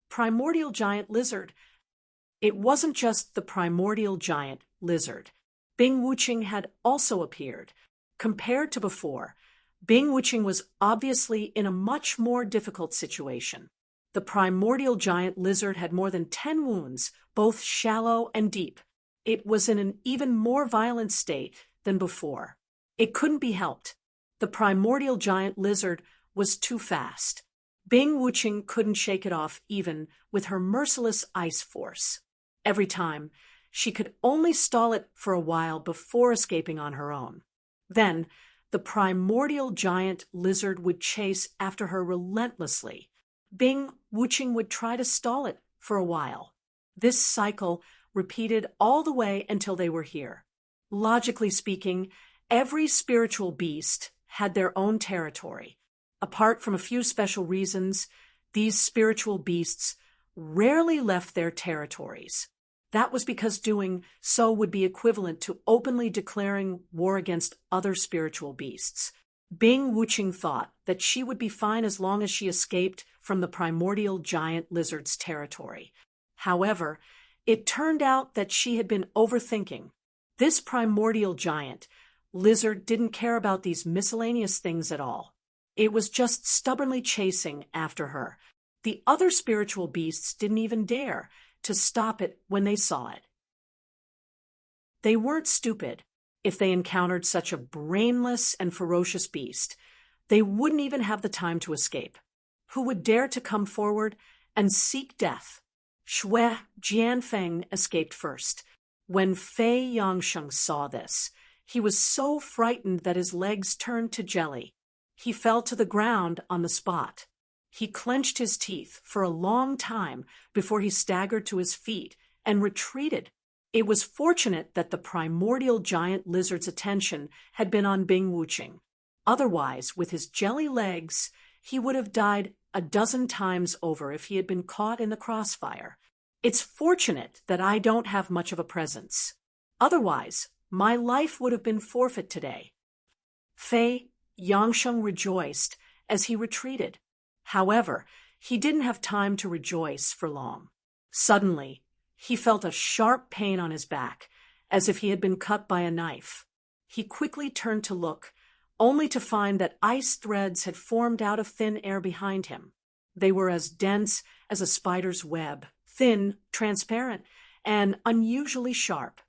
primordial giant lizard." It wasn't just the primordial giant lizard. Bing Wuqing had also appeared. Compared to before, Bing Wuqing was obviously in a much more difficult situation. The primordial giant lizard had more than 10 wounds, both shallow and deep. It was in an even more violent state than before. It couldn't be helped. The primordial giant lizard was too fast. Bing Wuqing couldn't shake it off even with her merciless ice force. Every time, she could only stall it for a while before escaping on her own. Then, the primordial giant lizard would chase after her relentlessly. Bing Wuqing would try to stall it for a while. This cycle repeated all the way until they were here. Logically speaking, every spiritual beast had their own territory. Apart from a few special reasons, these spiritual beasts rarely left their territories. That was because doing so would be equivalent to openly declaring war against other spiritual beasts. Bing Wuching thought that she would be fine as long as she escaped from the primordial giant lizard's territory. However, it turned out that she had been overthinking. This primordial giant lizard didn't care about these miscellaneous things at all. It was just stubbornly chasing after her. The other spiritual beasts didn't even dare to stop it when they saw it. They weren't stupid. If they encountered such a brainless and ferocious beast, they wouldn't even have the time to escape. Who would dare to come forward and seek death? Shui Jianfeng escaped first. When Fei Yangsheng saw this, he was so frightened that his legs turned to jelly. He fell to the ground on the spot. He clenched his teeth for a long time before he staggered to his feet and retreated. It was fortunate that the primordial giant lizard's attention had been on Bing Wuching. Otherwise, with his jelly legs, he would have died a dozen times over if he had been caught in the crossfire. It's fortunate that I don't have much of a presence. Otherwise, my life would have been forfeit today. Fei Yangsheng rejoiced as he retreated. However, he didn't have time to rejoice for long. Suddenly, he felt a sharp pain on his back, as if he had been cut by a knife. He quickly turned to look, only to find that ice threads had formed out of thin air behind him. They were as dense as a spider's web, thin, transparent, and unusually sharp.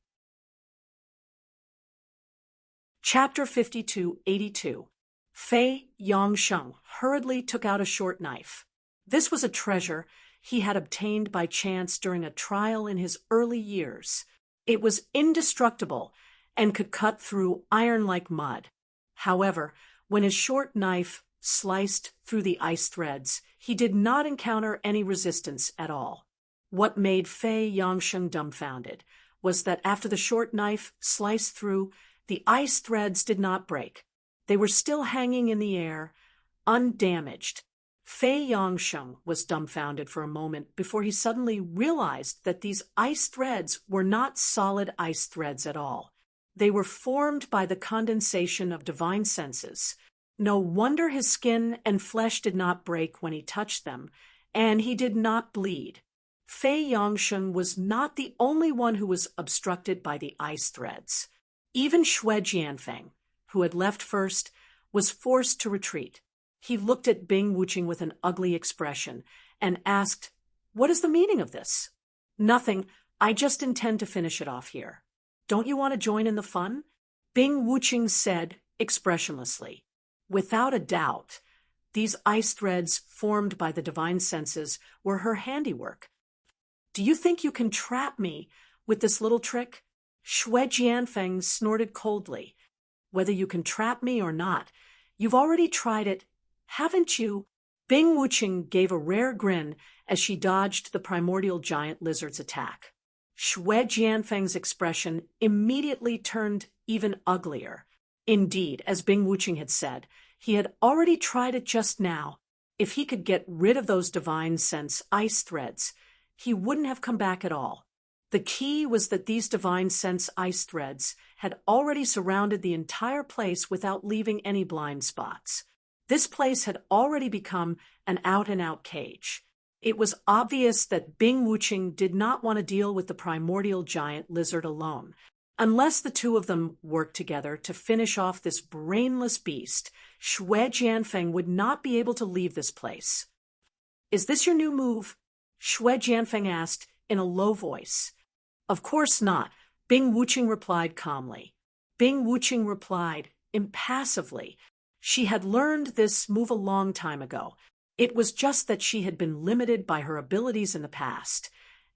Chapter 5282. Fei Yangsheng hurriedly took out a short knife. This was a treasure he had obtained by chance during a trial in his early years. It was indestructible and could cut through iron like mud. However, when his short knife sliced through the ice threads, he did not encounter any resistance at all. What made Fei Yangsheng dumbfounded was that after the short knife sliced through, the ice threads did not break. They were still hanging in the air, undamaged. Fei Yangsheng was dumbfounded for a moment before he suddenly realized that these ice threads were not solid ice threads at all. They were formed by the condensation of divine senses. No wonder his skin and flesh did not break when he touched them, and he did not bleed. Fei Yangsheng was not the only one who was obstructed by the ice threads. Even Shui Jianfeng, who had left first, was forced to retreat. He looked at Bing Wuching with an ugly expression and asked, "What is the meaning of this?" "Nothing. I just intend to finish it off here." "Don't you want to join in the fun?" Bing Wuching said expressionlessly. Without a doubt, these ice threads formed by the divine senses were her handiwork. "Do you think you can trap me with this little trick?" Shui Jianfeng snorted coldly. "Whether you can trap me or not, you've already tried it, haven't you?" Bing Wuching gave a rare grin as she dodged the primordial giant lizard's attack. Shui Jianfeng's expression immediately turned even uglier. Indeed, as Bing Wuching had said, he had already tried it just now. If he could get rid of those divine sense ice threads, he wouldn't have come back at all. The key was that these divine sense ice threads had already surrounded the entire place without leaving any blind spots. This place had already become an out-and-out cage. It was obvious that Bing Wuching did not want to deal with the primordial giant lizard alone. Unless the two of them worked together to finish off this brainless beast, Shui Jianfeng would not be able to leave this place. "Is this your new move?" Shui Jianfeng asked in a low voice. "Of course not," Bing Wuching replied calmly. Bing Wuching replied impassively. She had learned this move a long time ago. It was just that she had been limited by her abilities in the past,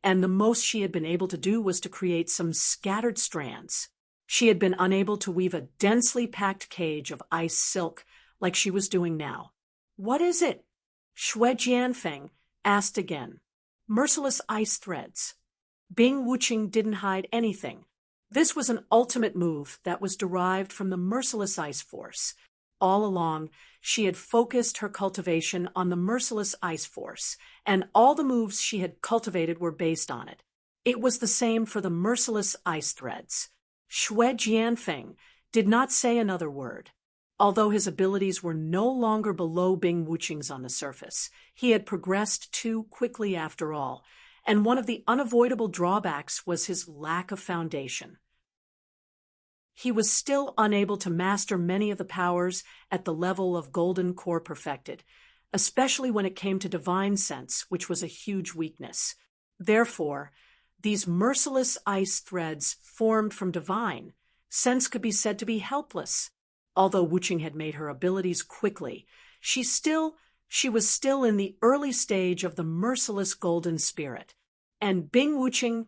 and the most she had been able to do was to create some scattered strands. She had been unable to weave a densely packed cage of ice silk like she was doing now. "What is it?" Shui Jianfeng asked again. "Merciless ice threads." Bing Wuching didn't hide anything. This was an ultimate move that was derived from the merciless ice force. All along, she had focused her cultivation on the merciless ice force, and all the moves she had cultivated were based on it. It was the same for the merciless ice threads. Xue Jianfeng did not say another word. Although his abilities were no longer below Bing Wuqing's on the surface, he had progressed too quickly after all, and one of the unavoidable drawbacks was his lack of foundation. He was still unable to master many of the powers at the level of Golden Core perfected, especially when it came to divine sense, which was a huge weakness. Therefore, these merciless ice threads formed from divine sense could be said to be helpless. Although Wuqing had made her abilities quickly, she was still in the early stage of the merciless golden spirit. And Bing Wuqing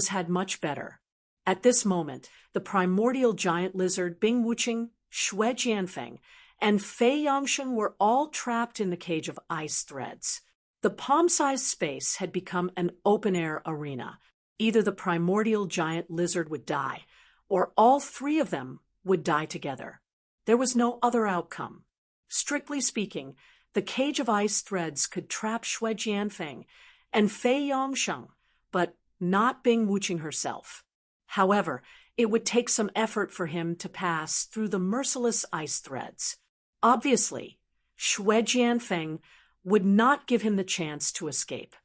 had much better. At this moment, the primordial giant lizard Bing Wuqing, Xue Jianfeng, and Fei Yangsheng were all trapped in the cage of ice threads. The palm-sized space had become an open-air arena. Either the primordial giant lizard would die, or all three of them would die together. There was no other outcome. Strictly speaking, the cage of ice threads could trap Xue Jianfeng and Fei Yangsheng, but not Bing Wuqing herself. However, it would take some effort for him to pass through the merciless ice threads. Obviously, Xue Jianfeng would not give him the chance to escape.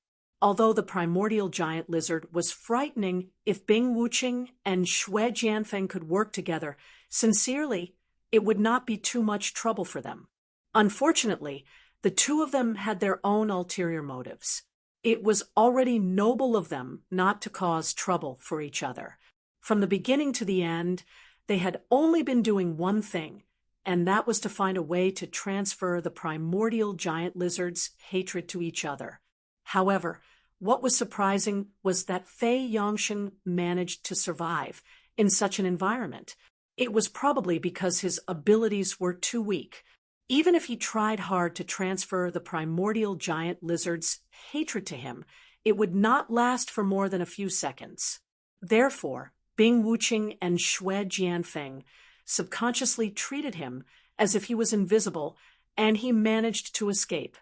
Although the primordial giant lizard was frightening, if Bing Wuqing and Xue Jianfeng could work together sincerely, it would not be too much trouble for them. Unfortunately, the two of them had their own ulterior motives. It was already noble of them not to cause trouble for each other. From the beginning to the end, they had only been doing one thing, and that was to find a way to transfer the primordial giant lizard's hatred to each other. However, what was surprising was that Fei Yangsheng managed to survive in such an environment. It was probably because his abilities were too weak. Even if he tried hard to transfer the primordial giant lizard's hatred to him, it would not last for more than a few seconds. Therefore, Bing Wuqing and Xue Jianfeng subconsciously treated him as if he was invisible, and he managed to escape.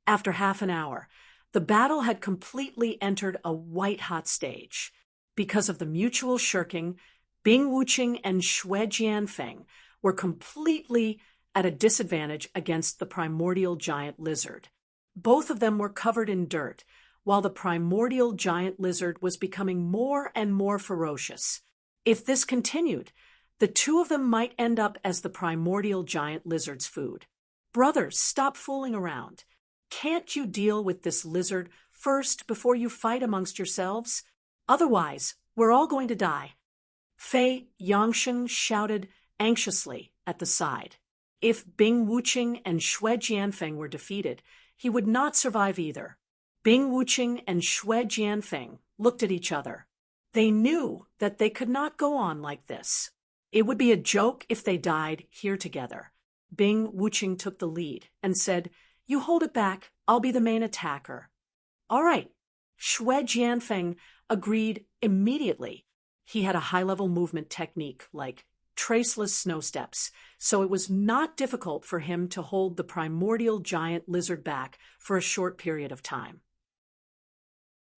After half an hour, the battle had completely entered a white-hot stage. Because of the mutual shirking, Bing Wuqing and Xue Jianfeng were completely at a disadvantage against the primordial giant lizard. Both of them were covered in dirt, while the primordial giant lizard was becoming more and more ferocious. If this continued, the two of them might end up as the primordial giant lizard's food. Brothers, stop fooling around. Can't you deal with this lizard first before you fight amongst yourselves? Otherwise, we're all going to die. Fei Yangsheng shouted anxiously at the side. If Bing Wuqing and Xue Jianfeng were defeated, he would not survive either. Bing Wuqing and Xue Jianfeng looked at each other. They knew that they could not go on like this. It would be a joke if they died here together. Bing Wuqing took the lead and said, "You hold it back, I'll be the main attacker." "All right." Xue Jianfeng agreed immediately. He had a high-level movement technique like traceless snow steps, so it was not difficult for him to hold the primordial giant lizard back for a short period of time.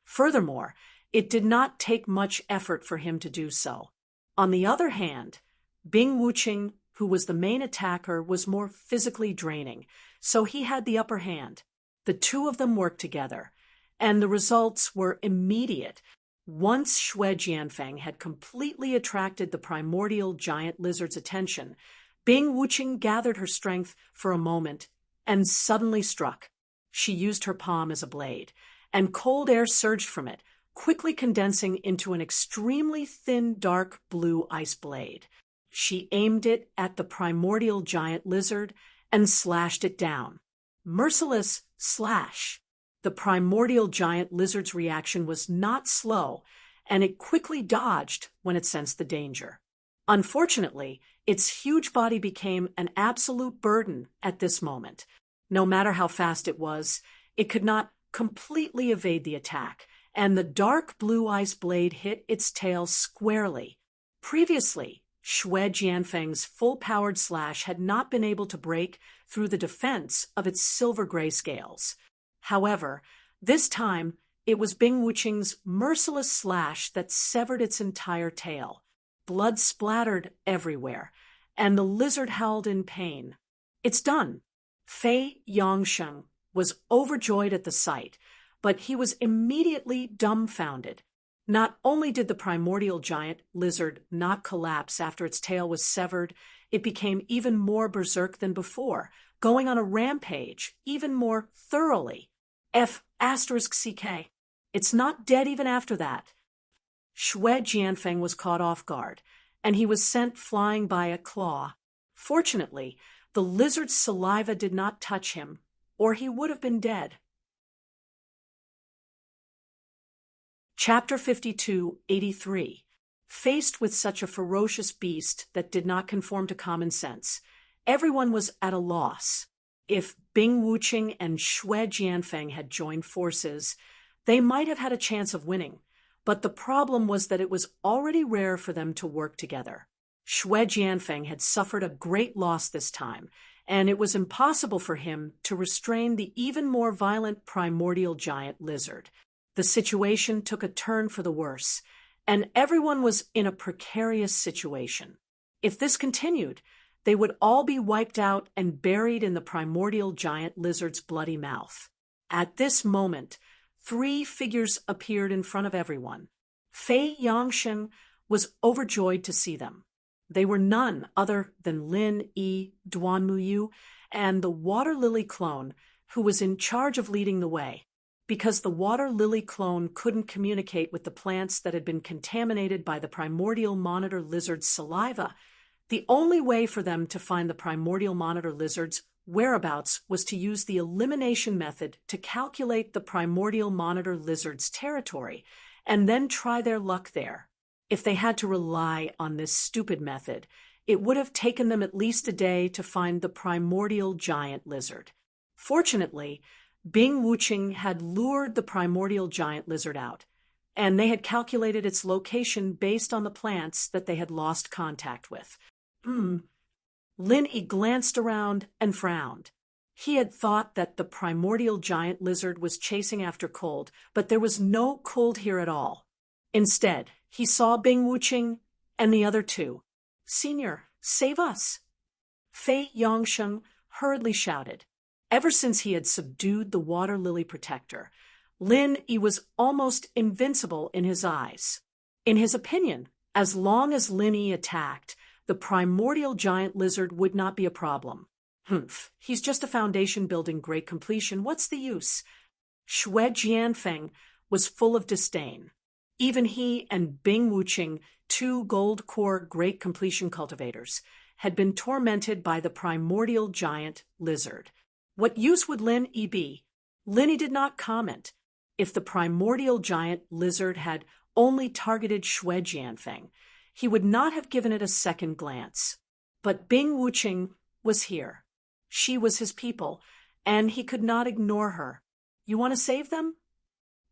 Furthermore, it did not take much effort for him to do so. On the other hand, Bing Wuqing, who was the main attacker, was more physically draining, so he had the upper hand. The two of them worked together, and the results were immediate. Once Xue Jianfeng had completely attracted the primordial giant lizard's attention, Bing Wuqing gathered her strength for a moment and suddenly struck. She used her palm as a blade, and cold air surged from it, quickly condensing into an extremely thin dark blue ice blade. She aimed it at the primordial giant lizard and slashed it down. Merciless slash! The primordial giant lizard's reaction was not slow, and it quickly dodged when it sensed the danger. Unfortunately, its huge body became an absolute burden at this moment. No matter how fast it was, it could not completely evade the attack, and the dark blue ice blade hit its tail squarely. Previously, Xue Jianfeng's full-powered slash had not been able to break through the defense of its silver-gray scales. However, This time, it was Bing Wuqing's merciless slash that severed its entire tail. Blood splattered everywhere, and the lizard howled in pain. "It's done." Fei Yongsheng was overjoyed at the sight, but he was immediately dumbfounded. Not only did the primordial giant lizard not collapse after its tail was severed, it became even more berserk than before, going on a rampage even more thoroughly. F***CK. It's not dead even after that. Xue Jianfeng was caught off guard, and he was sent flying by a claw. Fortunately, the lizard's saliva did not touch him, or he would have been dead. Chapter 52-83. Faced with such a ferocious beast that did not conform to common sense, everyone was at a loss. If Bing Wuqing and Xue Jianfeng had joined forces, they might have had a chance of winning, but the problem was that it was already rare for them to work together. Xue Jianfeng had suffered a great loss this time, and it was impossible for him to restrain the even more violent primordial giant lizard. The situation took a turn for the worse, and everyone was in a precarious situation. If this continued, they would all be wiped out and buried in the primordial giant lizard's bloody mouth. At this moment, 3 figures appeared in front of everyone. Fei Yongsheng was overjoyed to see them. They were none other than Lin Yi, Duanmuyu, and the water lily clone, who was in charge of leading the way. Because the water lily clone couldn't communicate with the plants that had been contaminated by the primordial monitor lizard's saliva, the only way for them to find the primordial monitor lizard's whereabouts was to use the elimination method to calculate the primordial monitor lizard's territory, and then try their luck there. If they had to rely on this stupid method, it would have taken them at least a day to find the primordial giant lizard. Fortunately, Bing Wuqing had lured the primordial giant lizard out, and they had calculated its location based on the plants that they had lost contact with. Lin Yi glanced around and frowned. He had thought that the primordial giant lizard was chasing after cold, but there was no cold here at all. Instead, he saw Bing Wuqing and the other 2. "Senior, save us!" Fei Yongsheng hurriedly shouted. Ever since he had subdued the water lily protector, Lin Yi was almost invincible in his eyes. In his opinion, as long as Lin Yi attacked, the primordial giant lizard would not be a problem. He's just a foundation building great completion. What's the use? Xue Jianfeng was full of disdain. Even he and Bing Wuqing, 2 gold core great completion cultivators, had been tormented by the primordial giant lizard. What use would Lin Yi be? Lin Yi did not comment. If the primordial giant lizard had only targeted Xue Jianfeng, he would not have given it a second glance. But Bing Wuqing was here. She was his people, and he could not ignore her. "You want to save them?"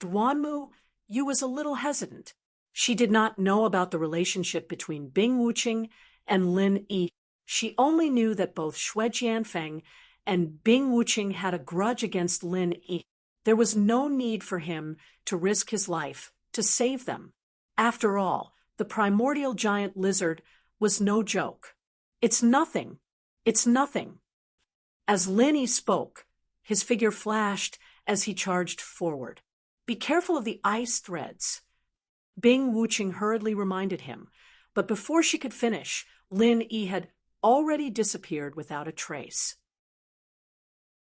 Duanmu Yu was a little hesitant. She did not know about the relationship between Bing Wuqing and Lin Yi. She only knew that both Xue Jianfeng and Bing Wuqing had a grudge against Lin Yi. There was no need for him to risk his life to save them. After all, the primordial giant lizard was no joke. "It's nothing. It's nothing." As Lin Yi spoke, his figure flashed as he charged forward. "Be careful of the ice threads." Bing Wuqing hurriedly reminded him, but before she could finish, Lin Yi had already disappeared without a trace.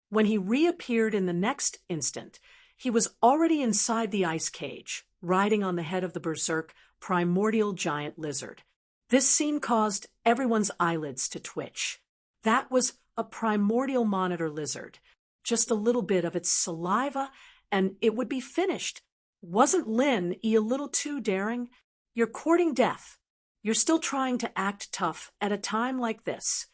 When he reappeared in the next instant, he was already inside the ice cage, riding on the head of the berserk primordial giant lizard. This scene caused everyone's eyelids to twitch. That was a primordial monitor lizard. Just a little bit of its saliva, and it would be finished. Wasn't Lin Yi a little too daring? "You're courting death. You're still trying to act tough at a time like this."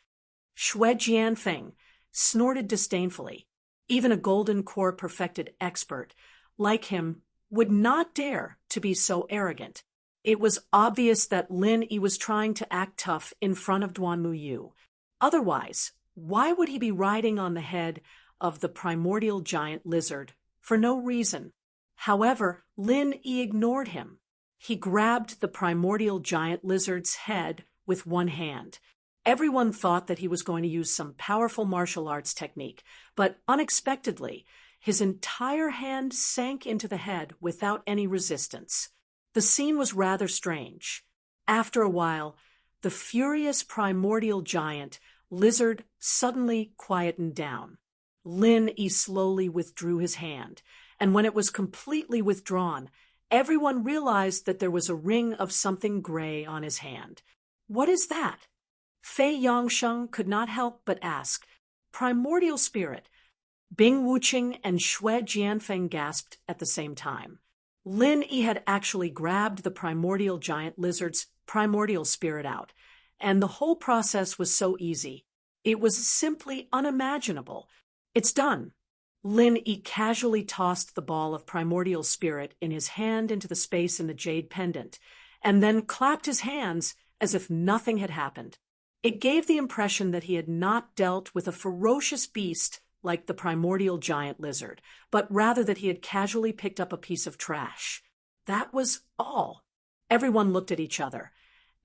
Xue Jianfeng snorted disdainfully. Even a golden core perfected expert like him would not dare to be so arrogant. It was obvious that Lin Yi was trying to act tough in front of Duanmuyu. Otherwise, why would he be riding on the head of the primordial giant lizard for no reason. However, Lin Yi ignored him. He grabbed the primordial giant lizard's head with one hand. Everyone thought that he was going to use some powerful martial arts technique, but unexpectedly, his entire hand sank into the head without any resistance. The scene was rather strange. After a while, the furious primordial giant lizard suddenly quietened down. Lin Yi slowly withdrew his hand, and when it was completely withdrawn, everyone realized that there was a ring of something gray on his hand. What is that? Fei Yongsheng could not help but ask. Primordial spirit. Bing Wuqing and Xue Jianfeng gasped at the same time. Lin Yi had actually grabbed the primordial giant lizard's primordial spirit out, and the whole process was so easy. It was simply unimaginable. It's done. Lin Yi casually tossed the ball of primordial spirit in his hand into the space in the jade pendant, and then clapped his hands as if nothing had happened. It gave the impression that he had not dealt with a ferocious beast like the primordial giant lizard, but rather that he had casually picked up a piece of trash. That was all. Everyone looked at each other,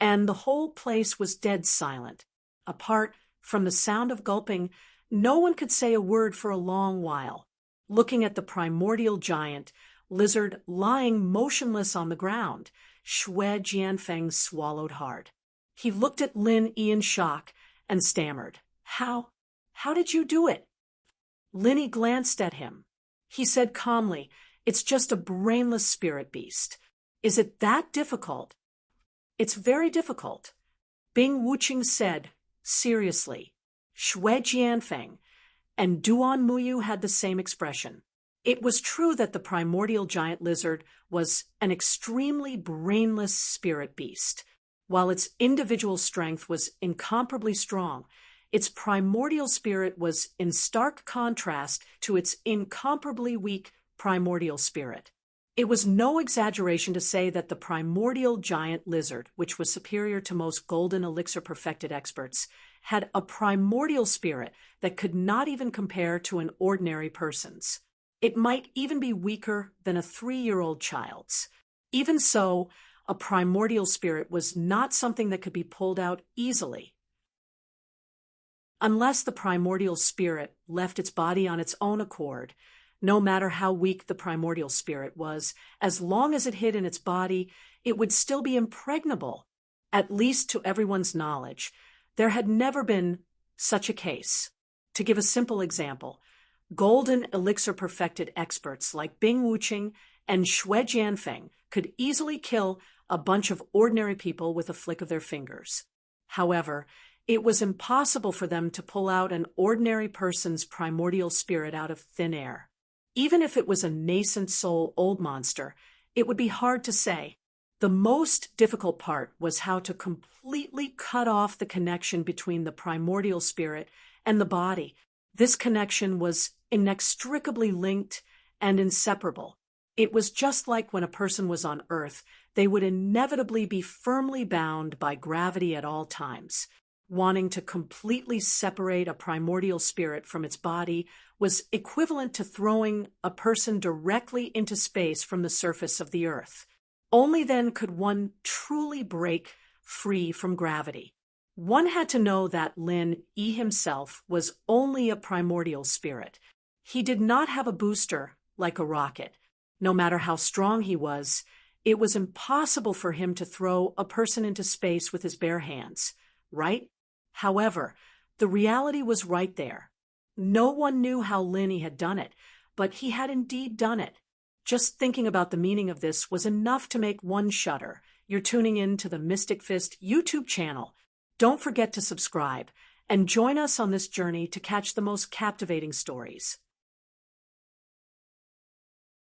and the whole place was dead silent. Apart from the sound of gulping, no one could say a word for a long while. Looking at the primordial giant lizard lying motionless on the ground, Xue Jianfeng swallowed hard. He looked at Lin Yi in shock and stammered, How did you do it? Lin Yi glanced at him. He said calmly, It's just a brainless spirit beast. Is it that difficult? It's very difficult. Bing Wuqing said, seriously. Xue Jianfeng and Duan Muyu had the same expression. It was true that the primordial giant lizard was an extremely brainless spirit beast. While its individual strength was incomparably strong, its primordial spirit was in stark contrast to its incomparably weak primordial spirit. It was no exaggeration to say that the primordial giant lizard, which was superior to most golden elixir perfected experts, had a primordial spirit that could not even compare to an ordinary person's. It might even be weaker than a 3-year-old child's. Even so, a primordial spirit was not something that could be pulled out easily. Unless the primordial spirit left its body on its own accord, no matter how weak the primordial spirit was, as long as it hid in its body, it would still be impregnable. At least to everyone's knowledge, there had never been such a case. To give a simple example, golden elixir perfected experts like Bing Wuqing and Xue Jianfeng could easily kill a bunch of ordinary people with a flick of their fingers. However, it was impossible for them to pull out an ordinary person's primordial spirit out of thin air. Even if it was a nascent soul old monster, it would be hard to say. The most difficult part was how to completely cut off the connection between the primordial spirit and the body. This connection was inextricably linked and inseparable. It was just like when a person was on Earth, they would inevitably be firmly bound by gravity at all times. Wanting to completely separate a primordial spirit from its body was equivalent to throwing a person directly into space from the surface of the Earth. Only then could one truly break free from gravity. One had to know that Lin Yi himself was only a primordial spirit. He did not have a booster like a rocket. No matter how strong he was, it was impossible for him to throw a person into space with his bare hands, right? However, the reality was right there. No one knew how Lin Yi had done it, but he had indeed done it. Just thinking about the meaning of this was enough to make one shudder. You're tuning in to the Mystic Fist YouTube channel. Don't forget to subscribe and join us on this journey to catch the most captivating stories.